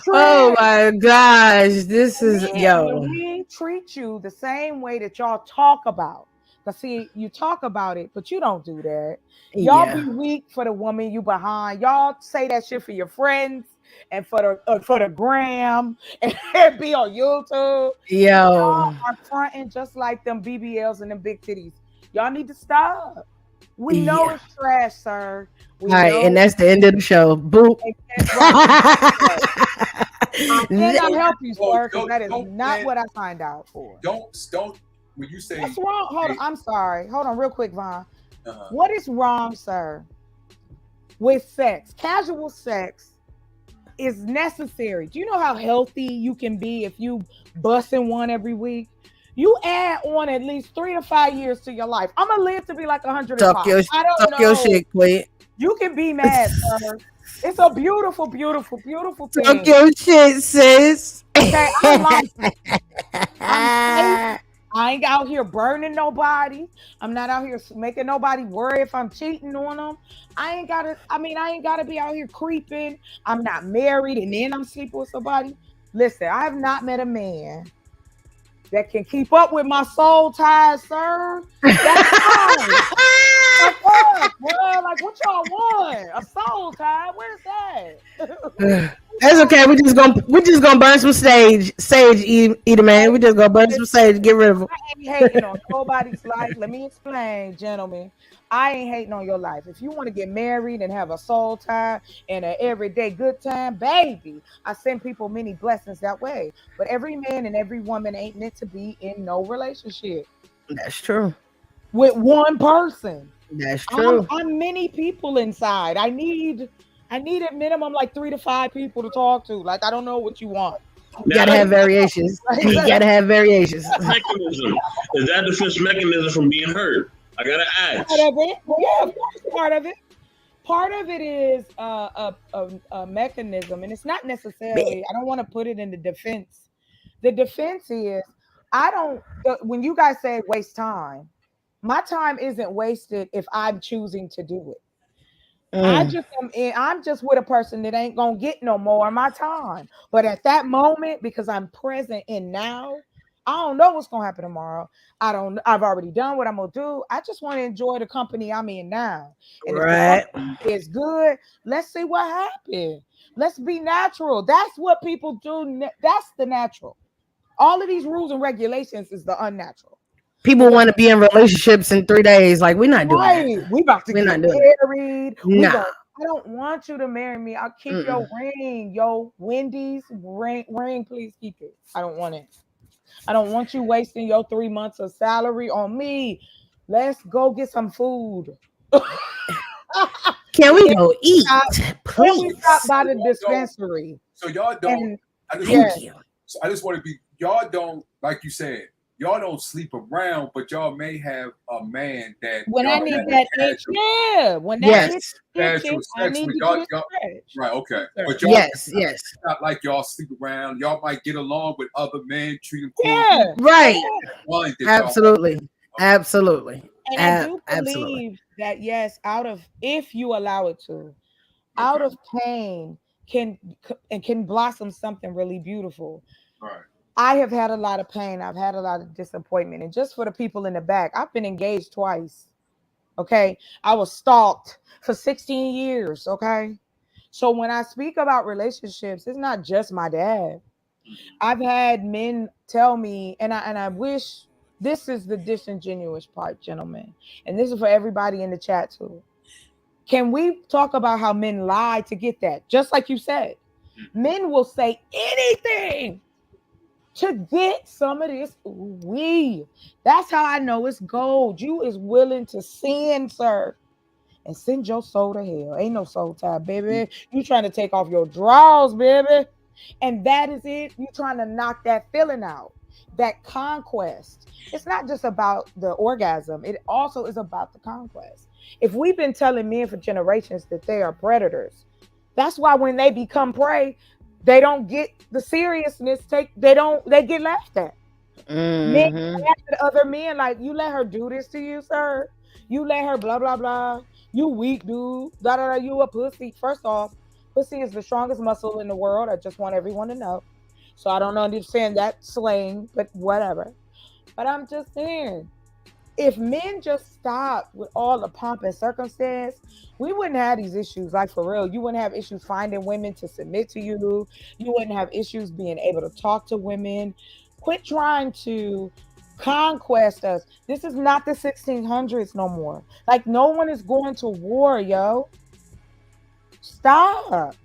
Oh my gosh, this is we treat you the same way that y'all talk about. But see, you talk about it, but you don't do that. Y'all be weak for the woman you behind. Y'all say that shit for your friends and for the gram and be on YouTube. Y'all are fronting just like them BBLs and them big titties. Y'all need to stop. We know it's trash, sir. All right, and that's the end of the show. Boop. I cannot help you, sir, because that is not what I signed out for. Don't. When you say what's wrong? Hold on. I'm sorry. Hold on, real quick, Vaughn. What is wrong, sir, with sex? Casual sex is necessary. Do you know how healthy you can be if you busting one every week? You add on at least 3 to 5 years to your life. I'm gonna live to be like 105. I don't know. Your shit, quit. You can be mad, sir. It's a beautiful, beautiful, beautiful thing. Talk your shit, sis. Okay, I ain't out here burning nobody. I'm not out here making nobody worry if I'm cheating on them. I ain't gotta be out here creeping. I'm not married and then I'm sleeping with somebody. Listen, I have not met a man that can keep up with my soul ties, sir. That's fine. Like what y'all want? A soul tie? Where's that? That's okay. We just gonna burn some sage, eater man. We just gonna burn some sage. Get rid of them. I ain't hating on nobody's life. Let me explain, gentlemen. I ain't hating on your life. If you want to get married and have a soul tie and an everyday good time, baby, I send people many blessings that way. But every man and every woman ain't meant to be in no relationship. That's true. With one person. That's true. I'm many people inside. I need at minimum like 3 to 5 people to talk to. Like I don't know what you want. You gotta have variations. You gotta have variations. Mechanism is that defense mechanism from being hurt? I gotta ask. Part of it, yeah, of course, part of it. Part of it is a mechanism, and it's not necessarily. I don't want to put it in the defense. The defense is I don't. When you guys say waste time, my time isn't wasted if I'm choosing to do it. I'm just with a person that ain't gonna get no more of my time. But at that moment, because I'm present in now, I don't know what's gonna happen tomorrow. I've already done what I'm gonna do. I just want to enjoy the company I'm in now. And if the Right. company is good, let's see what happens. Let's be natural. That's what people do. That's the natural. All of these rules and regulations is the unnatural. People want to be in relationships in 3 days. Like, we're not doing Right. that. We about to We're get not doing that. married. Nah. I don't want you to marry me. I'll keep your ring. Yo, Wendy's ring, please keep it. I don't want it. I don't want you wasting your 3 months of salary on me. Let's go get some food. Can we go eat, Can we please? stop by the dispensary? So y'all don't. And Thank you. So I just want to be. Y'all don't, like you said. Y'all don't sleep around, but y'all may have a man that when I y'all need have that itch, casual- when that Yes. itch casual itching, I sex need with to y'all. get y'all stretched. right, okay. Sure. But y'all, Yes. it's not like y'all sleep around. Y'all might get along with other men, treat them cool. Yeah. Right. One that y'all- Absolutely. Absolutely. And I do Absolutely. believe that yes, if you allow it to, out of pain can blossom something really beautiful. Right. I have had a lot of pain. I've had a lot of disappointment. And just for the people in the back, I've been engaged twice. Okay. I was stalked for 16 years. Okay. So when I speak about relationships, it's not just my dad. I've had men tell me, and I wish this is the disingenuous part, gentlemen. And this is for everybody in the chat too. Can we talk about how men lie to get that? Just like you said, men will say anything to get some of this. That's how I know it's gold. You is willing to sin, sir, and send your soul to hell. Ain't no soul tie, baby. You trying to take off your drawers, baby. And that is it. You trying to knock that feeling out, that conquest. It's not just about the orgasm. It also is about the conquest. If we've been telling men for generations that they are predators, that's why when they become prey, they don't get the seriousness. They get laughed at. Men laugh at other men like, you let her do this to you, sir. You let her blah blah blah. You weak dude. Da da da. You a pussy. First off, pussy is the strongest muscle in the world. I just want everyone to know. So I don't understand that slang, but whatever. But I'm just saying, if men just stop with all the pomp and circumstance, we wouldn't have these issues. Like, for real, you wouldn't have issues finding women to submit to you. You wouldn't have issues being able to talk to women. Quit trying to conquest us. This is not the 1600s no more. Like, no one is going to war, yo. Stop.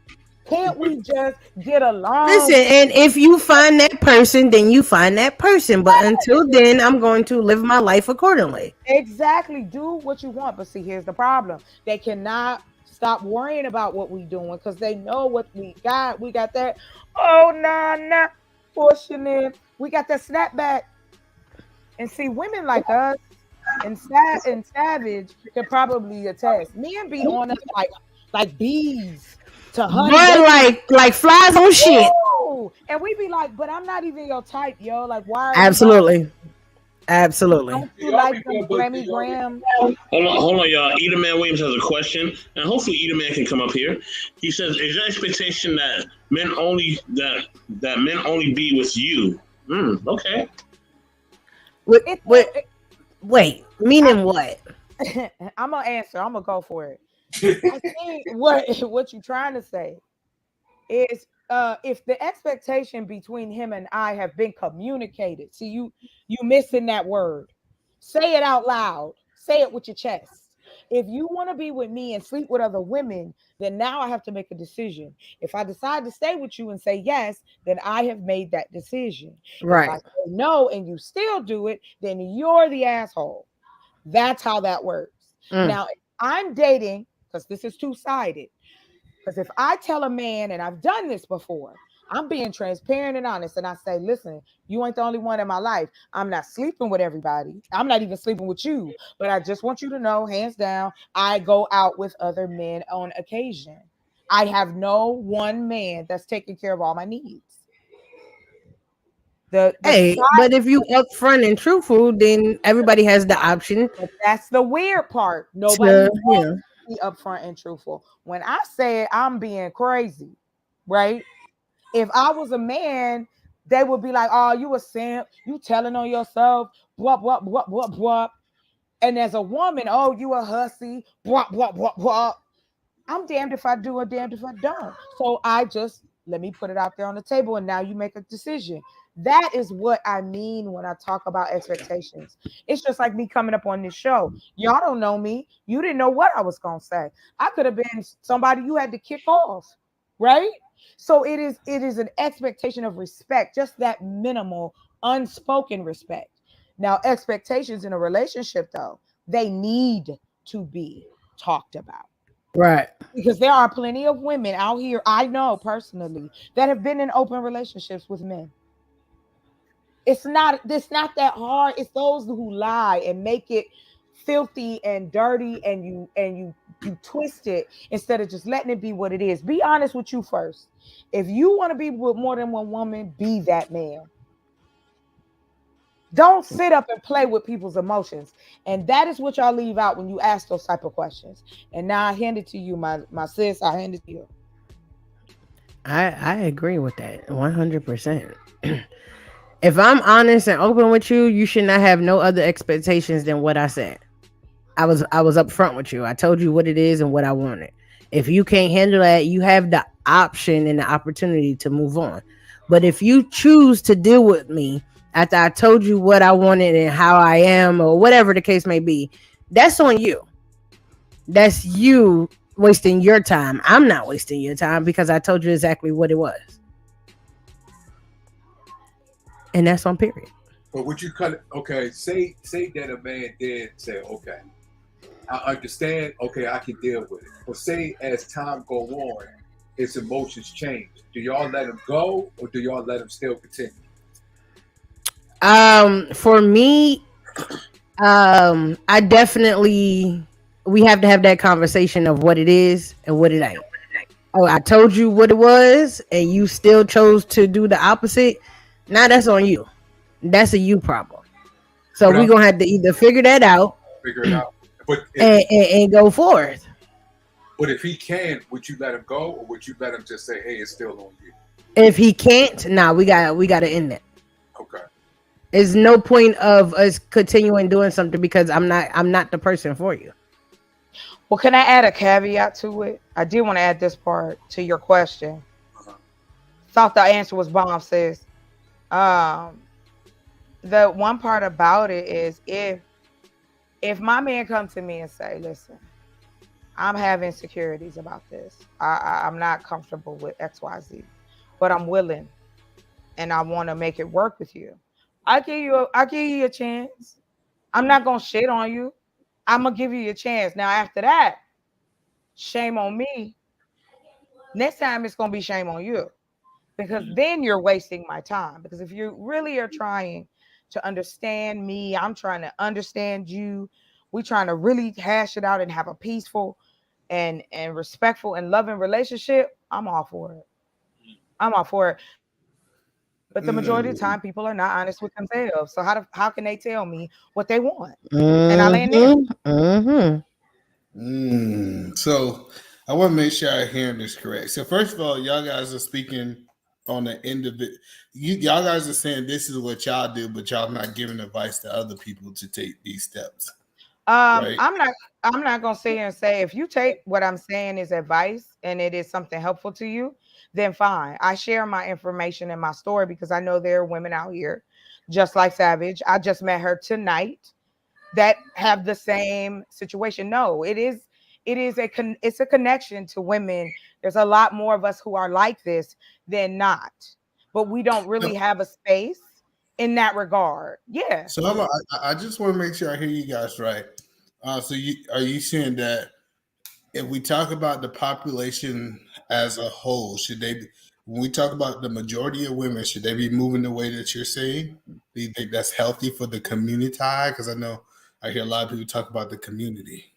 Can't we just get along? Listen, and if you find that person, then you find that person. But until then, I'm going to live my life accordingly. Exactly. Do what you want. But see, here's the problem. They cannot stop worrying about what we doing because they know what we got. We got that. Oh, nah. Pushing it. We got that snapback. And see, women like us and Savage could probably attest. Men be on us like bees. To honey, like flies on shit. Ooh. And we be like, but I'm not even your type, yo. Like, why? Absolutely. Don't you like them Grammy Graham? Hold on, y'all. Ida Man Williams has a question, and hopefully Ida Man can come up here. He says, "Is your expectation that men only be with you?" Okay. Wait. Meaning what? I'm gonna answer. I'm gonna go for it. I think what you're trying to say is if the expectation between him and I have been communicated. See, you missing that word. Say it out loud. Say it with your chest. If you want to be with me and sleep with other women, then now I have to make a decision. If I decide to stay with you and say yes, then I have made that decision. Right. If I say no and you still do it, then you're the asshole. That's how that works. Now, if I'm dating, because this is two-sided. Because if I tell a man, and I've done this before, I'm being transparent and honest. And I say, listen, you ain't the only one in my life. I'm not sleeping with everybody. I'm not even sleeping with you. But I just want you to know, hands down, I go out with other men on occasion. I have no one man that's taking care of all my needs. The Hey, side, but if you upfront and truthful, then everybody has the option but that's the weird part. Nobody to, you wants know. to be upfront and truthful. When I say I'm being crazy, right? If I was a man, they would be like, "Oh, you a simp? You telling on yourself? What?" And as a woman, "Oh, you a hussy? What?" I'm damned if I do or damned if I don't. So I just let me put it out there on the table, and now you make a decision. That is what I mean when I talk about expectations. It's just like me coming up on this show. Y'all don't know me. You didn't know what I was gonna say. I could have been somebody you had to kick off, right? So it is an expectation of respect, just that minimal unspoken respect. Now, expectations in a relationship, though, they need to be talked about Right. because there are plenty of women out here I know personally that have been in open relationships with men. It's not that hard. It's those who lie and make it filthy and dirty, and you twist it instead of just letting it be what it is. Be honest with you first. If you want to be with more than one woman, be that man. Don't sit up and play with people's emotions. And that is what y'all leave out when you ask those type of questions. And now I hand it to you, my sis. I hand it to you. I agree with that 100%. If I'm honest and open with you, you should not have no other expectations than what I said. I was upfront with you. I told you what it is and what I wanted. If you can't handle that, you have the option and the opportunity to move on. But if you choose to deal with me after I told you what I wanted and how I am or whatever the case may be, that's on you. That's you wasting your time. I'm not wasting your time because I told you exactly what it was. And that's on period. But would you cut it? Okay, say that a man did say, okay, I understand. Okay, I can deal with it. But say as time go on, his emotions change. Do y'all let him go, or do y'all let him still continue? For me, I definitely we have to have that conversation of what it is and what it ain't. Oh, I told you what it was, and you still chose to do the opposite. Now that's on you. That's a you problem. So But we're I'm gonna have to either figure that out figure it out. But and go forth. but if he can, would you let him go, or would you let him just say, "Hey, it's still on you"? If he can't, nah, we gotta end it. Okay. There's no point of us continuing doing something because I'm not the person for you. Well, can I add a caveat to it? I did want to add this part to your question. Uh-huh. Thought the answer was bomb, sis. Um, the one part about it is if my man come to me and say, listen, I'm having insecurities about this. I'm not comfortable with XYZ, but I'm willing and I want to make it work with you. I give you a chance. I'm not gonna shit on you. I'm gonna give you a chance. Now after that, shame on me. Next time it's gonna be shame on you. Because then you're wasting my time. Because if you really are trying to understand me, I'm trying to understand you. We trying to really hash it out and have a peaceful and respectful and loving relationship. I'm all for it. I'm all for it. But the majority of the time, people are not honest with themselves. So how can they tell me what they want? And I land there. Mm-hmm. Mm-hmm. So I want to make sure I hear this correct. So first of all, y'all guys are speaking on the end of it. Y'all guys are saying this is what y'all do, but y'all not giving advice to other people to take these steps, right? I'm not gonna sit here and say if you take what I'm saying as advice and it is something helpful to you, then fine. I share my information and my story because I know there are women out here, just like Savage. I just met her tonight that have the same situation. No, it's a connection to women. There's a lot more of us who are like this than not, but we don't really So, have a space in that regard. Yeah. so I just want to make sure I hear you guys right. So are you saying that if we talk about the population as a whole, should they when we talk about the majority of women, should they be moving the way that you're saying? Do you think that's healthy for the community? Because I know I hear a lot of people talk about the community.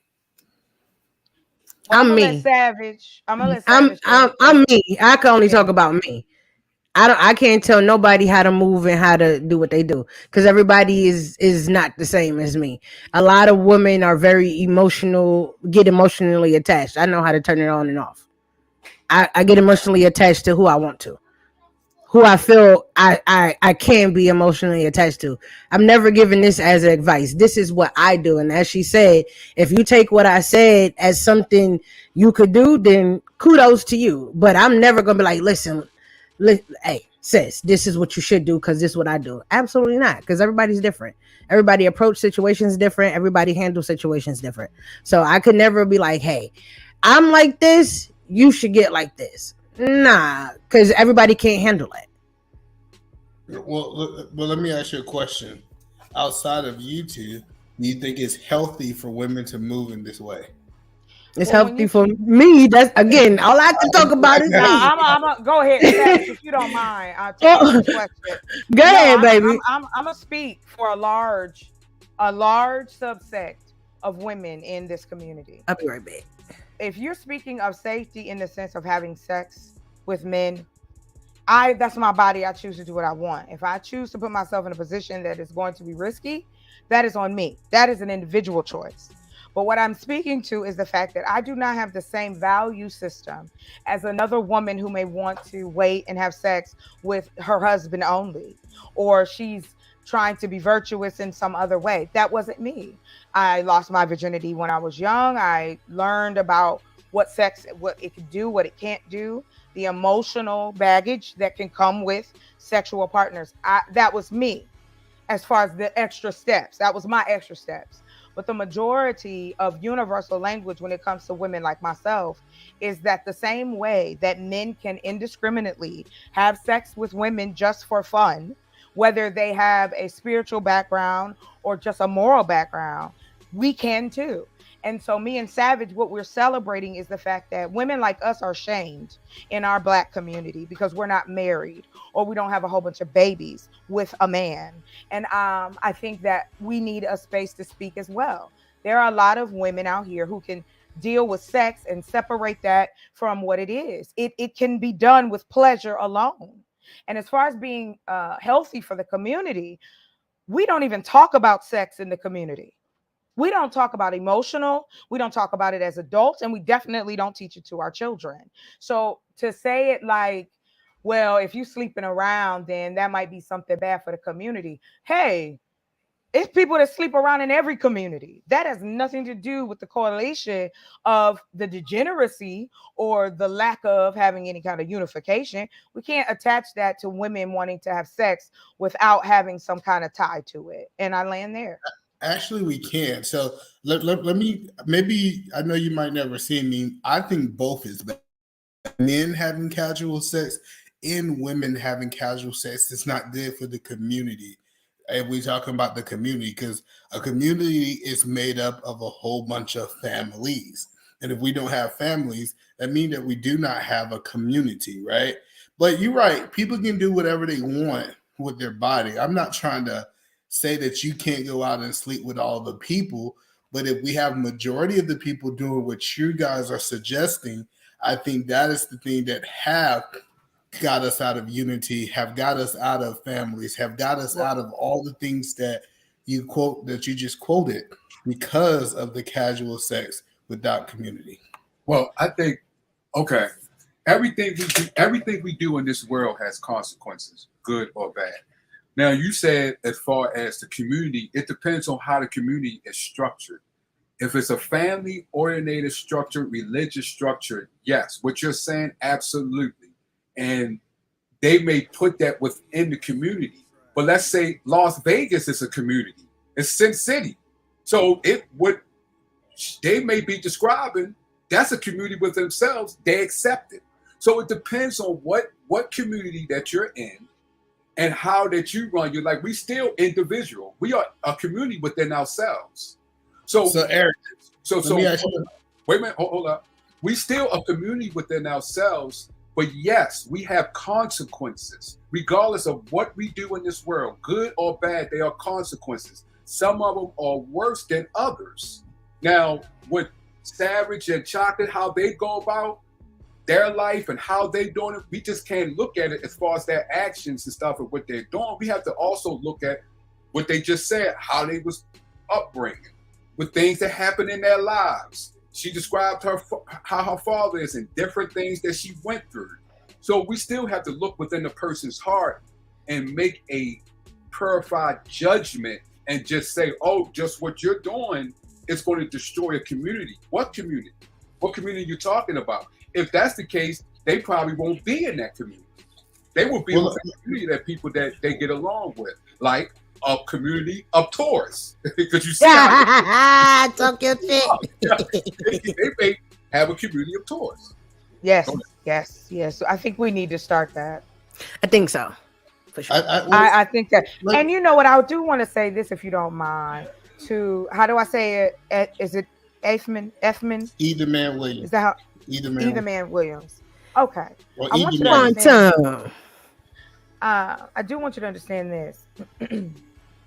Well, I'm me. I'm gonna let Savage. I'm me. I can only talk about me. I can't tell nobody how to move and how to do what they do because everybody is not the same as me. A lot of women are very emotional, get emotionally attached. I know how to turn it on and off. I get emotionally attached to who I want to, who I feel I can be emotionally attached to. I'm never giving this as advice. This is what I do. And as she said, if you take what I said as something you could do, then kudos to you. But I'm never gonna be like, listen, hey, sis, this is what you should do because this is what I do. Absolutely not, because everybody's different. Everybody approach situations different. Everybody handle situations different. So I could never be like, hey, I'm like this, you should get like this. Nah, because everybody can't handle it. Well, let me ask you a question. Outside of you two, do you think it's healthy for women to move in this way? It's healthy for me. That's again, all I have to talk about is me. I'm go ahead, Savage, if you don't mind. I'll take this question. Go ahead, baby. I'm gonna speak for a large subset of women in this community. I'll be right back. If you're speaking of safety in the sense of having sex with men, that's my body. I choose to do what I want. If I choose to put myself in a position that is going to be risky, that is on me. That is an individual choice. But what I'm speaking to is the fact that I do not have the same value system as another woman who may want to wait and have sex with her husband only, or she's trying to be virtuous in some other way. That wasn't me. I lost my virginity when I was young. I learned about what sex, what it can do, what it can't do, the emotional baggage that can come with sexual partners. That was me as far as the extra steps. That was my extra steps. But the majority of universal language when it comes to women like myself is that the same way that men can indiscriminately have sex with women just for fun, whether they have a spiritual background or just a moral background, we can too. And so me and Savage, what we're celebrating is the fact that women like us are shamed in our Black community because we're not married or we don't have a whole bunch of babies with a man. And I think that we need a space to speak as well. There are a lot of women out here who can deal with sex and separate that from what it is. It can be done with pleasure alone. And as far as being healthy for the community, we don't even talk about sex in the community. We don't talk about emotional. We don't talk about it as adults, and we definitely don't teach it to our children. So to say it like, well, if you sleeping around, then that might be something bad for the community. Hey, it's people that sleep around in every community. That has nothing to do with the correlation of the degeneracy or the lack of having any kind of unification. We can't attach that to women wanting to have sex without having some kind of tie to it. And I land there. Actually, we can. So let me, maybe, I know you might never see me. I think both is bad. Men having casual sex and women having casual sex is not good for the community. And we're talking about the community because a community is made up of a whole bunch of families. And if we don't have families, that means that we do not have a community, right? But you're right. People can do whatever they want with their body. I'm not trying to say that you can't go out and sleep with all the people, but if we have majority of the people doing what you guys are suggesting, I think that is the thing that have got us out of unity, have got us out of families, have got us out of all the things that you just quoted because of the casual sex without community. Well, I think, okay, everything we do in this world has consequences, good or bad. Now, you said as far as the community, it depends on how the community is structured. If it's a family-oriented structure, religious structure, yes. What you're saying, absolutely. And they may put that within the community. But let's say Las Vegas is a community. It's Sin City. So they may be describing, that's a community with themselves. They accept it. So it depends on what community that you're in and how that you run your life. We still individual. We are a community within ourselves. So Eric, wait a minute, hold up. We still a community within ourselves, But yes, we have consequences. Regardless of what we do in this world, good or bad, there are consequences. Some of them are worse than others. Now, with Savage and Chocolate, how they go about their life and how they doing it, we just can't look at it as far as their actions and stuff and what they're doing. We have to also look at what they just said, how they was upbringing, with things that happened in their lives. She described how her father is and different things that she went through. So we still have to look within the person's heart and make a purified judgment and just say, oh, just what you're doing is going to destroy a community. What community? What community are you talking about? If that's the case, they probably won't be in that community. They will be with a community that people that they get along with, like a community of tourists. Because you see, talk your shit. They may have a community of tourists. Yes, yes. I think we need to start that. I think so. For sure. I think that. And you know what? I do want to say this, if you don't mind. To how do I say it? Is it Efman? Either Man Williams. Is that how? Either Man Williams. Okay. Or I want you to understand. I do want you to understand this.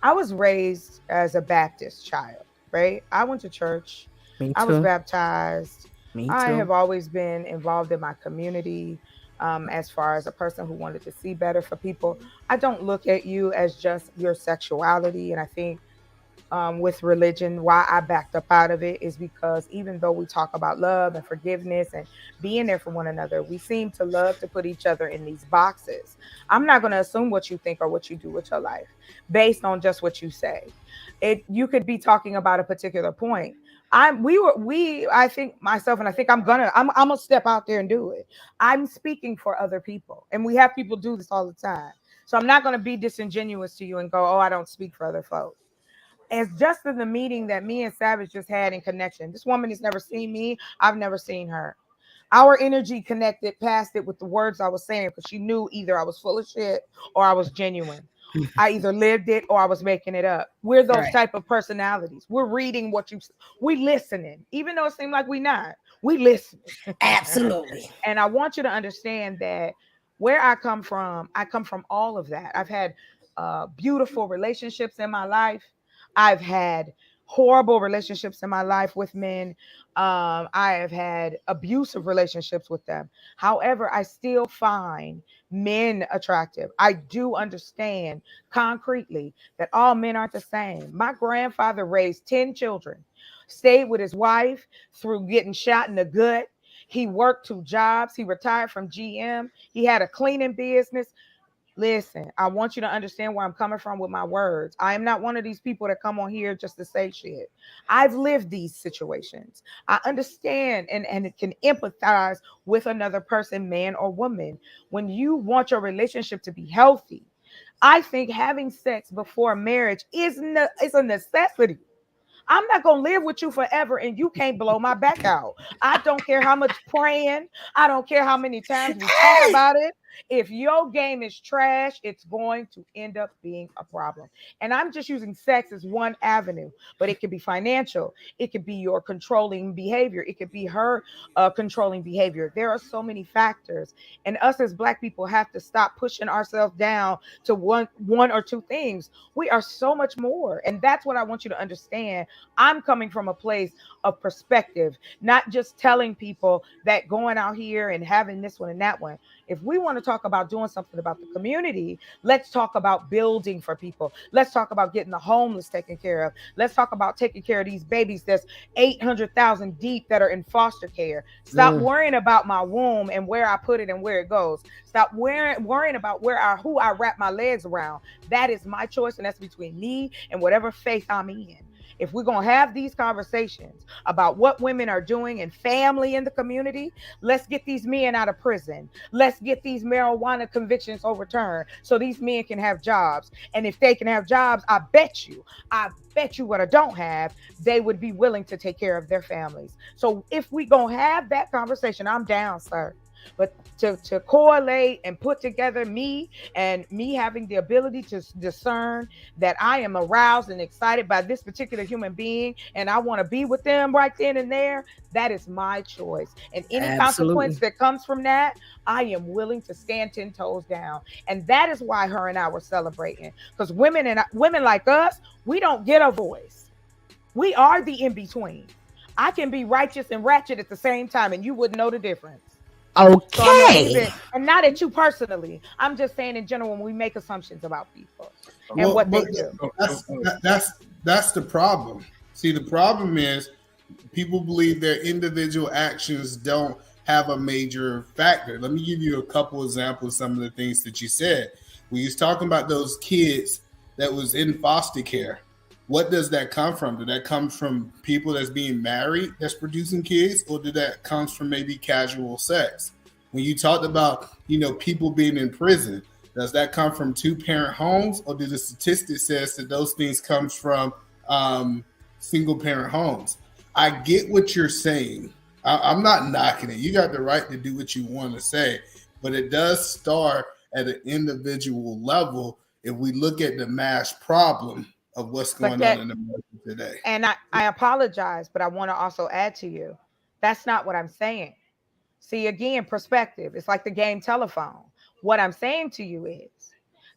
I was raised as a Baptist child, right? I went to church. Me too. I was baptized. Me too. I have always been involved in my community as far as a person who wanted to see better for people. I don't look at you as just your sexuality. And I think with religion, why I backed up out of it is because even though we talk about love and forgiveness and being there for one another, we seem to love to put each other in these boxes. I'm not going to assume what you think or what you do with your life based on just what you say. You could be talking about a particular point. I think myself, and I think I'm gonna step out there and do it. I'm speaking for other people, and we have people do this all the time. So I'm not going to be disingenuous to you and go, oh, I don't speak for other folks. As just in the meeting that me and Savage just had in connection, this woman has never seen me. I've never seen her. Our energy connected past it with the words I was saying because she knew either I was full of shit or I was genuine. I either lived it or I was making it up. We're those type of personalities. We're reading we listening, even though it seemed like we not. We listen. Absolutely. And I want you to understand that where I come from all of that. I've had beautiful relationships in my life. I've had horrible relationships in my life with men. I have had abusive relationships with them. However, I still find men attractive. I do understand concretely that all men aren't the same. My grandfather raised 10 children, stayed with his wife through getting shot in the gut. He worked 2 jobs. He retired from GM. He had a cleaning business. Listen, I want you to understand where I'm coming from with my words. I am not one of these people that come on here just to say shit. I've lived these situations. I understand and can empathize with another person, man or woman. When you want your relationship to be healthy, I think having sex before marriage is a necessity. I'm not going to live with you forever and you can't blow my back out. I don't care how much praying. I don't care how many times we talk about it. If your game is trash, it's going to end up being a problem. And I'm just using sex as one avenue, but it could be financial. It could be your controlling behavior. It could be her controlling behavior. There are so many factors. And us as Black people have to stop pushing ourselves down to one or two things. We are so much more. And that's what I want you to understand. I'm coming from a place of perspective, not just telling people that going out here and having this one and that one. If we want to talk about doing something about the community, let's talk about building for people. Let's talk about getting the homeless taken care of. Let's talk about taking care of these babies that's 800,000 deep that are in foster care. Stop worrying about my womb and where I put it and where it goes. Stop worrying about who I wrap my legs around. That is my choice, and that's between me and whatever faith I'm in. If we're going to have these conversations about what women are doing and family in the community, let's get these men out of prison. Let's get these marijuana convictions overturned so these men can have jobs. And if they can have jobs, I bet you what I don't have, they would be willing to take care of their families. So if we going to have that conversation, I'm down, sir. But to correlate and put together me and me having the ability to discern that I am aroused and excited by this particular human being and I want to be with them right then and there, that is my choice. And any consequence that comes from that, I am willing to stand 10 toes down. And that is why her and I were celebrating. Because women like us, we don't get a voice. We are the in-between. I can be righteous and ratchet at the same time, and you wouldn't know the difference. Okay. So and not at you personally. I'm just saying in general when we make assumptions about people and what they do. That's the problem. See, the problem is people believe their individual actions don't have a major factor. Let me give you a couple examples of some of the things that you said. When you was talking about those kids that was in foster care, what does that come from? Did that come from people that's being married that's producing kids, or did that come from maybe casual sex? When you talked about, people being in prison, does that come from 2-parent homes, or do the statistics says that those things comes from single parent homes? I get what you're saying. I'm not knocking it. You got the right to do what you want to say, but it does start at an individual level if we look at the mass problem of what's going on in America today. And I apologize, but I want to also add to you, that's not what I'm saying. See, again, perspective. It's like the game telephone. What I'm saying to you is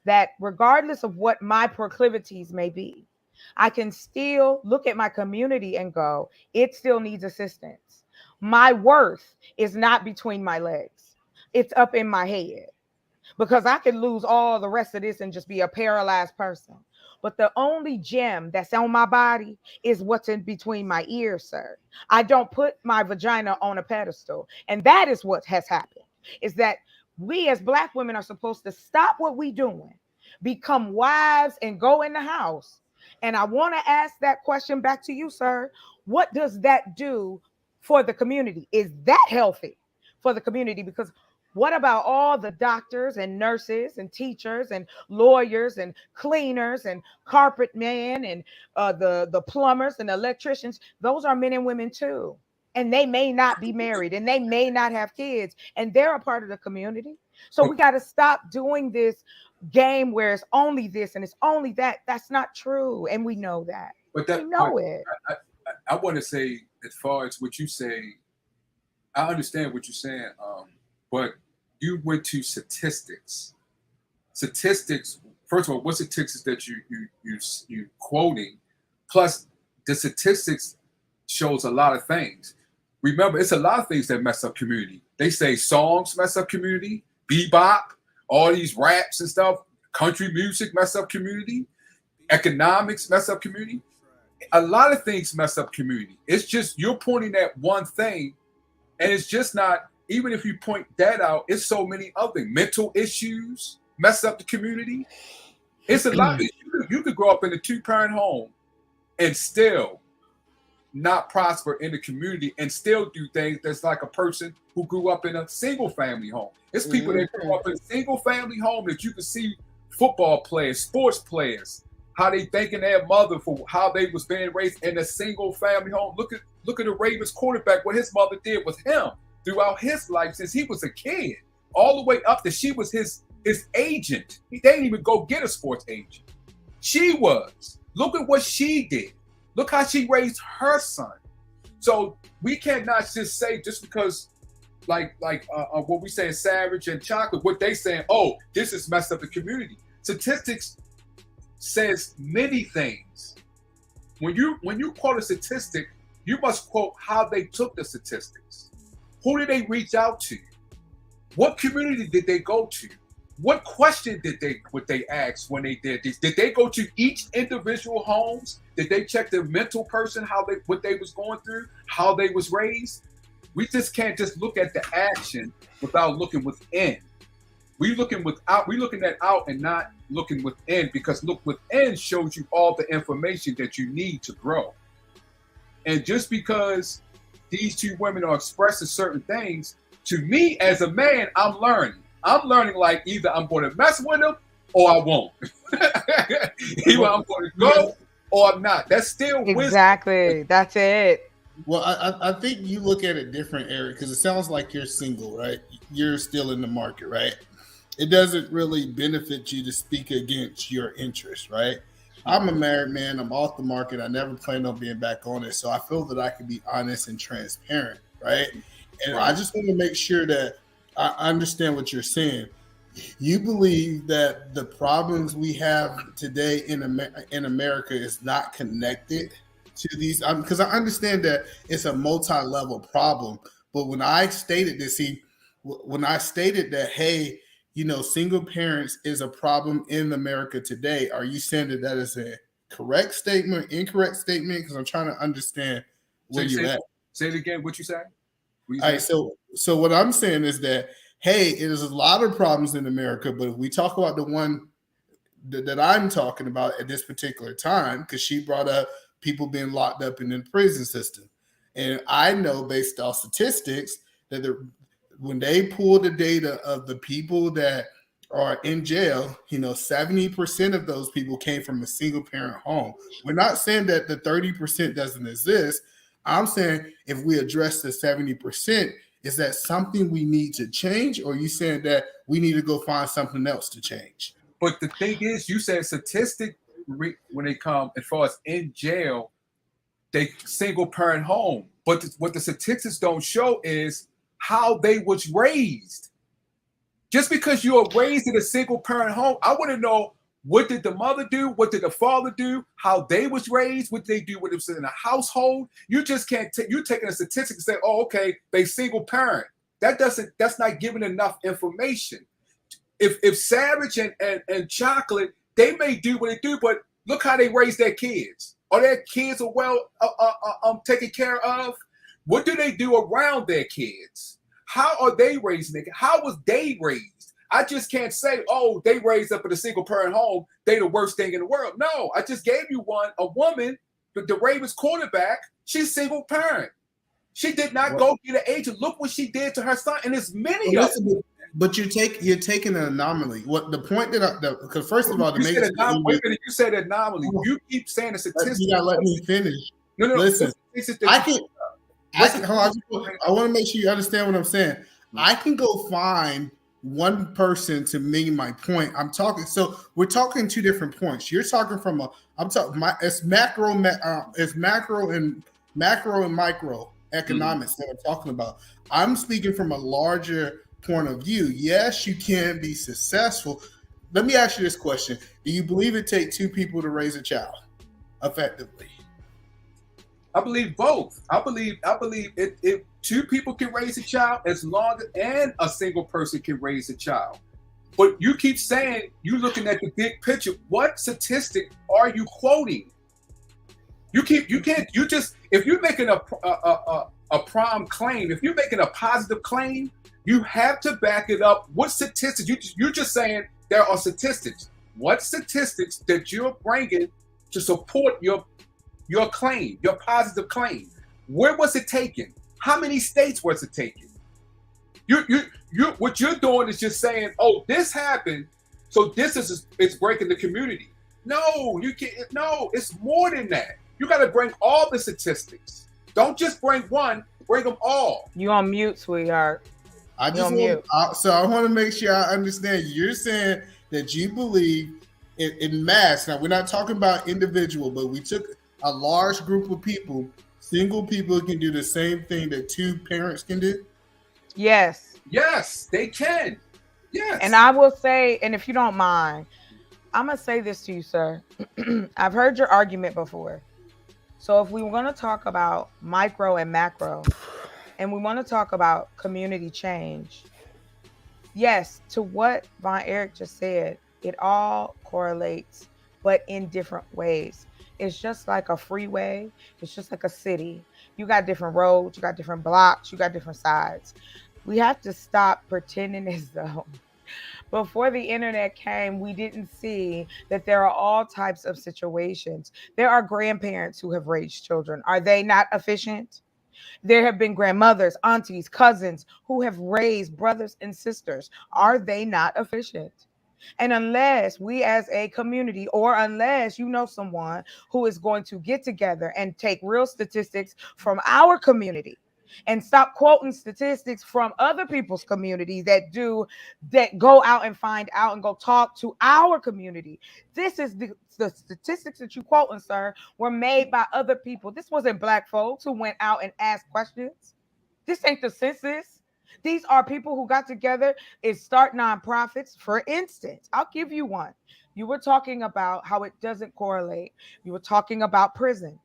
that regardless of what my proclivities may be, I can still look at my community and go, it still needs assistance. My worth is not between my legs. It's up in my head, because I could lose all the rest of this and just be a paralyzed person. But the only gem that's on my body is what's in between my ears, sir. I don't put my vagina on a pedestal. And that is what has happened, is that we as Black women are supposed to stop what we doing, become wives, and go in the house. And I want to ask that question back to you, sir. What does that do for the community? Is that healthy for the community? Because what about all the doctors and nurses and teachers and lawyers and cleaners and carpet men and the plumbers and electricians? Those are men and women too. And they may not be married and they may not have kids, and they're a part of the community. So we got to stop doing this game where it's only this and it's only that. That's not true. And we know that. But we know it. I want to say, as far as what you say, I understand what you're saying, but you went to statistics. Statistics. First of all, what statistics that you quoting? Plus, the statistics shows a lot of things. Remember, it's a lot of things that mess up community. They say songs mess up community, bebop, all these raps and stuff, country music mess up community, economics mess up community. A lot of things mess up community. It's just you're pointing at one thing, and it's just not. Even if you point that out, it's so many other mental issues mess up the community. It's a lot. You could grow up in a 2-parent home and still not prosper in the community and still do things that's like a person who grew up in a single family home. It's people that grew up in a single family home that you can see football players, sports players, how they thanking their mother for how they was being raised in a single family home. Look at the Ravens quarterback, what his mother did with him throughout his life since he was a kid, all the way up to she was his agent. They didn't even go get a sports agent. She was. Look at what she did. Look how she raised her son. So we cannot just say just because like what we say in Savage and Chocolate, what they saying, oh, this is messed up the community. Statistics says many things. When you quote a statistic, you must quote how they took the statistics. Who did they reach out to? What community did they go to? What question did they ask when they did this? Did they go to each individual homes? Did they check the mental person, what they was going through, how they was raised? We just can't just look at the action without looking within. We looking at out and not looking within, because look within shows you all the information that you need to grow. And just because these two women are expressing certain things, to me as a man, I'm learning. I'm learning like either I'm going to mess with them or I won't. Either I'm going to go or I'm not. That's still wisdom. Exactly. That's it. Well, I think you look at it different, Eric, because it sounds like you're single, right? You're still in the market, right? It doesn't really benefit you to speak against your interests, right? I'm a married man. I'm off the market. I never plan on being back on it. So I feel that I can be honest and transparent, right? And I just want to make sure that I understand what you're saying. You believe that the problems we have today in America is not connected to these, because I understand that it's a multi-level problem. But when I stated this, when I stated that, hey, single parents is a problem in America today, are you saying that that is a correct statement, incorrect statement? Because I'm trying to understand where you're at. Say it again. What you say? All right, so what I'm saying is that, hey, it is a lot of problems in America, but if we talk about the one that I'm talking about at this particular time, because she brought up people being locked up in the prison system, and I know based off statistics that when they pull the data of the people that are in jail, 70% of those people came from a single parent home. We're not saying that the 30% doesn't exist. I'm saying if we address the 70%, is that something we need to change, or are you saying that we need to go find something else to change? But the thing is, you said statistic when they come as far as in jail, they single parent home. But what the statistics don't show is how they was raised. Just because you are raised in a single parent home, I want to know, what did the mother do? What did the father do? How they was raised? What they do when it was in a household? You just can't take. You're taking a statistic and say, "Oh, okay, they single parent." That's not giving enough information. If Savage and Chocolate, they may do what they do, but look how they raise their kids. Are their kids well taken care of? What do they do around their kids? How are they raising it? How was they raised? I just can't say, oh, they raised up in a single parent home, they the worst thing in the world. No, I just gave you a woman, the Ravens quarterback, she's single parent. She did not go get an agent. Look what she did to her son, and there's many of them. But you're taking an anomaly. What the point because first of all, you said anomaly. You keep saying the statistics. You gotta let me finish. No. Listen, I want to make sure you understand what I'm saying. I can go find one person to make my point. So we're talking two different points. You're talking from it's macro and micro economics that I'm talking about. I'm speaking from a larger point of view. Yes, you can be successful. Let me ask you this question. Do you believe it takes two people to raise a child effectively? I believe both. I believe if two people can raise a child and a single person can raise a child. But you keep saying you're looking at the big picture. What statistic are you quoting? If you're making a prime claim, if you're making a positive claim, you have to back it up. What statistics? You're just saying there are statistics. What statistics that you're bringing to support your claim, your positive claim? Where was it taken? How many states was it taken? What you're doing is just saying, oh, this happened, so it's breaking the community. No, you can't. No, it's more than that. You got to bring all the statistics. Don't just bring one. Bring them all. You on mute, sweetheart. I want to make sure I understand. You're saying that you believe in mass. Now, we're not talking about individual, but we took a large group of people. Single people can do the same thing that two parents can do? Yes. Yes, they can. Yes. And I will say, and if you don't mind, I'm going to say this to you, sir. I've heard your argument before. So if we want to talk about micro and macro, and we want to talk about community change, yes, to what Von Eric just said, it all correlates, but in different ways. It's just like a freeway. It's just like a city. You got different roads, you got different blocks, you got different sides. We have to stop pretending as though before the internet came, we didn't see that there are all types of situations. There are grandparents who have raised children. Are they not efficient? There have been grandmothers, aunties, cousins who have raised brothers and sisters. Are they not efficient? And unless we as a community, or unless you know someone who is going to get together and take real statistics from our community and stop quoting statistics from other people's community that go out and find out and go talk to our community. This is the statistics that you quoting, sir, were made by other people. This wasn't black folks who went out and asked questions. This ain't the census. These are people who got together and start nonprofits. For instance, I'll give you one. You were talking about how it doesn't correlate. You were talking about prison.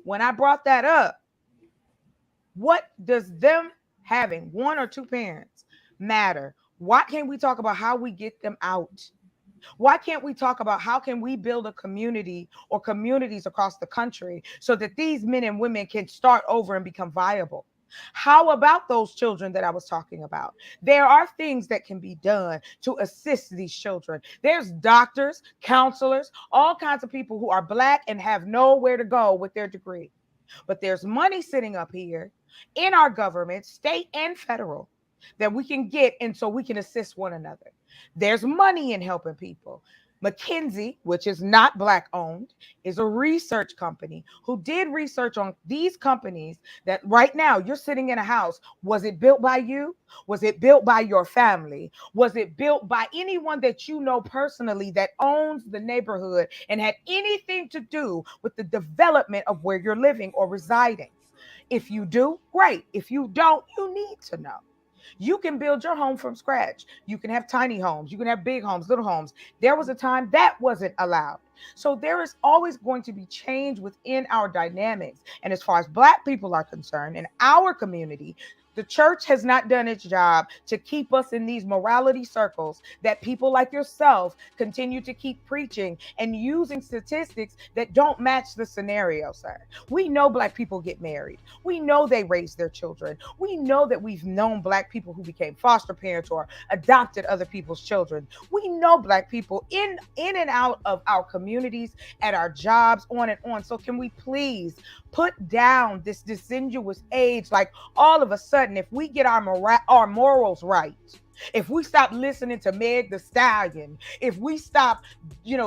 When I brought that up, what does them having one or two parents matter? Why can't we talk about how we get them out? Why can't we talk about how can we build a community or communities across the country so that these men and women can start over and become viable? How about those children that I was talking about? There are things that can be done to assist these children. There's doctors, counselors, all kinds of people who are black and have nowhere to go with their degree. But there's money sitting up here in our government, state and federal, that we can get, and so we can assist one another. There's money in helping people. McKinsey, which is not black owned, is a research company who did research on these companies that right now you're sitting in a house. Was it built by you? Was it built by your family? Was it built by anyone that you know personally that owns the neighborhood and had anything to do with the development of where you're living or residing? If you do, great. If you don't, you need to know. You can build your home from scratch. You can have tiny homes. You can have big homes, little homes. There was a time that wasn't allowed. So there is always going to be change within our dynamics. And as far as black people are concerned, in our community, the church has not done its job to keep us in these morality circles that people like yourself continue to keep preaching and using statistics that don't match the scenario, sir. We know black people get married. We know they raise their children. We know that we've known black people who became foster parents or adopted other people's children. We know black people in and out of our communities, at our jobs, on and on. So can we please put down this disingenuous age, like all of a sudden, if we get our morals right, if we stop listening to Meg the Stallion, if we stop,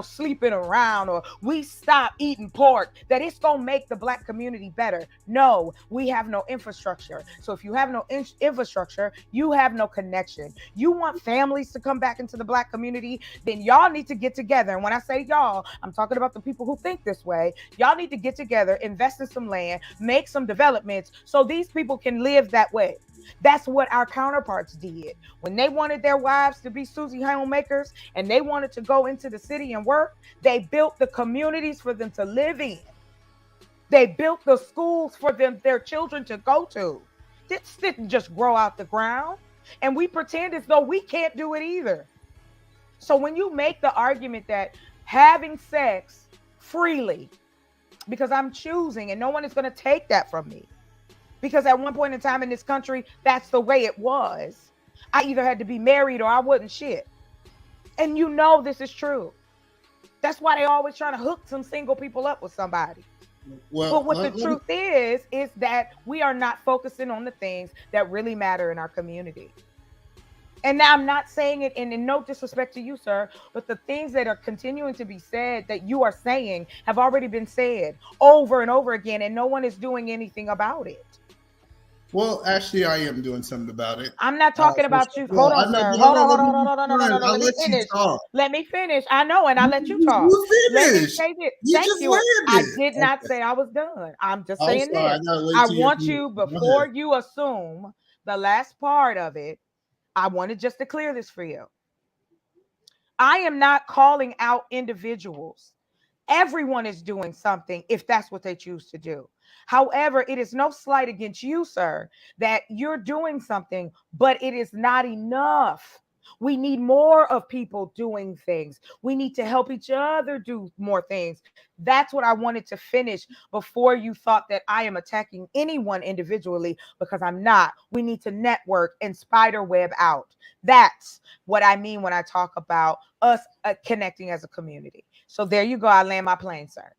sleeping around, or we stop eating pork, that it's going to make the black community better. No, we have no infrastructure. So if you have no infrastructure, you have no connection. You want families to come back into the black community, then y'all need to get together. And when I say y'all, I'm talking about the people who think this way. Y'all need to get together, invest in some land, make some developments so these people can live that way. That's what our counterparts did. When they wanted their wives to be Susie homemakers and they wanted to go into the city and work, they built the communities for them to live in. They built the schools for their children to go to. This didn't just grow out the ground. And we pretend as though we can't do it either. So when you make the argument that having sex freely, because I'm choosing and no one is going to take that from me, because at one point in time in this country, that's the way it was. I either had to be married or I wasn't shit. And this is true. That's why they always trying to hook some single people up with somebody. Well, but what the truth is that we are not focusing on the things that really matter in our community. And now I'm not saying it in no disrespect to you, sir, but the things that are continuing to be said that you are saying have already been said over and over again, and no one is doing anything about it. Well, actually, I am doing something about it. I'm not talking about you. Hold on, sir. Hold on. I'll let you talk. Let me finish. I know, and I'll let you talk. You finish. Thank you. I did not say I was done. I'm just saying this. I want you, before you assume the last part of it, I wanted just to clear this for you. I am not calling out individuals. Everyone is doing something if that's what they choose to do. However, it is no slight against you, sir, that you're doing something, but it is not enough. We need more of people doing things. We need to help each other do more things. That's what I wanted to finish before you thought that I am attacking anyone individually, because I'm not. We need to network and spider web out. That's what I mean when I talk about us connecting as a community. So there you go. I land my plane, sir.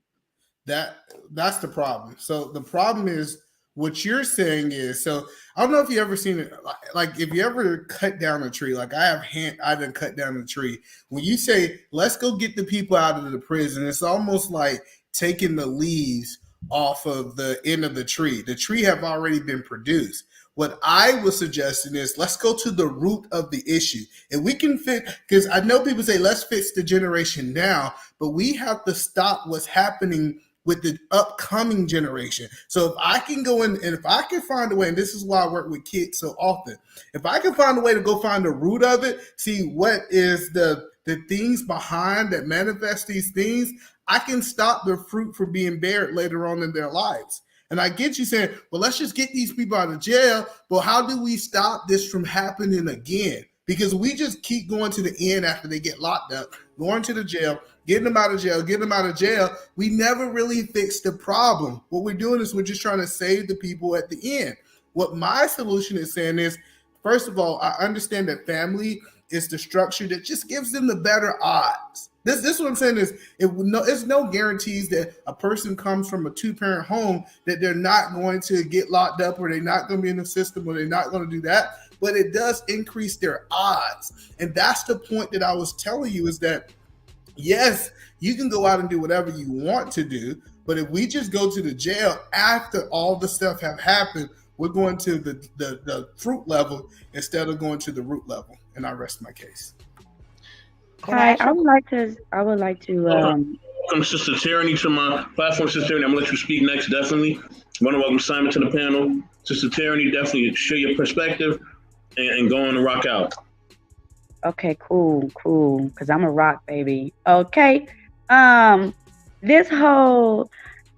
That's the problem. So the problem is what you're saying is, so I don't know if you ever seen it, like if you ever cut down a tree, like I done cut down a tree. When you say, let's go get the people out of the prison, it's almost like taking the leaves off of the end of the tree. The tree have already been produced. What I was suggesting is let's go to the root of the issue. And we can because I know people say let's fix the generation now, but we have to stop what's happening with the upcoming generation. So if I can go in and if I can find a way, and this is why I work with kids so often, if I can find a way to go find the root of it, see what is the things behind that manifest these things, I can stop the fruit from being bared later on in their lives. And I get you saying, well, let's just get these people out of jail. But how do we stop this from happening again? Because we just keep going to the end after they get locked up, going to the jail, getting them out of jail, getting them out of jail. We never really fix the problem. What we're doing is we're just trying to save the people at the end. What my solution is saying is, first of all, I understand that family is the structure that just gives them the better odds. This is what I'm saying is it's no guarantees that a person comes from a 2-parent home that they're not going to get locked up or they're not going to be in the system or they're not going to do that. But it does increase their odds. And that's the point that I was telling you is that, yes, you can go out and do whatever you want to do. But if we just go to the jail after all the stuff have happened, we're going to the fruit level instead of going to the root level. And I rest my case. Hi, I would like to Welcome, Sister Tyranny, to my platform. Sister Tyranny, I'm gonna let you speak next. Definitely, I want to welcome Simon to the panel. Sister Tyranny, definitely share your perspective and go on and rock out. Okay, cool, because I'm a rock baby. Okay, this whole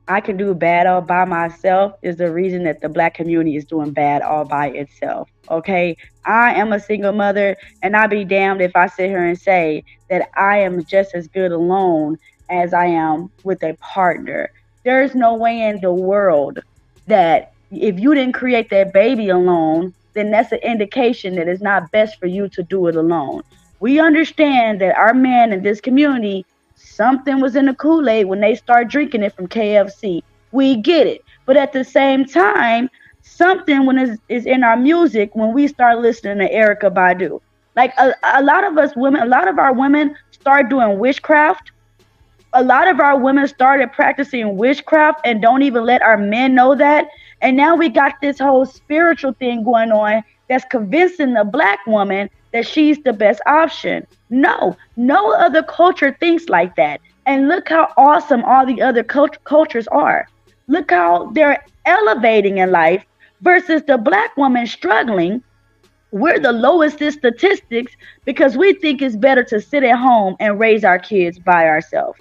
I can do bad all by myself is the reason that the Black community is doing bad all by itself. Okay, I am a single mother, and I'd be damned if I sit here and say that I am just as good alone as I am with a partner. There's no way in the world that if you didn't create that baby alone, then that's an indication that it's not best for you to do it alone. We understand that our men in this community, something was in the Kool-Aid when they start drinking it from KFC. We get it. But at the same time, something when is in our music when we start listening to Erykah Badu. Like a lot of us women, a lot of our women start doing witchcraft. A lot of our women started practicing witchcraft and don't even let our men know that. And now we got this whole spiritual thing going on that's convincing the Black woman that she's the best option. No other culture thinks like that. And look how awesome all the other cultures are. Look how they're elevating in life versus the Black woman struggling. We're the lowest in statistics because we think it's better to sit at home and raise our kids by ourselves.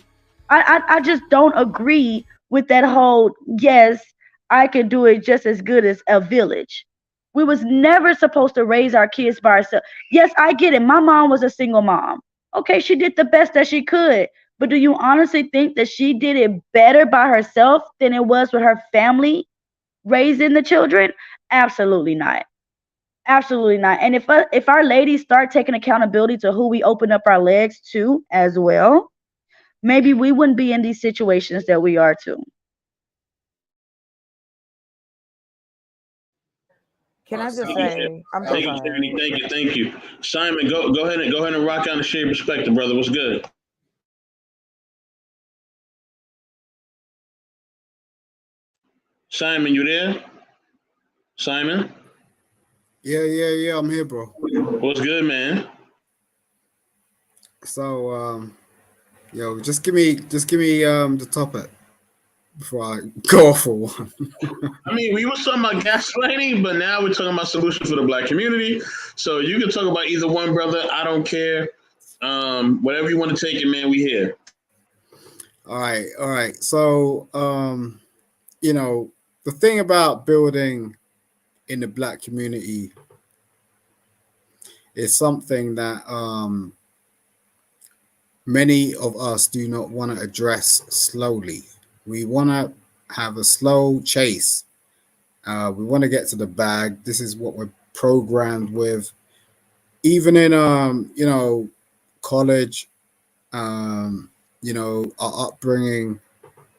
I just don't agree with that whole, yes, I can do it just as good as a village. We was never supposed to raise our kids by ourselves. Yes, I get it. My mom was a single mom. Okay, she did the best that she could. But do you honestly think that she did it better by herself than it was with her family raising the children? Absolutely not. Absolutely not. And if our ladies start taking accountability to who we open up our legs to as well, maybe we wouldn't be in these situations that we are too. Can I just say, I'm so Thank you, sorry. Tyranny. Thank you. Simon, go ahead and rock out and share your perspective, brother. What's good? Simon, you there? Simon? Yeah, I'm here, bro. What's good, man? So, just give me the topic before I go for one. I mean, we were talking about gaslighting, but now we're talking about solutions for the Black community. So you can talk about either one, brother. I don't care. Whatever you want to take it, man, we here. All right. So, the thing about building in the Black community is something that many of us do not want to address slowly. We want to have a slow chase. We want to get to the bag. This is what we're programmed with. Even in college, our upbringing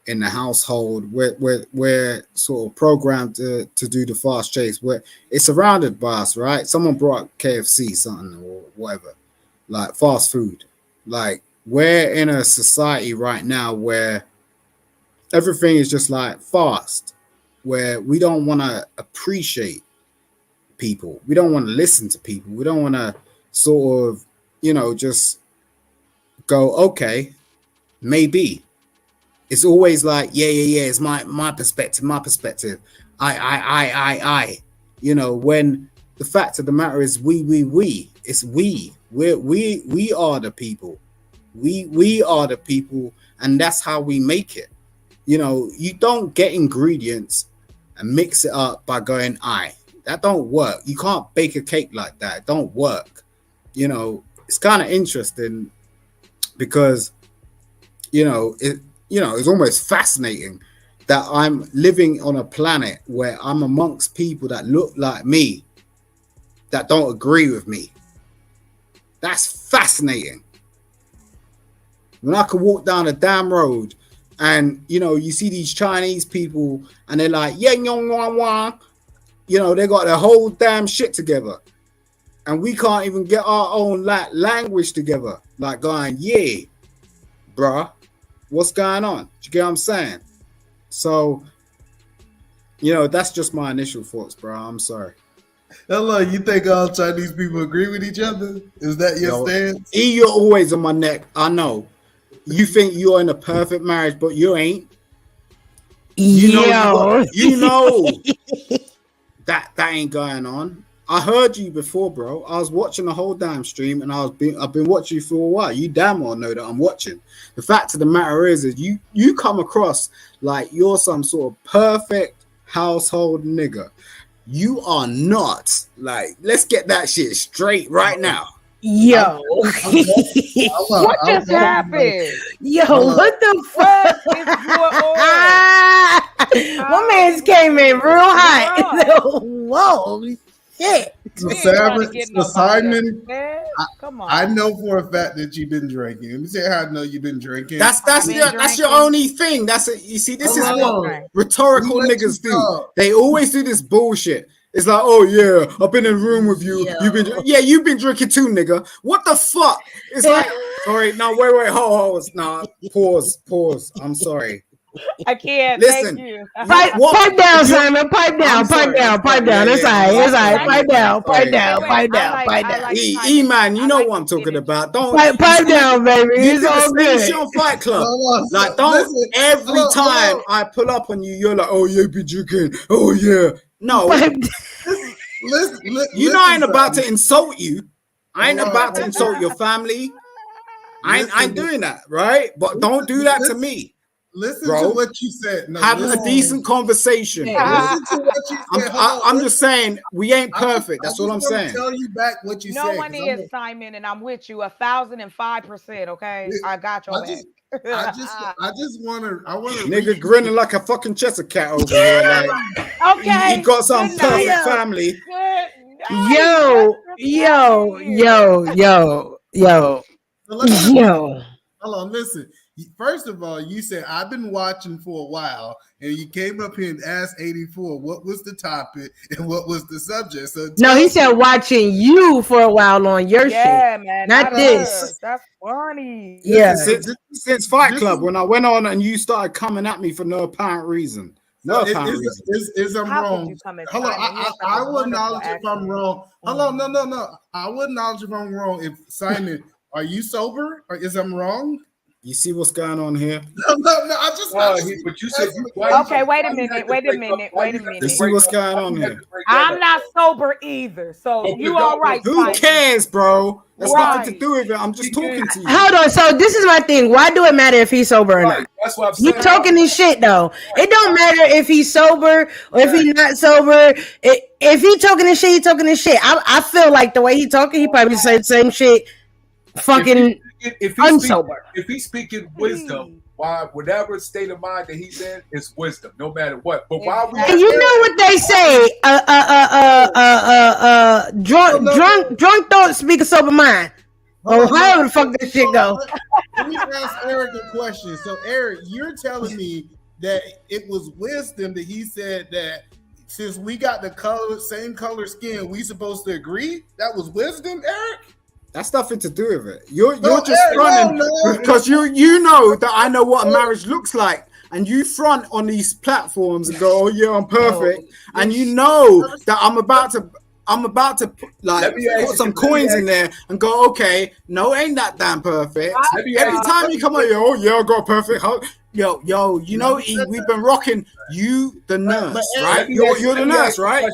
in the household. We're sort of programmed to do the fast chase. Where it's surrounded by us, right? Someone brought KFC, something or whatever, like fast food. Like we're in a society right now where everything is just like fast, where we don't want to appreciate people. We don't want to listen to people. We don't want to sort of, just go, okay, maybe. It's always like, yeah. It's my perspective, I. When the fact of the matter is, we. It's we. We are the people. We are the people, and that's how we make it. You don't get ingredients and mix it up by going I. That don't work. You can't bake a cake like that. It don't work. It's kind of interesting because it's almost fascinating that I'm living on a planet where I'm amongst people that look like me that don't agree with me. That's fascinating. When I could walk down a damn road and you see these Chinese people and they're like, yeah, they got their whole damn shit together. And we can't even get our own language together. Like going, yeah, bruh, what's going on? Do you get what I'm saying? So, that's just my initial thoughts, bro. I'm sorry. Hello, you think all Chinese people agree with each other? Is that your stance? You're always on my neck. I know. You think you're in a perfect marriage, but you ain't. You know that ain't going on. I heard you before, bro. I was watching the whole damn stream, and I've been watching you for a while. You damn well know that I'm watching. The fact of the matter is you come across like you're some sort of perfect household nigga. You are not. Like, let's get that shit straight right now. Yo, what just happened? Yo, what the fuck is going on? My man's came in real hot. Whoa, shit. So Simon, I know for a fact that you've been drinking. Let me say how I know you've been drinking. That's your only thing. You see, this is what rhetorical niggas do. They always do this bullshit. It's like, oh yeah, I've been in a room with you. You've been drinking too, nigga. What the fuck? It's like, sorry, no, wait, hold, nah, pause. I'm sorry. I can't. Listen, thank you. Pipe down, Simon. Pipe down. It's all right. Pipe down. E-man, you know what I'm talking about. Don't pipe down, baby. It's all good. Shit on Fight Club. Like, don't every time I pull up on you, you're like, oh, you be drinking. Oh yeah. No. Listen, I ain't about to insult you. I ain't about to insult your family. I ain't doing that, right? But don't do that to me. Listen bro. to what you said. No, have a decent conversation. Listen to what you said. I'm just saying we ain't perfect. That's all I'm saying. Tell you back what you said. No one is, Simon, and I'm with you 1,005%. Okay, I got your back. I just want to. Nigga grinning like a fucking Cheshire cat over here. Like, okay, he got some perfect family. Yo. Hold on, listen. First of all, you said I've been watching for a while, and you came up here and asked 84 what was the topic and what was the subject. So no, he said watching you for a while on your shit. Yeah, man, not this. Us. That's funny. Yeah, since Fight Club, when I went on and you started coming at me for no apparent reason. No apparent reason. Is I'm wrong? Hold on, I will acknowledge if I'm wrong. Hold on, no. I will acknowledge if I'm wrong. If Simon, are you sober or is I'm wrong? You see what's going on here? No. I just. But you said okay. Wait a minute. You see what's going on here? I'm not sober either, so you all right? Who cares, bro? That's nothing to do with it. I'm just talking to you. Hold on. So this is my thing. Why do it matter if he's sober or not? That's what I'm saying. You talking this shit though. It don't matter if he's sober or if he's not sober. If he talking this shit, he talking this shit. I feel like the way he talking, he probably said the same shit. Fucking. If he's speaking wisdom, why whatever state of mind that he's in is wisdom, no matter what. But why we and you know what they say? Drunk don't speak a sober mind. Or however the fuck that shit go. Let me ask Eric a question. So Eric, you're telling me that it was wisdom that he said that since we got the same color skin, we supposed to agree? That was wisdom, Eric? That's nothing to do with it. You're just fronting because you know that I know what a marriage looks like, and you front on these platforms and go, "Oh yeah, I'm perfect," and you know that I'm about to like put some coins in there and go, "Okay, no, ain't that damn perfect." Every time you come out, oh yeah, I got perfect. Yo, you know, we've been rocking you, the nurse, right? You're the nurse, right?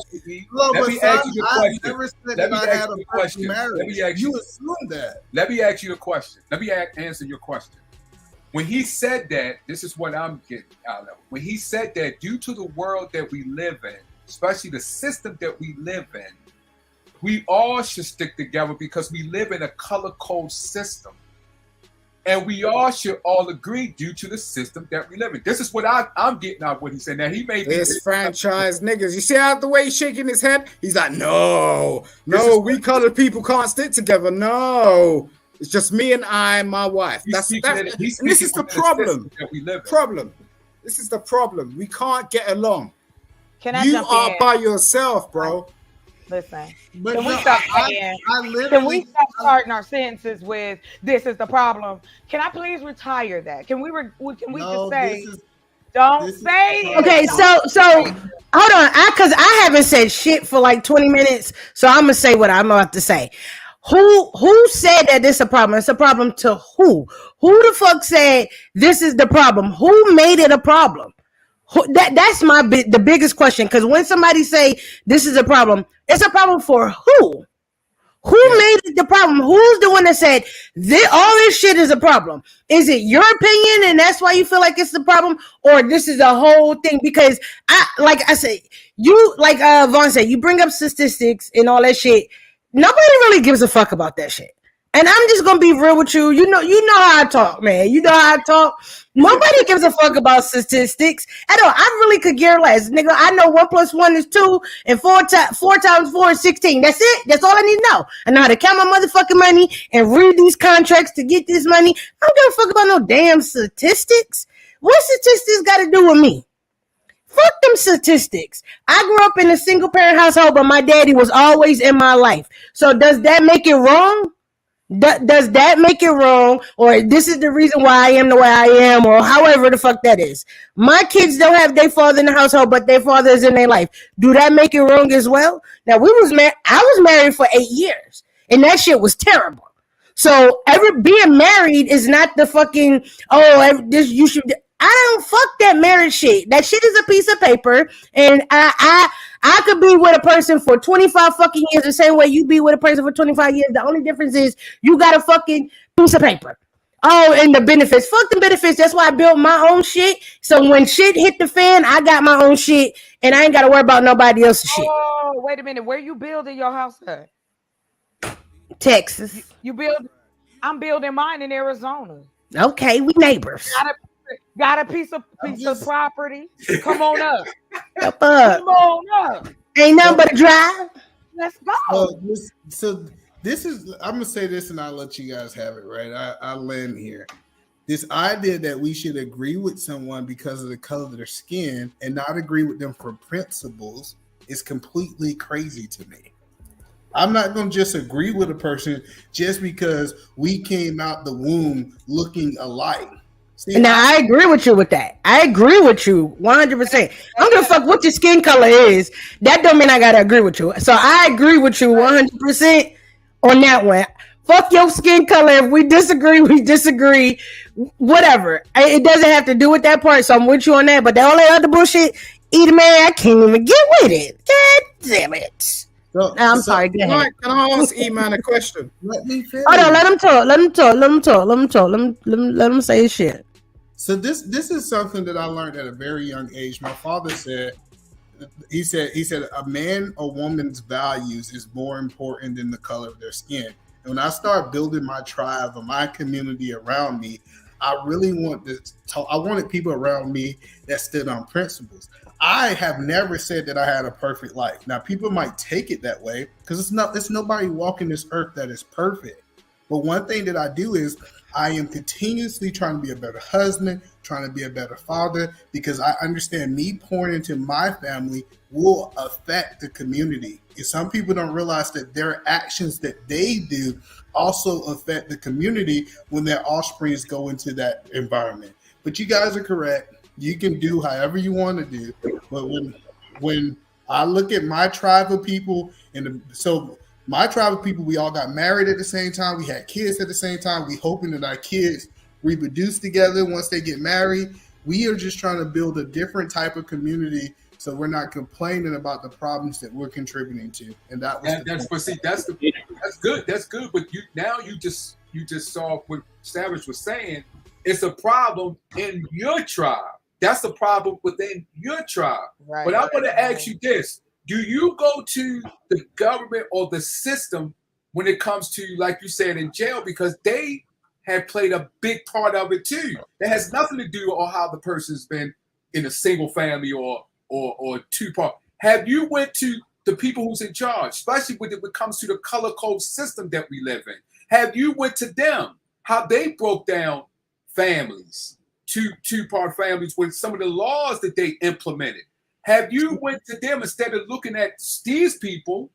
Let me ask you the question. Never said that I had a question. You assume that. Let me ask you a question. Let me answer your question. When he said that, this is what I'm getting out of it. When he said that, due to the world that we live in, especially the system that we live in, we all should stick together because we live in a color code system. And we all should all agree due to the system that we live in. This is what I'm getting out of what he said. Now, he may be this franchise niggas. You see how the way he's shaking his head? He's like, no, we colored people can't stick together. No, it's just me and my wife. And this is the problem. This is the problem. We can't get along. You are by yourself, bro. Listen, can we stop starting our sentences with "this is the problem"? Can I please retire that? Can we just say, don't say it? Okay, so hold on, because I haven't said shit for like 20 minutes, so I'm gonna say what I'm about to say. Who said that this is a problem? It's a problem to who? Who the fuck said this is the problem? Who made it a problem? That's the biggest question. Because when somebody say this is a problem, it's a problem for who? Who made it the problem? Who's the one that said all this shit is a problem? Is it your opinion and that's why you feel like it's the problem, or this is a whole thing? Because like Vaughn said, you bring up statistics and all that shit. Nobody really gives a fuck about that shit. And I'm just gonna be real with you. You know how I talk, man. You know how I talk. Nobody gives a fuck about statistics. I really could care less, nigga. I know 1 + 1 is 2, and 4 times 4 is 16. That's it. That's all I need to know. I know how to count my motherfucking money and read these contracts to get this money. I don't give a fuck about no damn statistics. What statistics got to do with me? Fuck them statistics. I grew up in a single parent household, but my daddy was always in my life. So does that make it wrong? Does that make it wrong, or this is the reason why I am the way I am, or however the fuck that is? My kids don't have their father in the household, but their father is in their life. Do that make it wrong as well? Now I was married for 8 years, and that shit was terrible. So being married is not the fucking you should. I don't fuck that marriage shit. That shit is a piece of paper, and I could be with a person for 25 fucking years the same way you be with a person for 25 years. The only difference is you got a fucking piece of paper. Oh, and the benefits. Fuck the benefits. That's why I built my own shit. So when shit hit the fan, I got my own shit, and I ain't got to worry about nobody else's shit. Oh, wait a minute. Where you building your house at? Texas. You build? I'm building mine in Arizona. Okay, we neighbors. Got a piece of property. Come on up. Up. Come on up. Ain't nothing but a drive. Let's go. This is, I'm gonna say this and I'll let you guys have it, right? I'll land here. This idea that we should agree with someone because of the color of their skin and not agree with them for principles is completely crazy to me. I'm not going to just agree with a person just because we came out the womb looking alike. See, now I agree with you with that. I agree with you 100%. I don't give a fuck what your skin color is. That don't mean I gotta agree with you. So I agree with you 100% on that one. Fuck your skin color. If we disagree, we disagree. Whatever. It doesn't have to do with that part. So I'm with you on that. But the only other bullshit, man, I can't even get with it. God damn it. I'm sorry. Go ahead. Can I ask E-Man a question? Let me finish. Hold on, let him say his shit. So this is something that I learned at a very young age. My father said, he said a man or woman's values is more important than the color of their skin. And when I start building my tribe or my community around me, I really I wanted people around me that stood on principles. I have never said that I had a perfect life. Now, people might take it that way because it's nobody walking this earth that is perfect. But one thing that I do is I am continuously trying to be a better husband, trying to be a better father, because I understand me pouring into my family will affect the community. And some people don't realize that their actions that they do also affect the community when their offsprings go into that environment. But you guys are correct. You can do however you want to do. But when I look at my tribe of people, so my tribe of people, we all got married at the same time. We had kids at the same time. We hoping that our kids reproduce together once they get married. We are just trying to build a different type of community, so we're not complaining about the problems that we're contributing to. And that's good. That's good. But you just saw what Savage was saying. It's a problem in your tribe. That's a problem within your tribe. Right. But I want to ask you this. Do you go to the government or the system when it comes to, like you said, in jail? Because they have played a big part of it too. That has nothing to do with how the person's been in a single family or two-part. Have you went to the people who's in charge, especially when it comes to the color code system that we live in? Have you went to them, how they broke down families, two-part families, with some of the laws that they implemented? Have you went to them instead of looking at these people?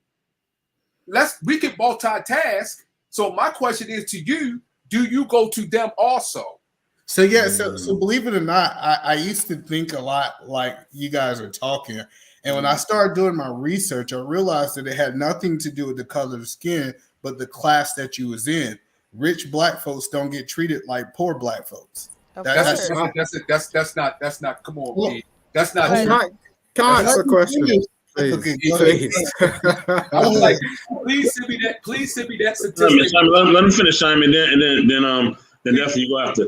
We can multitask. So my question is to you, do you go to them also? So yeah, so believe it or not, I used to think a lot like you guys are talking. And when I started doing my research, I realized that it had nothing to do with the color of the skin, but the class that you was in. Rich black folks don't get treated like poor black folks. That's not. Come on, well, that's not. Can I ask a question? Please. Okay, please. I was like, please send me that statistic. Let me finish, Simon, then definitely go after.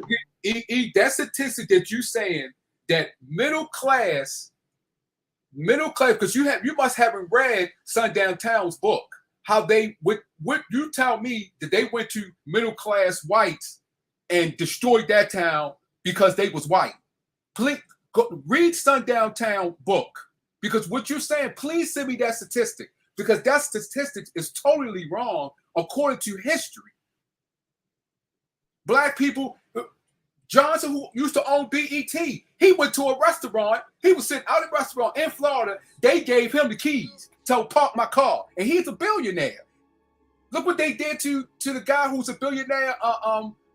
That statistic that you saying that middle class, because you must haven't read Sundown Town's book. How they what you tell me that they went to middle class whites and destroyed that town because they was white. Please read Sundown Town book, because what you're saying, please send me that statistic, because that statistic is totally wrong according to history. Black people, Johnson, who used to own BET, he went to a restaurant. He was sitting out at a restaurant in Florida. They gave him the keys to park my car, and he's a billionaire. Look what they did to the guy who's a billionaire,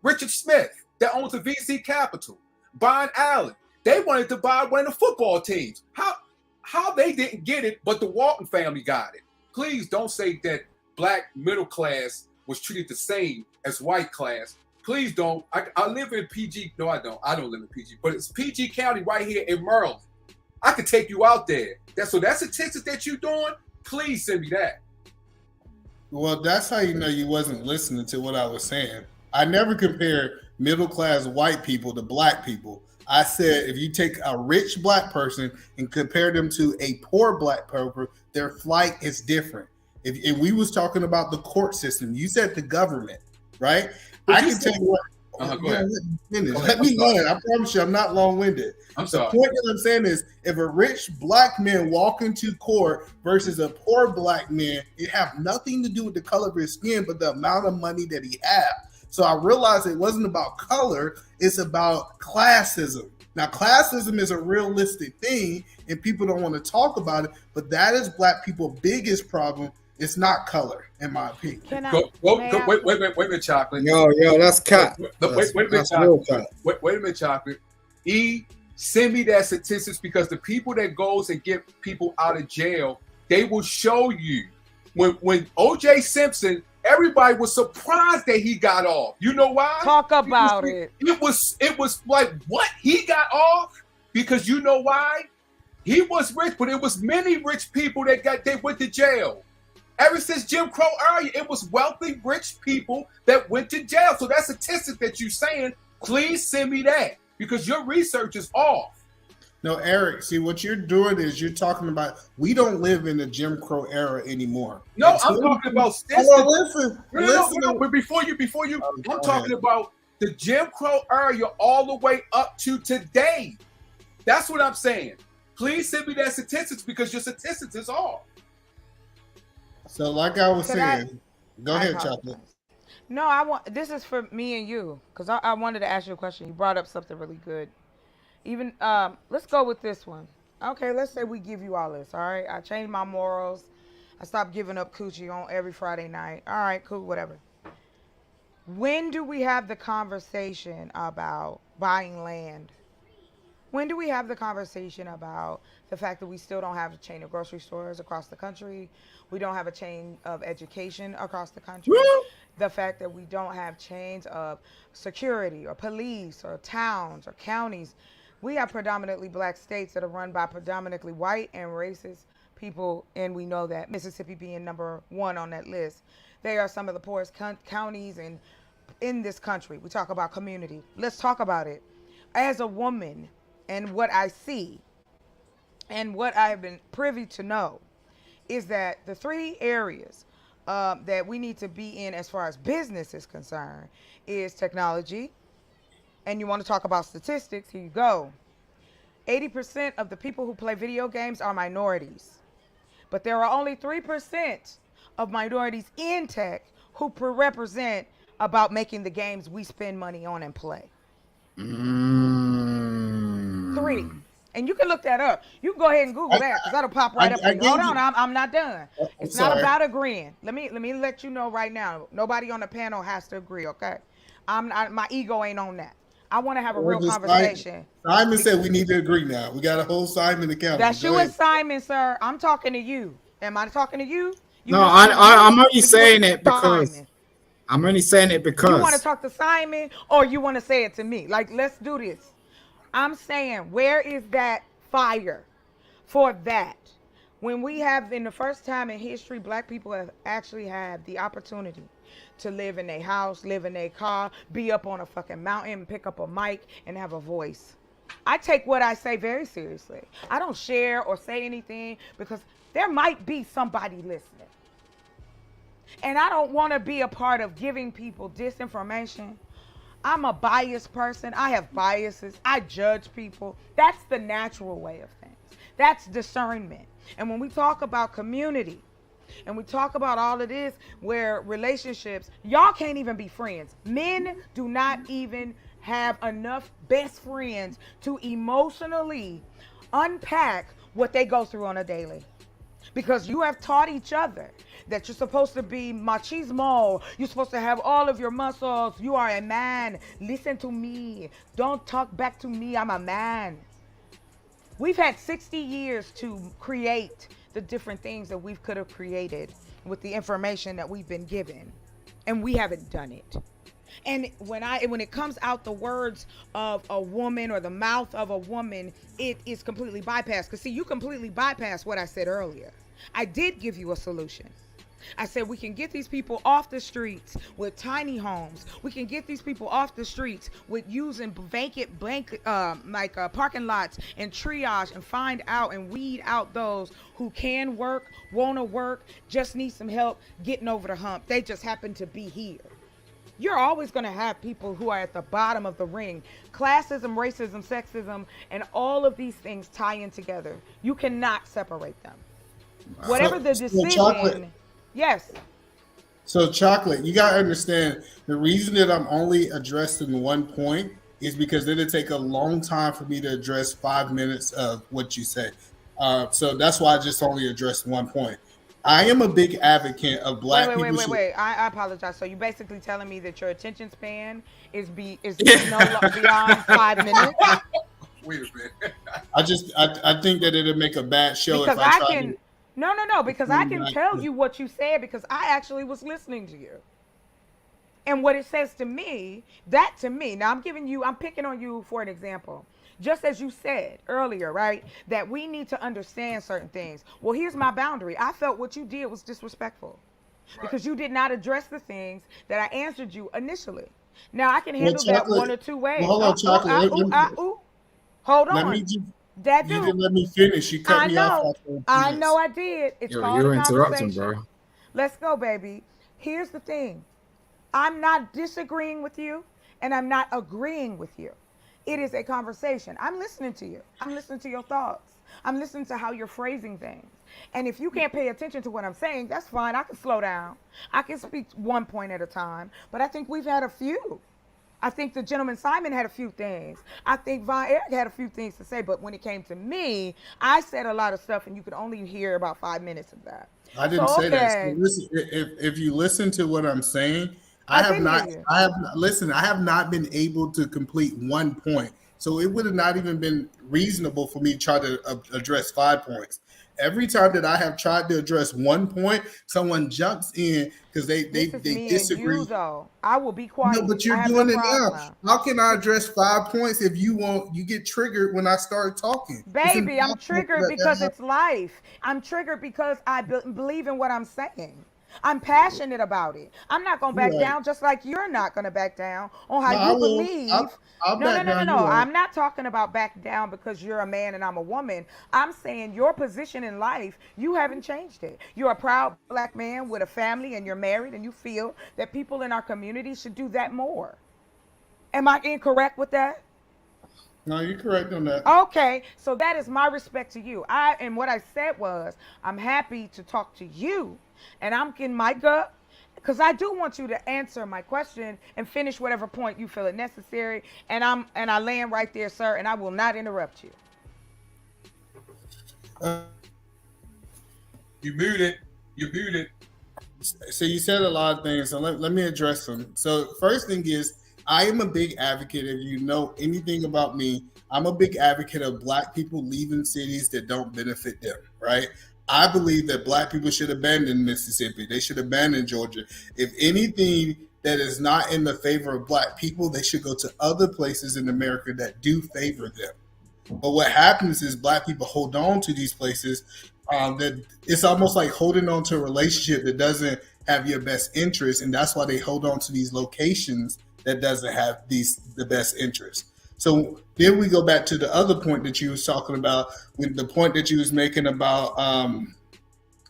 Richard Smith, that owns the VC Capital, Brian Allen. They wanted to buy one of the football teams. How they didn't get it, but the Walton family got it. Please don't say that black middle class was treated the same as white class. Please don't. I live in PG. No, I don't. I don't live in PG, but it's PG County right here in Maryland. I could take you out there. That's statistics that you're doing. Please send me that. Well, that's how you know you wasn't listening to what I was saying. I never compared middle class white people to black people. I said if you take a rich black person and compare them to a poor black person, their flight is different. If we was talking about the court system, you said the government, right? I can tell you what. Go ahead. Let me learn. I promise you, I'm not long-winded. I'm sorry. The point that I'm saying is, if a rich black man walk into court versus a poor black man, it have nothing to do with the color of his skin, but the amount of money that he have. So I realized it wasn't about color; it's about classism. Now, classism is a realistic thing, and people don't want to talk about it. But that is black people's biggest problem. It's not color, in my opinion. Wait a minute, Chocolate. Yo, that's cat. Wait a minute, Chocolate. Wait a minute, Chocolate. Send me that statistics, because the people that goes and get people out of jail, they will show you. When O.J. Simpson, everybody was surprised that he got off. You know why? Talk about it. It was like, what? He got off? Because you know why? He was rich, but it was many rich people that went to jail. Ever since Jim Crow era, it was wealthy, rich people that went to jail. So that statistic that you're saying, please send me that, because your research is off. No, Eric, see, what you're doing is you're talking about, we don't live in the Jim Crow era anymore. No, I'm talking about listen. But before you, I'm talking about the Jim Crow era all the way up to today. That's what I'm saying. Please send me that statistics, because your statistics is off. So, like I was saying, go ahead, Chocolate. No, this is for me and you, because I wanted to ask you a question. You brought up something really good. Even let's go with this one. Okay, let's say we give you all this. All right, I changed my morals. I stopped giving up coochie on every Friday night. All right, cool, whatever. When do we have the conversation about buying land? When do we have the conversation about the fact that we still don't have a chain of grocery stores across the country? We don't have a chain of education across the country. The fact that we don't have chains of security or police or towns or counties. We have predominantly black states that are run by predominantly white and racist people, and we know that Mississippi being number one on that list. They are some of the poorest counties in this country. We talk about community. Let's talk about it. As a woman, and what I see and what I've been privy to know is that the three areas that we need to be in as far as business is concerned is technology. And you want to talk about statistics? Here you go. 80% of the people who play video games are minorities, but there are only 3% of minorities in tech who represent about making the games we spend money on and play. Three. And you can look that up. You can go ahead and Google that because that'll pop right up for you. Hold on, I'm not done. It's not about agreeing. Let me let you know right now. Nobody on the panel has to agree, okay? My ego ain't on that. I want to have a real conversation. Simon said we need to agree now. We got a whole Simon account. That's you and Simon, sir. I'm talking to you. Am I talking to you? No, I'm only saying it because I'm only saying it because you want to talk to Simon or you want to say it to me. Like, let's do this. I'm saying, where is that fire for that? When we have, in the first time in history, black people have actually had the opportunity to live in a house, live in a car, be up on a fucking mountain, pick up a mic, and have a voice. I take what I say very seriously. I don't share or say anything because there might be somebody listening. And I don't want to be a part of giving people disinformation. I'm a biased person. I have biases. I judge people. That's the natural way of things. That's discernment. And when we talk about community and we talk about all of this where relationships, y'all can't even be friends. Men do not even have enough best friends to emotionally unpack what they go through on a daily. Because you have taught each other that you're supposed to be machismo. You're supposed to have all of your muscles. You are a man. Listen to me. Don't talk back to me. I'm a man. We've had 60 years to create the different things that we could have created with the information that we've been given. And we haven't done it. And when it comes out the words of a woman or the mouth of a woman, it is completely bypassed. Because see, you completely bypassed what I said earlier. I did give you a solution. I said we can get these people off the streets with tiny homes. We can get these people off the streets with using vacant parking lots and triage and find out and weed out those who can work, want to work, just need some help getting over the hump. They just happen to be here. You're always going to have people who are at the bottom of the ring. Classism, racism, sexism, and all of these things tie in together. You cannot separate them. Whatever the decision, yes. So, Chocolate, you got to understand the reason that I'm only addressing one point is because it'll take a long time for me to address 5 minutes of what you said. So that's why I just only addressed one point. I am a big advocate of black people. Wait. I apologize. So you basically telling me that your attention span is beyond 5 minutes? Wait a minute. I think that it'll make a bad show because if I try to. No, because I can tell you what you said because I actually was listening to you. And what it says to me, now I'm picking on you for an example. Just as you said earlier, right, that we need to understand certain things. Well, here's my boundary. I felt what you did was disrespectful because you did not address the things that I answered you initially. Now, I can handle that one or two ways. Well, hold on, Chocolate. Hold on. You didn't let me finish. You cut me off. I know I did. It's called you're a interrupting, conversation. bro. Let's go, baby. Here's the thing. I'm not disagreeing with you, and I'm not agreeing with you. It is a conversation. I'm listening to you. I'm listening to your thoughts. I'm listening to how you're phrasing things. And if you can't pay attention to what I'm saying, that's fine. I can slow down. I can speak one point at a time. But I think we've had a few I think the gentleman Simon had a few things. I think Von Eric had a few things to say, but when it came to me, I said a lot of stuff, and you could only hear about 5 minutes of that. I didn't So say that. So okay, listen, if you listen to what I'm saying, I did hear you. listen, I have not been able to complete one point. So it would have not even been reasonable for me to try to address 5 points. Every time that I have tried to address one point, someone jumps in because This is they me and you, disagree. though. I will be No, quiet. but I you're have no doing it now. problem. How can I address 5 points if you get triggered when I start talking? It's Baby, I'm impossible for triggered that to because happen. it's life. I'm triggered because I believe in what I'm saying. I'm passionate about it. I'm not going to You're back right. down just like you're not going to back down on how No, I you will. believe. I'll No, no, back no, no, down. no. You're right. I'm not talking about back down because you're a man and I'm a woman. I'm saying your position in life, you haven't changed it. You're a proud black man with a family and you're married and you feel that people in our community should do that more. Am I incorrect with that? No, you're correct on that. Okay, so that is my respect to you. And what I said was, I'm happy to talk to you, and I'm getting my gut because I do want you to answer my question and finish whatever point you feel it necessary. And I land right there, sir, and I will not interrupt you. You muted. You muted. So you said a lot of things, so let me address them. So first thing is, I am a big advocate. If you know anything about me, I'm a big advocate of black people leaving cities that don't benefit them, right? I believe that black people should abandon Mississippi. They should abandon Georgia. If anything that is not in the favor of black people, they should go to other places in America that do favor them. But what happens is black people hold on to these places. That it's almost like holding on to a relationship that doesn't have your best interest, and that's why they hold on to these locations that doesn't have the best interest. So then we go back to the other point that you was talking about, with the point that you was making about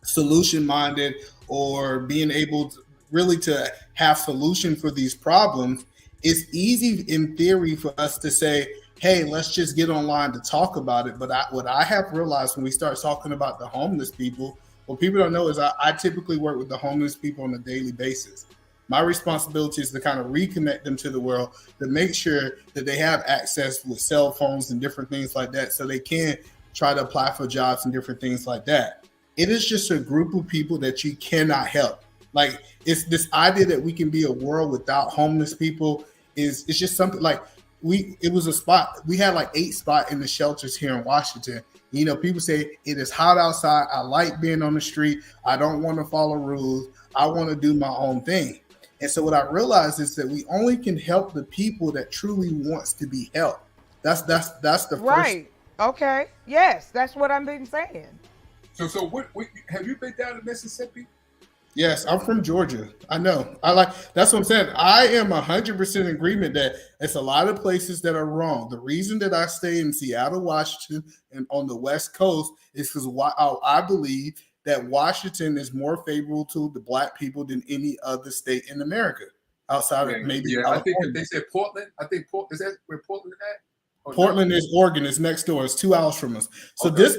solution minded or being able to really to have solution for these problems. It's easy in theory for us to say, hey, let's just get online to talk about it. But what I have realized when we start talking about the homeless people, what people don't know is I typically work with the homeless people on a daily basis. My responsibility is to kind of reconnect them to the world, to make sure that they have access with cell phones and different things like that, so they can try to apply for jobs and different things like that. It is just a group of people that you cannot help. Like, it's this idea that we can be a world without homeless people is it's just something like it was a spot. We had like 8 spots in the shelters here in Washington. You know, people say it is hot outside. I like being on the street. I don't want to follow rules. I want to do my own thing. And so what I realized is that we only can help the people that truly wants to be helped. That's the first. Right. Okay. Yes, that's what I've been saying. So what have you been down to Mississippi? Yes, I'm from Georgia. I know. That's what I'm saying. I am 100% in agreement that it's a lot of places that are wrong. The reason that I stay in Seattle, Washington, and on the West Coast is because I believe that Washington is more favorable to the black people than any other state in America, outside of maybe Yeah, I think if California. they said Portland, I think is that where Portland is at? Or Portland no? is Oregon. It's next door. It's 2 hours from us. So Okay.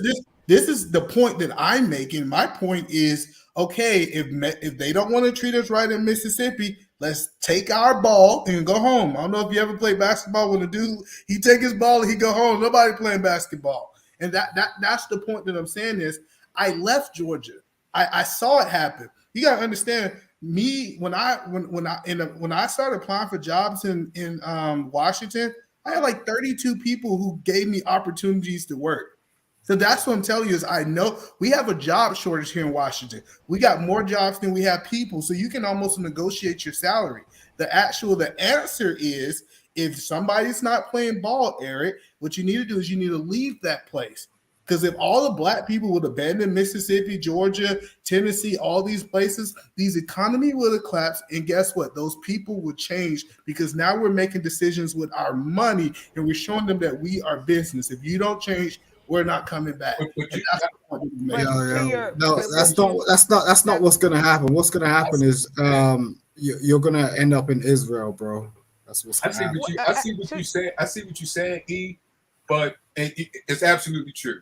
this is the point that I'm making. My point is, okay, if they don't want to treat us right in Mississippi, let's take our ball and go home. I don't know if you ever played basketball with a dude. He take his ball and he go home. Nobody playing basketball. And that's the point that I'm saying is I left Georgia. I saw it happen. You got to understand me when I started applying for jobs in Washington. I had like 32 people who gave me opportunities to work. So that's what I'm telling you is I know we have a job shortage here in Washington. We got more jobs than we have people. So you can almost negotiate your salary. The answer is if somebody's not playing ball, Eric, what you need to do is you need to leave that place. Because if all the black people would abandon Mississippi, Georgia, Tennessee, all these places, these economy would have collapsed. And guess what? Those people would change because now we're making decisions with our money and we're showing them that we are business. If you don't change, we're not coming back. But And that's the point that we make. No, that's not what's gonna happen. What's gonna happen is you're gonna end up in Israel, bro. That's what's I gonna see happen. what you saying. I see what you're saying, E. But it's absolutely true.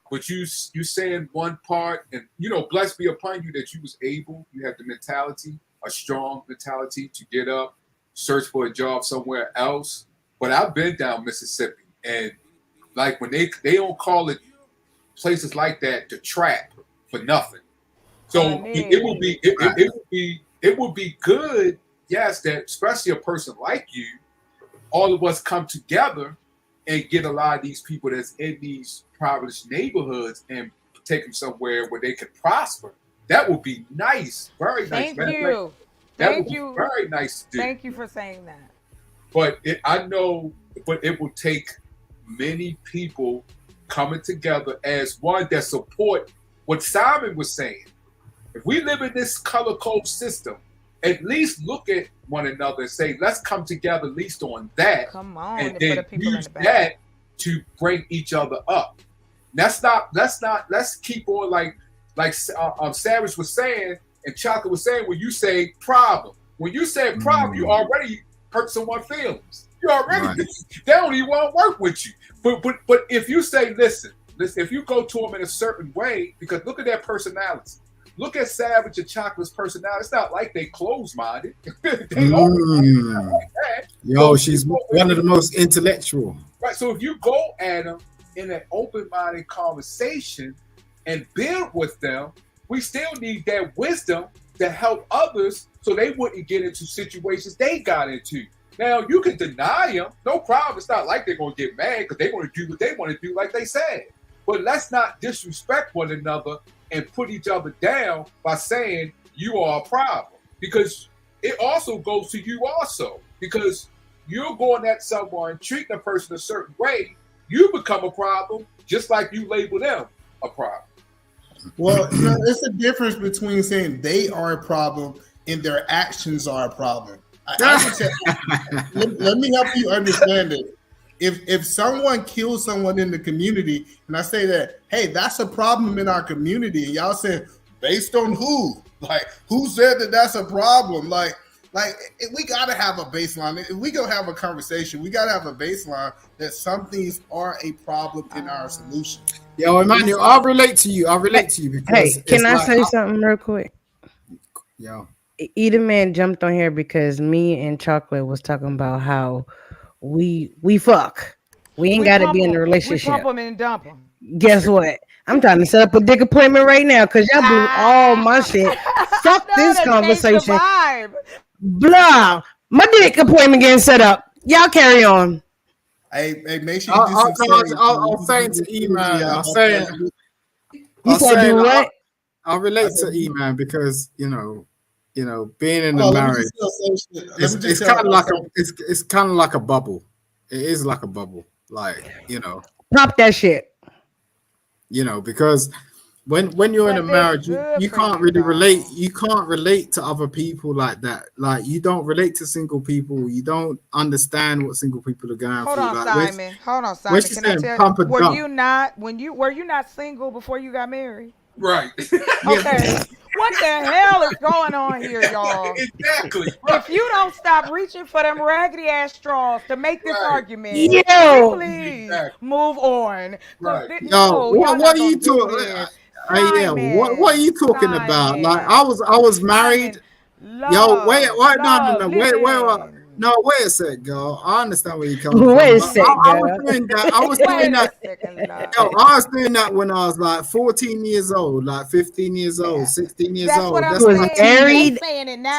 But you saying one part, and blessed be upon you that you was able. You have the mentality, a strong mentality to get up, search for a job somewhere else. But I've been down Mississippi, and like when they don't call it places like that the trap for nothing. So it would be good, yes, that especially a person like you, all of us come together and get a lot of these people that's in these impoverished neighborhoods and take them somewhere where they can prosper. That would be nice, very nice. Thank you. That would be very nice to do. Thank you for saying that. But I know, but it will take many people coming together as one that support what Simon was saying. If we live in this color code system, at least look at one another and say, let's come together at least on that. Come on, and then use that to bring each other up. Let's keep on like Savage was saying and Chocolate was saying, when you say problem. When you say problem, you already hurt someone's feelings. You already they don't even want to work with you. But if you say, listen, if you go to them in a certain way, because look at their personality. Look at Savage and Chocolate's personality. It's not like they close-minded. Yo, she's one of the most intellectual. Right. So if you go at them in an open-minded conversation and build with them, we still need that wisdom to help others so they wouldn't get into situations they got into. Now, you can deny them. No problem. It's not like they're going to get mad because they want to do what they want to do like they said. But let's not disrespect one another and put each other down by saying you are a problem. Because it also goes to you also. Because you're going at someone, treating a person a certain way, you become a problem just like you label them a problem. Well, it's a difference between saying they are a problem and their actions are a problem. Let me help you understand it. If someone kills someone in the community, and I say that, hey, that's a problem in our community, and y'all say, based on who? Like, who said that that's a problem? Like we gotta have a baseline. If we go have a conversation, we gotta have a baseline that some things are a problem in our solution. Yo, Emmanuel, I'll relate to you. Because hey, can I say something real quick? Yo. Either man jumped on here because me and Chocolate was talking about how we fuck. We ain't got to be in a relationship. We pump them and dump them. Guess what? I'm trying to set up a dick appointment right now because y'all blew all my shit. Fuck this conversation. Blah. My dick appointment getting set up. Y'all carry on. Hey, make sure you do some I'll say it to E-Man. I'll say it. I'll relate to E-Man because, you know, being in a marriage, it's kind of like a bubble. It is like a bubble, like, pop that shit. Because when you're in a marriage, you can't really relate. You can't relate to other people like that. Like, you don't relate to single people. You don't understand what single people are going through. Hold on, Simon. Can I tell you, were you not single before you got married? Right. Okay. What the hell is going on here, y'all? Exactly. If you don't stop reaching for them raggedy ass straws to make this argument, please move on. Right. What are you talking? What are you talking about? Like, I was married. Wait a sec, girl. I understand where you're coming from. Wait a sec, girl. I was doing that when I was like 14 years old, like 15 years old, 16 years old. That's what I'm married.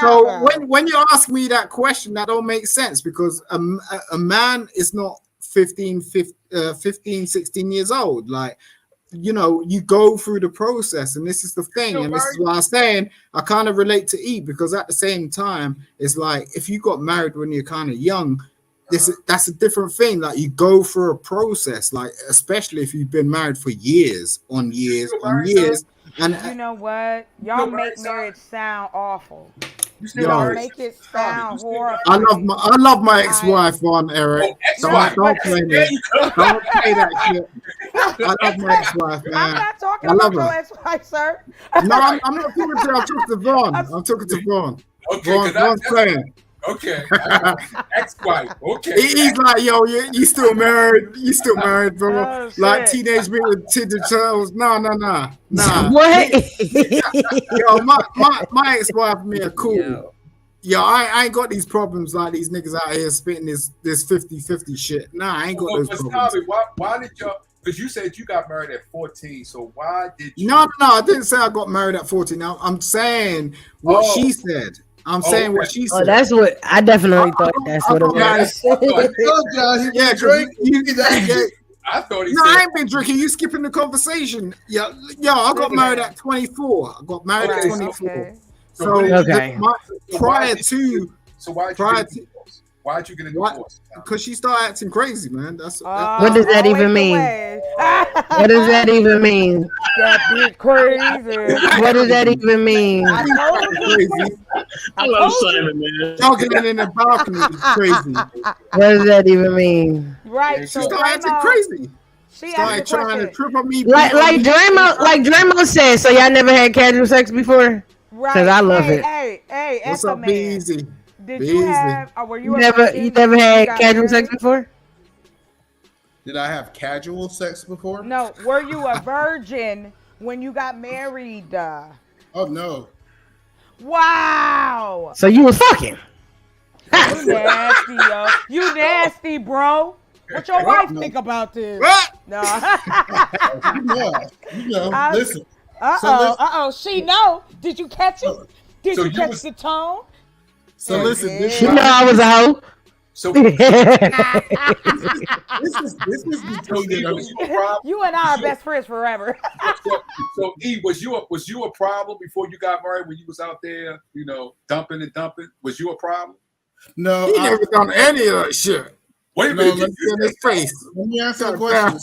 So when you ask me that question, that don't make sense because a man is not 15, 16 years old. Like, you go through the process, and this is the thing, and this is why I'm saying I kind of relate to E, because at the same time, it's like if you got married when you're kind of young, that's a different thing. Like, you go through a process, like especially if you've been married for years on years on years. And you know what? Y'all make marriage sound awful. Y'all make it sound horrible. I love my ex-wife, Eric. Don't play that. Don't play that shit. I love my ex-wife, man. I'm not talking about your ex-wife, sir. No, I'm not talking to her. I'm talking to Vaughn. I'm talking to Vaughn. Okay, Vaughn's playing. Okay, ex-wife. Okay, he's like, yo, you still married? You still married, bro? Oh, like Teenage Mutant Ninja Turtles? No. What? Yo, my ex-wife and me are cool. Yeah, I ain't got these problems like these niggas out here spitting this 50-50 shit. Nah, I ain't got those problems. Tommy, why did y'all? Because you said you got married at 14, so why did you? No, I didn't say I got married at 14. Now I'm saying what she said. I'm saying what she said. Oh, that's what I definitely thought. That's what it was. I thought he no, said. I ain't been drinking. You skipping the conversation. Yeah, I got married at 24. I got married at 24. Okay. So prior to Why'd you get a divorce? Because she started acting crazy, man. That's what does that even mean? What does that even mean? That bitch crazy. What does that even mean? I love Simon, man. Talking in the balcony is crazy. What does that even mean? Right. She So started acting crazy. She started trying to trip on me. Like Draymond said. So y'all never had casual sex before? Right. Because I love it. Hey, what's up, be easy? Did you have? Or were you? You never had casual sex before? Did I have casual sex before? No. Were you a virgin when you got married? Oh no. Wow. So you was fucking. You nasty, yo. You nasty, bro. What your wife think about this? No. Listen. Uh-oh. She know. Did you catch it? Did you catch the tone? So listen. You know I was a hoe. So this is between you and I are best friends forever. so E, was you a problem before you got married when you was out there, dumping and dumping? Was you a problem? No, he never done any of that shit. Wait a minute, let me answer the question.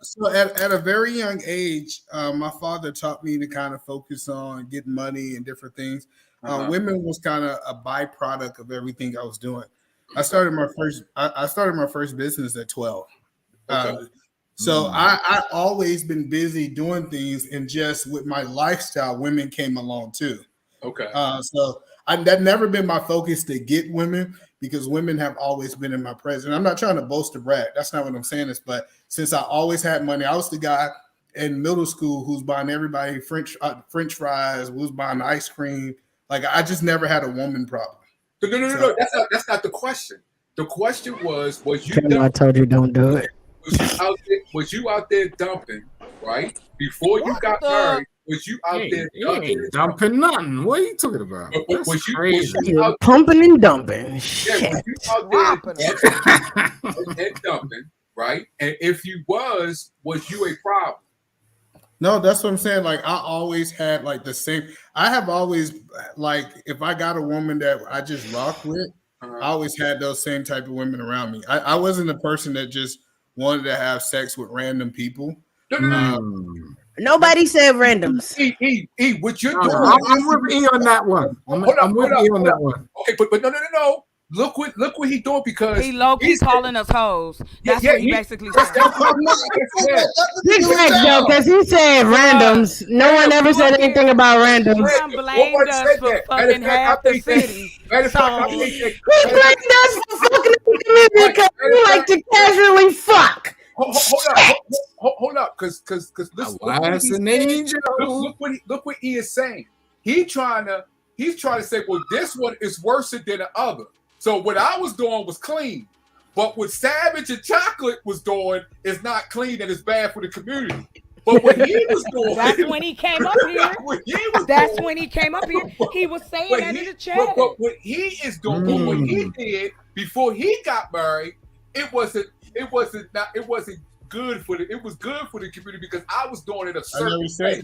So at a very young age, my father taught me to kind of focus on getting money and different things. Women was kind of a byproduct of everything I was doing. I started my first business at 12. So I always been busy doing things, and just with my lifestyle, women came along too. Okay. So that never been my focus to get women, because women have always been in my presence. I'm not trying to boast or brag. That's not what I'm saying. But since I always had money, I was the guy in middle school who's buying everybody French fries, who's buying ice cream. Like, I just never had a woman problem. No. That's not the question. The question was you? I told you don't do it. Was you out there dumping, right? Before you got married, was you out there dumping nothing? What are you talking about? Was crazy. you out pumping and dumping? Yeah, was you out there and dumping, right? And if you was you a problem? No, that's what I'm saying. Like, I always had like the same. I have always, like, if I got a woman that I just rock with, I always had those same type of women around me. I wasn't a person that just wanted to have sex with random people. Nobody said randoms. What you're doing? I'm with E on that one. I'm with E on that one. Okay, but no. Look what he doing, because he low-key calling us hoes. That's what he basically said. He's right though, because he said randoms. No one ever said anything about randoms. He blamed us for fucking half the city. He blamed us for fucking the community because we like to casually fuck. Hold up, because look what he is saying. He's trying to say, well, this one is worse than the other. So what I was doing was clean, but what Savage and Chocolate was doing is not clean, and it's bad for the community. But what he was doing, that's when he came up here. When he came up here. He was saying that in the chat. But what he is doing, what he did before he got married, it wasn't good for it was good for the community, because I was doing it a certain way.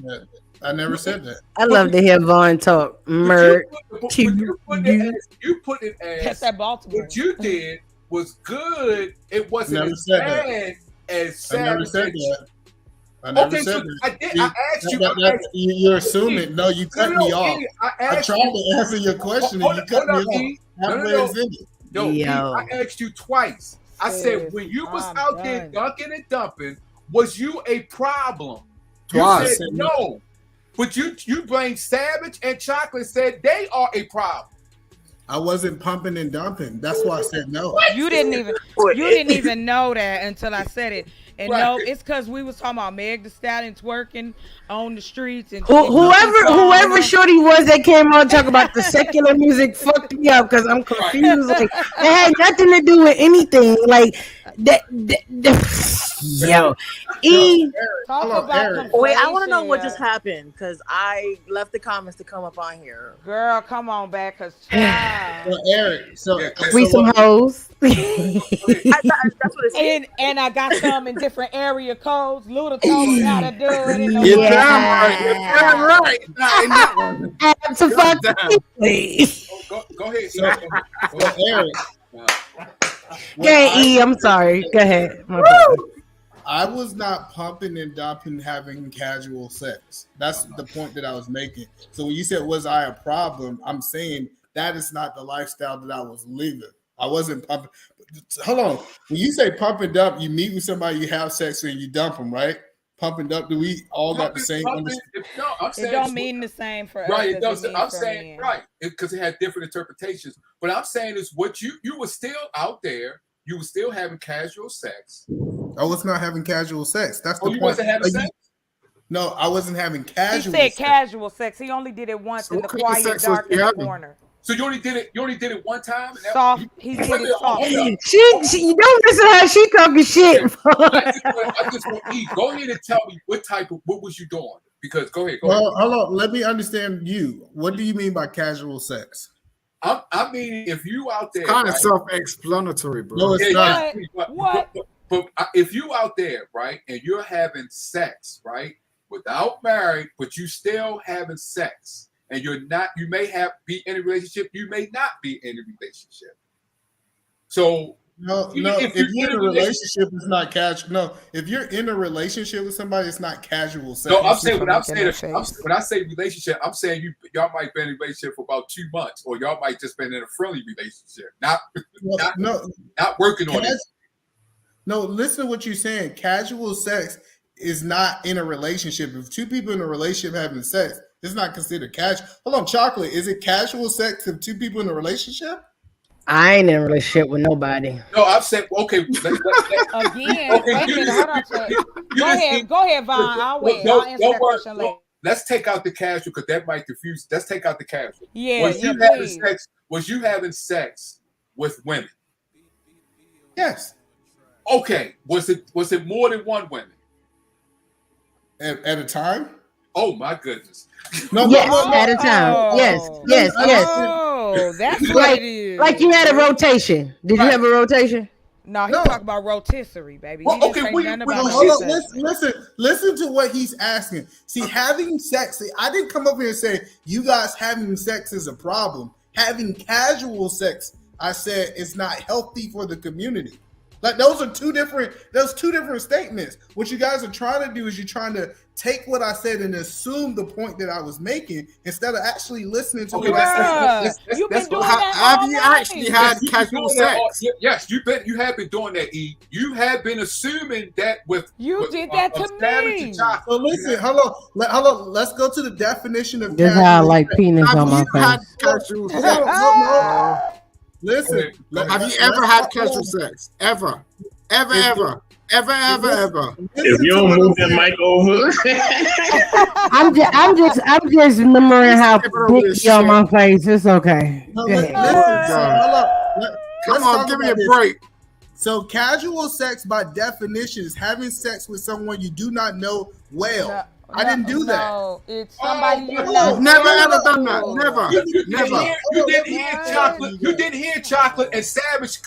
I never said that. I love to hear Vaughn talk. You put it as that Baltimore. What you did was good. It wasn't as bad as Savage. I never said that. I never said that. I asked you. You're assuming. No, you cut me off. I tried to answer your question, and you cut me off. I asked you twice. I said, when you was out there dunking and dumping, was you a problem? You said no. But you blame Savage and Chocolate, said they are a problem. I wasn't pumping and dumping. That's why I said no. You didn't even know that until I said it. And no, it's because we was talking about Meg Thee Stallion twerking on the streets and whoever shorty was that came on talking about the secular music fucked me up because I'm confused. Like it had nothing to do with anything. Like that yo. Wait, I want to know what just happened because I left the comments to come up on here. Girl, come on back, cause Eric, we some hoes. That's what it is. And I got some in different area codes. Luda told me how to do it. You're damn right. Absolutely. Go ahead. So Eric. Yeah, I'm sorry. Go ahead. I was not pumping and dumping having casual sex. That's the point that I was making. So when you said, was I a problem? I'm saying that is not the lifestyle that I was living. I wasn't pumping. Hold on. When you say pump and dump, you meet with somebody, you have sex, and you dump them, right? Pump and dump, do we all got the same understanding? It don't mean the same for us. Right, it doesn't. I'm saying, right, because it had different interpretations. But I'm saying is what you were still out there. You were still having casual sex. I was not having casual sex. That's the point. You wasn't having sex? No, I wasn't having casual sex. He said sex. casual sex. He only did it once in the quiet, dark in the corner. So you only did it one time? Soft. He did it soft. She don't listen to her. She talking shit. I just want to go ahead and tell me what was you doing? Because go ahead. Hold on. Let me understand you. What do you mean by casual sex? I mean, if you out there, kind of self-explanatory, bro. No, it's not. What? But if you out there, right, and you're having sex, right, without married, but you still having sex, and you're not, you may be in a relationship, you may not be in a relationship. So no. If you're in a relationship, it's not casual. No, if you're in a relationship with somebody, it's not casual sex. No, I'm saying when I say relationship, I'm saying y'all might be in a relationship for about 2 months, or y'all might just been in a friendly relationship, not working on it. No, listen to what you're saying. Casual sex is not in a relationship. If two people in a relationship having sex, it's not considered casual. Hold on, Chocolate. Is it casual sex if two people in a relationship? I ain't in a relationship with nobody. No, I'm saying okay. Again, okay, wait a minute, hold on. Go ahead, Vaughn. I'll wait. I'll answer that question later. Let's take out the casual because that might confuse. Let's take out the casual. Yeah, Was you having sex with women? Yes. Okay. Was it more than one woman? At a time? Oh my goodness. No, yes, at a time. Yes. Oh, that's what it is. Like you had a rotation. Did you have a rotation? No, he talk about rotisserie, baby. Well, hold on, listen to what he's asking. See, having sex, I didn't come up here and say you guys having sex is a problem. Having casual sex, I said it's not healthy for the community. Like those are two different statements. What you guys are trying to do is you're trying to take what I said and assume the point that I was making instead of actually listening to what I said. Have you actually had casual sex? Yes, you have been doing that, E. You have been assuming that with did that to me. So listen, hold on. Let's go to the definition of this how I like penis on my face. Casual sex? Listen, have you ever had casual sex? Ever? Ever? If you don't move that mic over, I'm just remembering how big on my face. It's okay. Come on, give me a break. So, casual sex by definition is having sex with someone you do not know well. I didn't do that. No, it's somebody you know. Never ever done that. Never. You didn't hear Chocolate and Savage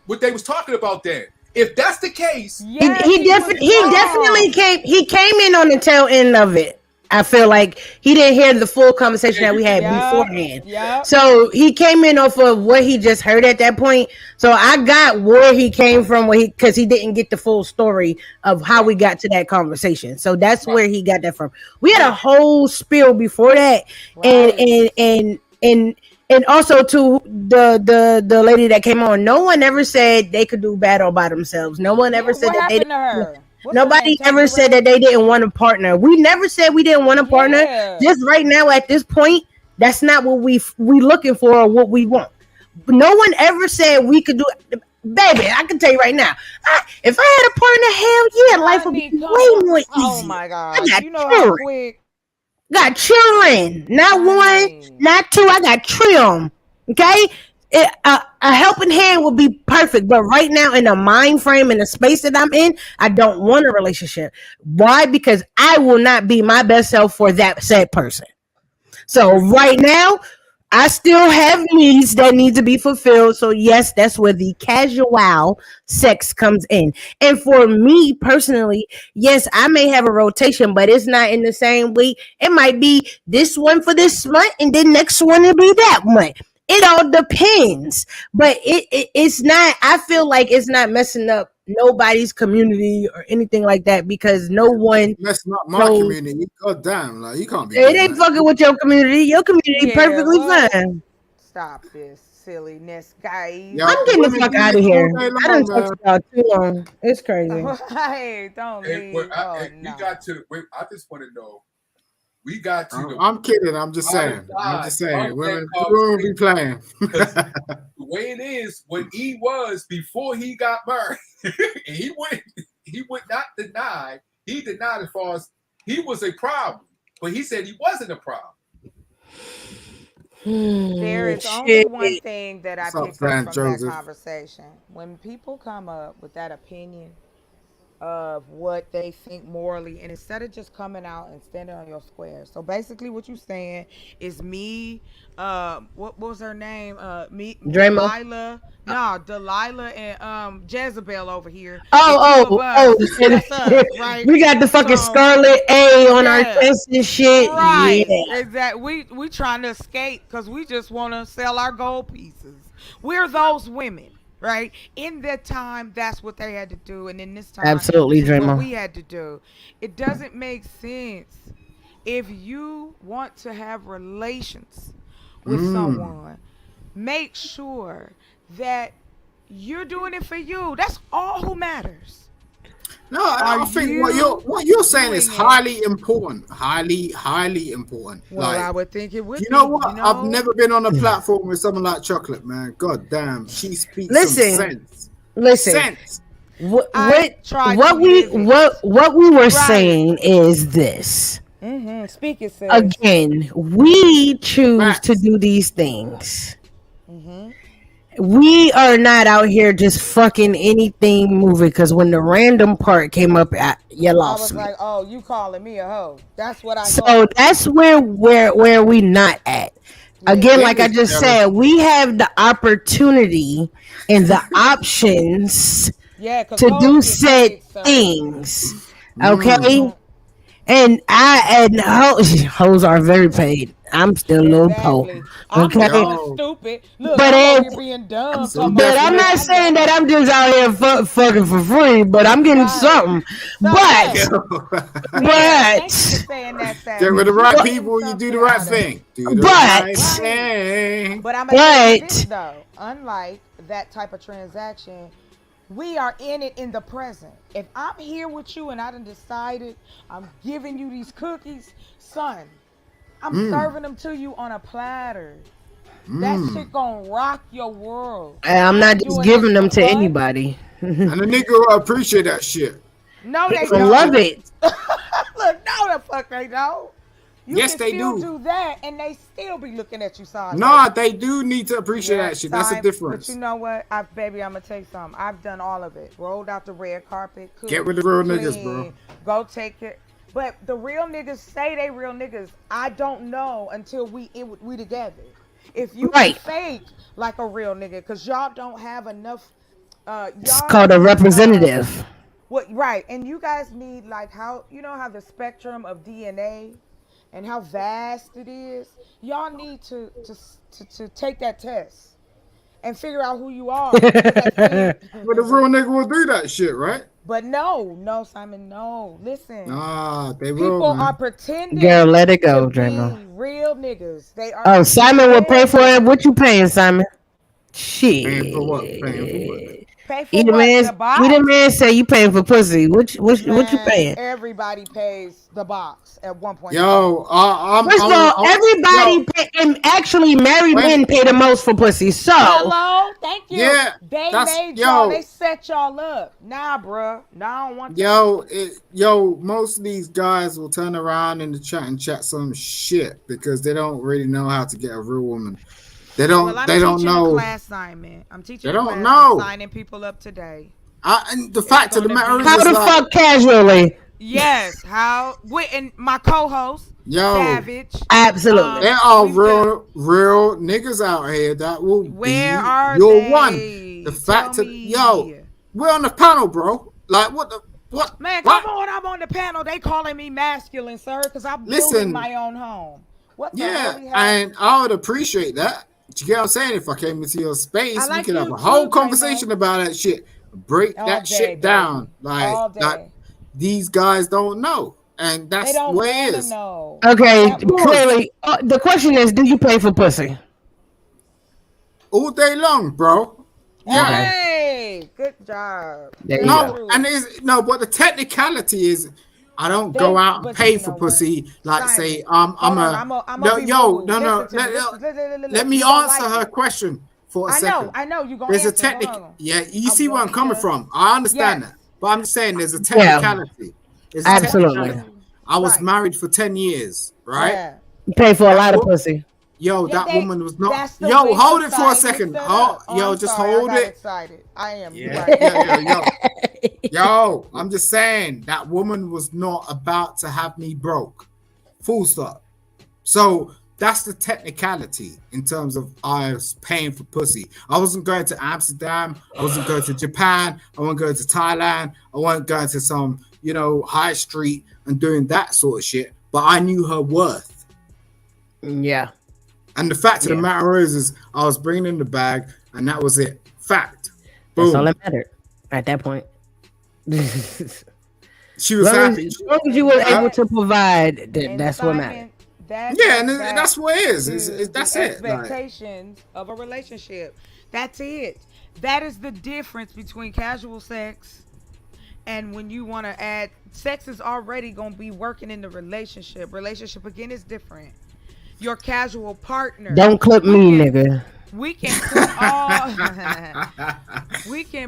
what they was talking about there. If that's the case, he definitely came in on the tail end of it. I feel like he didn't hear the full conversation that we had beforehand. Yeah. So he came in off of what he just heard at that point. So I got where he came from, because he didn't get the full story of how we got to that conversation. So that's where he got that from. We had a whole spiel before that, and also to the lady that came on. No one ever said they could do bad all by themselves. No one ever said that they didn't. Nobody ever said that they didn't want a partner. We never said we didn't want a partner. Yeah. Just right now at this point, that's not what we looking for or what we want. But no one ever said we could do. baby, I can tell you right now. If I had a partner, hell yeah, life would be way more easy. Oh my God. I got You know how children. quick. Got children. Not one, not two. I got trim. Okay? A helping hand would be perfect, but right now in the mind frame and the space that I'm in, I don't want a relationship. Why? Because I will not be my best self for that said person. So right now, I still have needs that need to be fulfilled. So yes, that's where the casual sex comes in. And for me personally, yes, I may have a rotation, but it's not in the same week. It might be this one for this month, and then next one will be that month. It all depends, but it's not. I feel like it's not messing up nobody's community or anything like that because no one. That's not my community. God damn, like you can't be. It ain't fucking with your community. Your community perfectly fine. Stop this silliness, guys. I'm getting the fuck out of here. I done talked about too long. It's crazy. Hey, don't leave. We got to. Wait, I just want to know. We got to. I'm kidding. I'm just saying. I'm just saying. Women be playing. The way it is, when he was before he got married, and he would not deny. He denied as far as he was a problem, but he said he wasn't a problem. There is only one thing that I picked up from that conversation. When people come up with that opinion of what they think morally, and instead of just coming out and standing on your square. So basically what you're saying is me, what was her name? Delilah. No, Delilah and Jezebel over here. That's us, right? We got the fucking Scarlet A on our chest and shit. Right. Yeah. Exactly. We trying to escape because we just want to sell our gold pieces. We're those women. Right, in that time, that's what they had to do, and in this time, absolutely, what we had to do. It doesn't make sense if you want to have relations with someone. Make sure that you're doing it for you. That's all who matters. No, I think what you're saying is highly important. Highly important. Well, I would think it would. You know what? I've never been on a platform with someone like Chocolate, man. God damn, she speaks some sense. Sense. What we were saying is this. Speak it, sis. Again, we choose to do these things. We are not out here just fucking anything moving because when the random part came up, you lost me. I was like, oh, you calling me a hoe. That's what I So that's where we not at. Again, like I just said, we have the opportunity and the options to do said things. Okay? And hoes are very paid. I'm still a little poor. Okay, I'm stupid. Look, you're being dumb. But I'm not saying that I'm just out here fucking for free. But I'm getting something. But get with the right people, you do the right thing. But I'm gonna say this though. Unlike that type of transaction, we are in it in the present. If I'm here with you and I done decided I'm giving you these cookies, son, I'm serving them to you on a platter. That shit gonna rock your world. I'm not just giving them to anybody. And the nigga will appreciate that shit. No, they don't. Love it. Look, no, the fuck they don't. Yes, they do that, and they still be looking at you sideways. Nah, they do need to appreciate that shit. That's the difference. But you know what, baby, I'm gonna tell you something. I've done all of it. Rolled out the red carpet. Get with the real niggas, bro. Go take it. But the real niggas say they real niggas. I don't know until we together. If you fake like a real nigga, because y'all don't have enough. It's called a representative. Right, and you guys need like how the spectrum of DNA. And how vast it is, y'all need to take that test and figure out who you are. But the real nigga will do that shit, right? But no, Simon, no. Listen, they will. People are pretending. Girl, let it go, Drano. Real niggas. They are. Oh, Simon will pay for it. What you paying, Simon? Shit. Paying for what? Pay for what? The box? Either man say you paying for pussy. What you paying? Everybody pays the box at one point. Yo, First of all, everybody pay, and actually married men pay the most for pussy. So hello, thank you. Yeah, they made y'all. They set y'all up. Nah, bruh. Nah, I don't want that. Most of these guys will turn around in the chat and chat some shit because they don't really know how to get a real woman. They don't. I'm they don't teaching know. A class assignment. I'm teaching. They don't class. know. I'm signing people up today. And the fact of the matter is, how the fuck casually? Yes, how? And my co-host, Savage. Absolutely. There are real niggas out here that will Where be are your they? one. The fact of we're on the panel, bro. Like what the what? Man, come on! I'm on the panel. They calling me masculine, sir, because I'm building my own home. What the hell? And I would appreciate that. You get what I'm saying? If I came into your space, we could have a whole conversation about that shit. Break that shit down. Like these guys don't know. And that's the way it is. Know. Okay, clearly. The question is, do you pay for pussy? All day long, bro. Yeah. Hey, good job. But the technicality is I don't go out and pay for pussy. Like say, let me answer her question for a second. I know. You gonna There's answer. a technique. Yeah, you see where I'm coming from. I understand that. But I'm just saying there's a technicality. Absolutely. I was married for 10 years, right? Yeah. You pay for a lot of pussy. That woman was not. Yo, hold it for a second. Just hold it. Excited. I am. Yo, I'm just saying that woman was not about to have me broke. Full stop. So that's the technicality in terms of I was paying for pussy. I wasn't going to Amsterdam. I wasn't going to Japan. I wasn't going to Thailand. I wasn't going to some, high street and doing that sort of shit. But I knew her worth. Yeah. And the fact of the matter is I was bringing in the bag, and that was it. Fact. Boom. That's all that mattered at that point. She was happy. As long as you were able to provide, that's what mattered. That's what it is. That's it. Expectations of a relationship. That's it. That is the difference between casual sex and when you want to add. Sex is already going to be working in the relationship. Relationship, again, is different. Your casual partner. Don't clip me, nigga. We can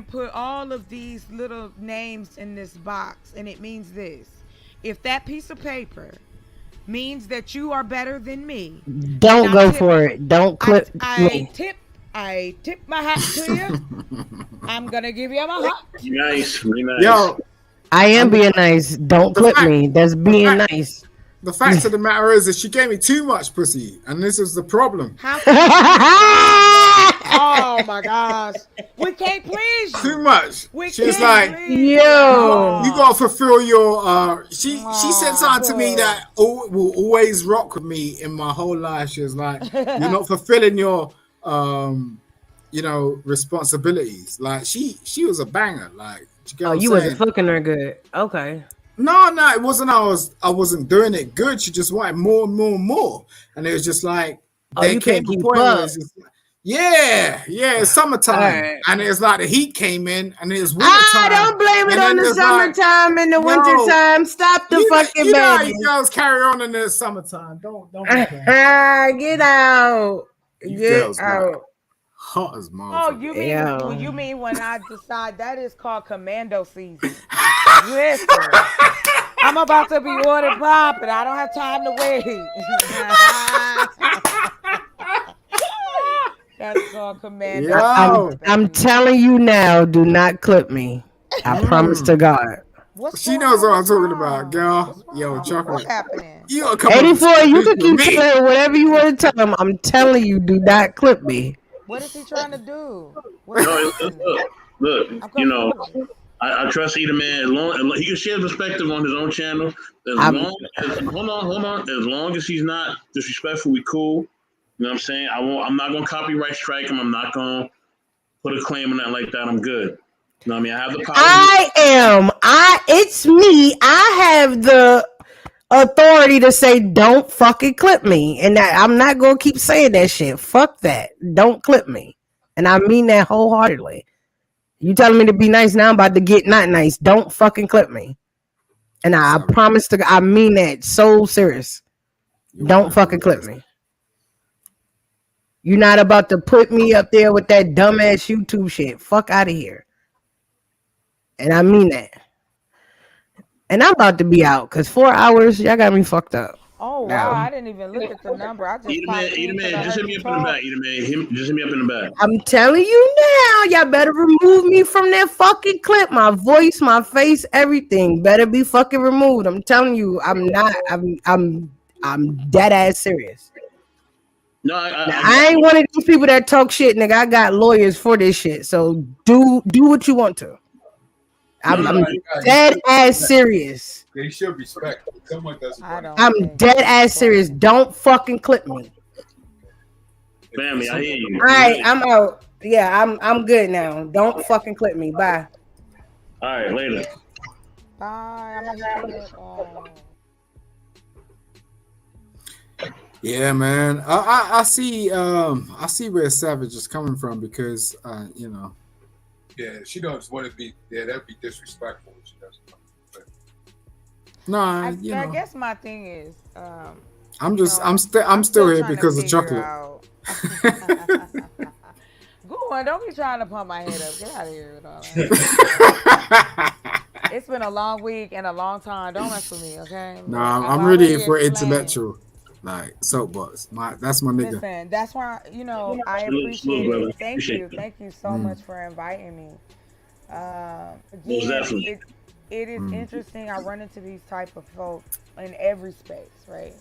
put all of these little names in this box, and it means this. If that piece of paper means that you are better than me, don't go for it. Don't clip me. I tip my hat to you. I'm gonna give you my hat. Nice, really nice. Yo, I am being nice. Don't clip me. That's being nice. The fact of the matter is that she gave me too much pussy, and this is the problem. Oh my gosh, we can't please you. Too much. She's like, yo, you gotta fulfill your. She said something to me that will always rock with me in my whole life. She was like, you're not fulfilling your responsibilities. Like she was a banger. Like, you wasn't fucking her good. Okay. No, it wasn't. I wasn't doing it good. She just wanted more and more and more, and it was just like you can't keep up. It's summertime, and it's like the heat came in, and it was winter time. Don't blame it on the summertime and the winter time. Stop the fucking you know baby. You girls carry on in the summertime. Don't. Get out. Get out. Hot as motherfucker. Oh, you mean when I decide that is called commando season? Listen, I'm about to be ordered popping. I don't have time to wait. That's called commando. I'm telling you now, do not clip me. I promise to God. She knows what I'm talking about, girl. Yo, chocolate. What's happening? 84, you can keep saying whatever you want to tell him. I'm telling you, do not clip me. What is he trying to do? Look, I trust either man. As long he can share his perspective on his own channel. Hold on. As long as he's not disrespectful, we cool. You know what I'm saying? I'm not gonna copyright strike him. I'm not gonna put a claim on that like that. I'm good. You know what I mean? I have the power. It's me. I have the authority to say don't fucking clip me, and I'm not gonna keep saying that shit. Fuck that. Don't clip me, and I mean that wholeheartedly. You telling me to be nice now? I'm about to get not nice. Don't fucking clip me. And I Savage. promise to. I mean that so serious. You Don't wanna fucking clip harass? me. You're not about to put me up there with that dumbass YouTube shit. Fuck out of here. And I mean that. And I'm about to be out because 4 hours, y'all got me fucked up. Oh wow, Now, I didn't even look at the number. I just popped Eat in a because man, I just hit heard me you up in the talk. back. Eat a man, just hit me up in the back. I'm telling you now, y'all better remove me from that fucking clip. My voice, my face, everything better be fucking removed. I'm telling you, I'm not. I'm dead ass serious. No, Now, I I ain't one of these people that talk shit, nigga. I got lawyers for this shit. So do what you want to. no, no. I'm dead ass serious. They should respect. Someone doesn't I want to. don't I'm think dead she's ass serious. playing. Don't fucking clip me. Family, I hear you. All right, I'm out. Yeah, I'm good now. Don't fucking clip me. Bye. All right, later. Bye. I'm gonna hit you up. Yeah, man. I see where Savage is coming from because Yeah, she doesn't want to be. Yeah, that'd be disrespectful. If she doesn't. But I guess my thing is, I'm you just know, I'm still here trying to because of figure chocolate. out. Go on, don't be trying to pump my head up. Get out of here with all that. It's been a long week and a long time. Don't mess with me, okay? Nah, I've I'm really already for explained. intellectual, like soapbox. That's my nigga. Listen, that's why I Salute, appreciate brother. it. Appreciate it. Thank you so much for inviting me. Most Again, definitely. it is interesting. I run into these type of folks in every space, right?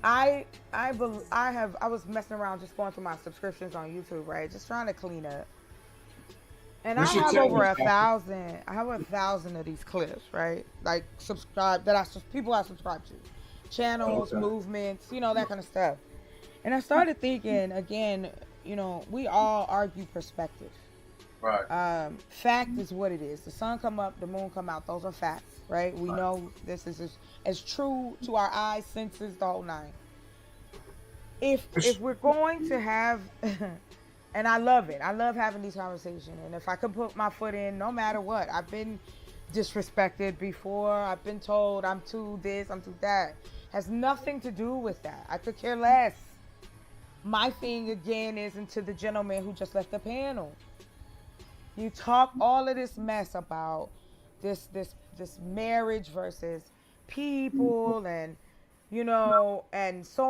I was messing around just going through my subscriptions on YouTube, right? Just trying to clean up. And I what's your have channel? over 1,000. I have 1,000 of these clips, right? Like subscribe that people I subscribe to, channels, Okay. movements, that kind of stuff. And I started thinking again. We all argue perspective. Right. Fact is what it is. The sun come up, the moon come out. Those are facts, right? We know this is as true to our eyes, senses, the whole nine. If we're going to have and I love it. I love having these conversations. And if I can put my foot in, no matter what, I've been disrespected before. I've been told I'm too this, I'm too that. Has nothing to do with that. I could care less. My thing again is into the gentleman who just left the panel. You talk all of this mess about this marriage versus people and so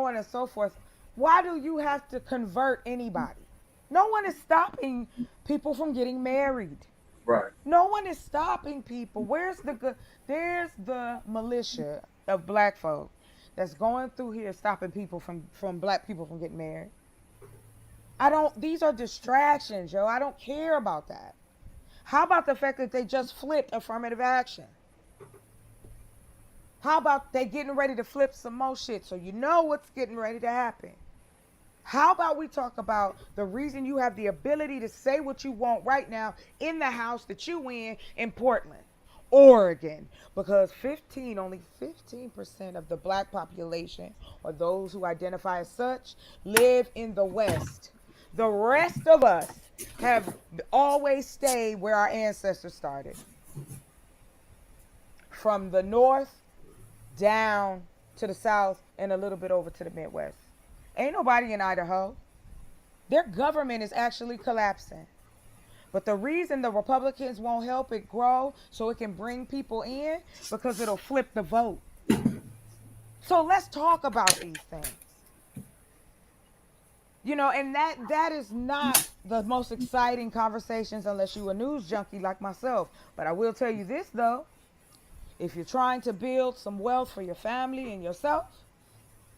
on and so forth. Why do you have to convert anybody? No one is stopping people from getting married. Right. No one is stopping people. There's the militia of black folk that's going through here stopping people from black people from getting married. These are distractions, yo. I don't care about that. How about the fact that they just flipped affirmative action? How about they getting ready to flip some more shit so you know what's getting ready to happen? How about we talk about the reason you have the ability to say what you want right now in the house that you in Portland, Oregon? Because only 15% of the black population, or those who identify as such, live in the West. The rest of us have always stayed where our ancestors started. From the north down to the south and a little bit over to the Midwest. Ain't nobody in Idaho. Their government is actually collapsing. But the reason the Republicans won't help it grow so it can bring people in, because it'll flip the vote. So let's talk about these things. And that is not the most exciting conversations unless you're a news junkie like myself. But I will tell you this though. If you're trying to build some wealth for your family and yourself,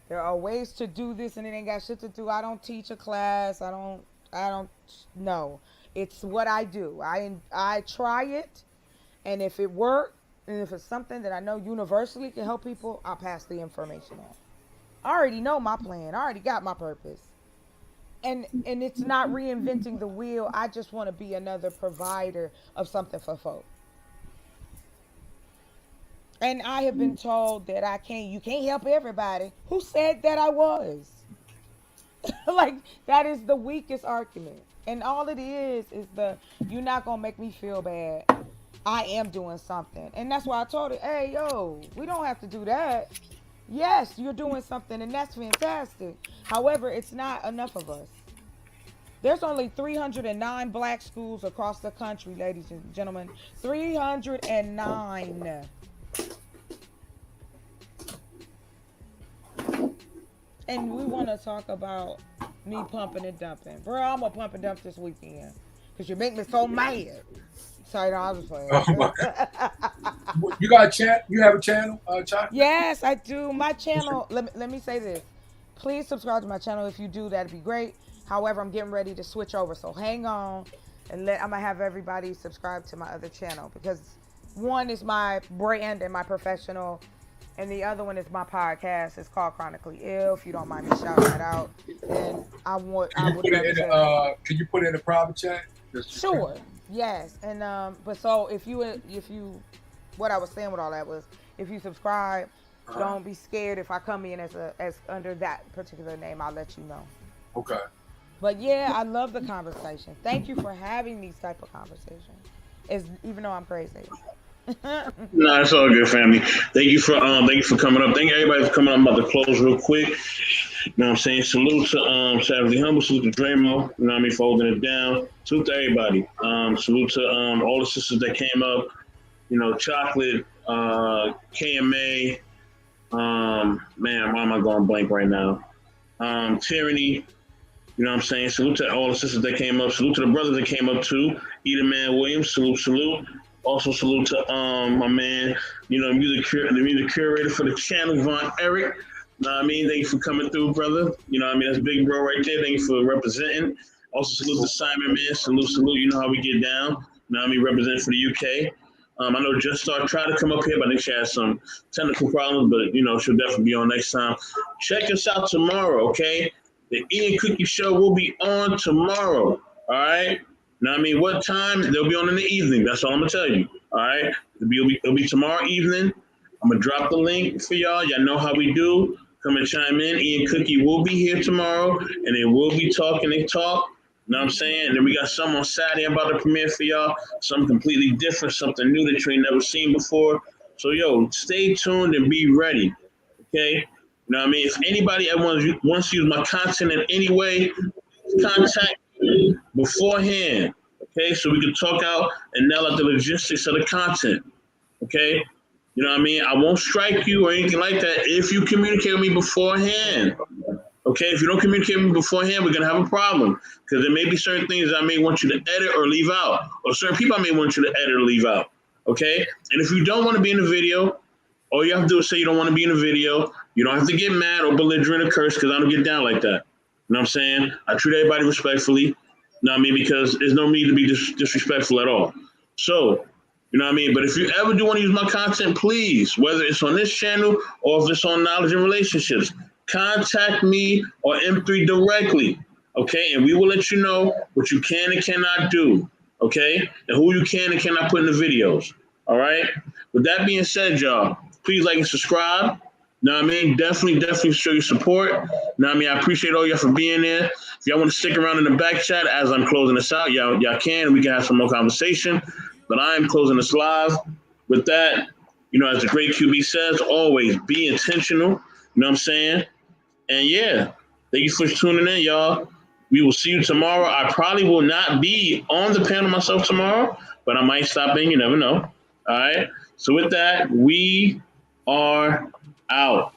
there are ways to do this, and it ain't got shit to do. I don't teach a class. I don't know. It's what I do. I try it, and if it works, and if it's something that I know universally can help people, I'll pass the information on. I already know my plan. I already got my purpose. And it's not reinventing the wheel. I just want to be another provider of something for folks. And I have been told that you can't help everybody. Who said that I was? Like that is the weakest argument. And all it is the you're not gonna make me feel bad. I am doing something. And that's why I told her, hey yo, we don't have to do that. Yes, you're doing something and that's fantastic. However, it's not enough of us. There's only 309 black schools across the country, ladies and gentlemen. 309. And we want to talk about me pumping and dumping. Bro, I'm going to pump and dump this weekend. Because you make me so mad. Sorry, no, I was playing. You got a channel? You have a channel, Chocolate? Yes, I do. My channel, let me say this. Please subscribe to my channel. If you do, that'd be great. However, I'm getting ready to switch over. So hang on. And I'm going to have everybody subscribe to my other channel. Because one is my brand and my professional. And the other one is my podcast. It's called Chronically Ill. If you don't mind me shouting that out. And Can you put it in a private chat? Sure. Yes. And but so if you what I was saying with all that was if you subscribe, don't be scared if I come in as under that particular name. I'll let you know. Okay. But yeah, I love the conversation. Thank you for having these type of conversations. Even though I'm crazy. No, it's all good, family. Thank you for coming up. Thank everybody for coming up. I'm about to close real quick. You know what I'm saying? Salute to Savage Humble, salute to Dramo, you know what I mean, for holding it down. Salute to everybody. Salute to all the sisters that came up, you know, Chocolate, KMA, man, why am I going blank right now? Tyranny, you know what I'm saying? Salute to all the sisters that came up. Salute to the brothers that came up too. Eda Man Williams, salute. Also salute to my man, you know, the music curator for the channel, Von Eric. You know what I mean? Thank you for coming through, brother. You know what I mean? That's big bro right there. Thank you for representing. Also salute to Simon, man. Salute. You know how we get down. You know what I mean? Representing for the UK. I know Just Star tried to come up here, but I think she has some technical problems, but, you know, she'll definitely be on next time. Check us out tomorrow, okay? The Ian Cookie Show will be on tomorrow, all right? Know what I mean? What time? They'll be on in the evening. That's all I'm going to tell you, all right? It'll be tomorrow evening. I'm going to drop the link for y'all. Y'all know how we do. Come and chime in. Ian Cookie will be here tomorrow, and they will be talking and talk. You know what I'm saying? And then we got some on Saturday I'm about to premiere for y'all. Something completely different, something new that you ain't never seen before. So, yo, stay tuned and be ready, okay? You know what I mean? If anybody wants to use my content in any way, contact me beforehand, okay? So we can talk out and nail out the logistics of the content, okay? You know what I mean? I won't strike you or anything like that if you communicate with me beforehand. Okay, if you don't communicate with me beforehand, we're going to have a problem because there may be certain things I may want you to edit or leave out, or certain people I may want you to edit or leave out. Okay, and if you don't want to be in the video, all you have to do is say you don't want to be in the video. You don't have to get mad or belligerent or curse because I don't get down like that. You know what I'm saying? I treat everybody respectfully. You know what I mean? Because there's no need to be disrespectful at all. So, you know what I mean? But if you ever do want to use my content, please, whether it's on this channel or if it's on Knowledge and Relationships, contact me or M3 directly, okay? And we will let you know what you can and cannot do, okay? And who you can and cannot put in the videos, all right? With that being said, y'all, please like and subscribe. Know what I mean? Definitely show your support. Know what I mean? I appreciate all y'all for being there. If y'all want to stick around in the back chat as I'm closing this out, y'all can, and we can have some more conversation. But I am closing this live. With that, you know, as the great QB says, always be intentional. You know what I'm saying? And yeah, thank you for tuning in, y'all. We will see you tomorrow. I probably will not be on the panel myself tomorrow, but I might stop in. You never know. All right. So with that, we are out.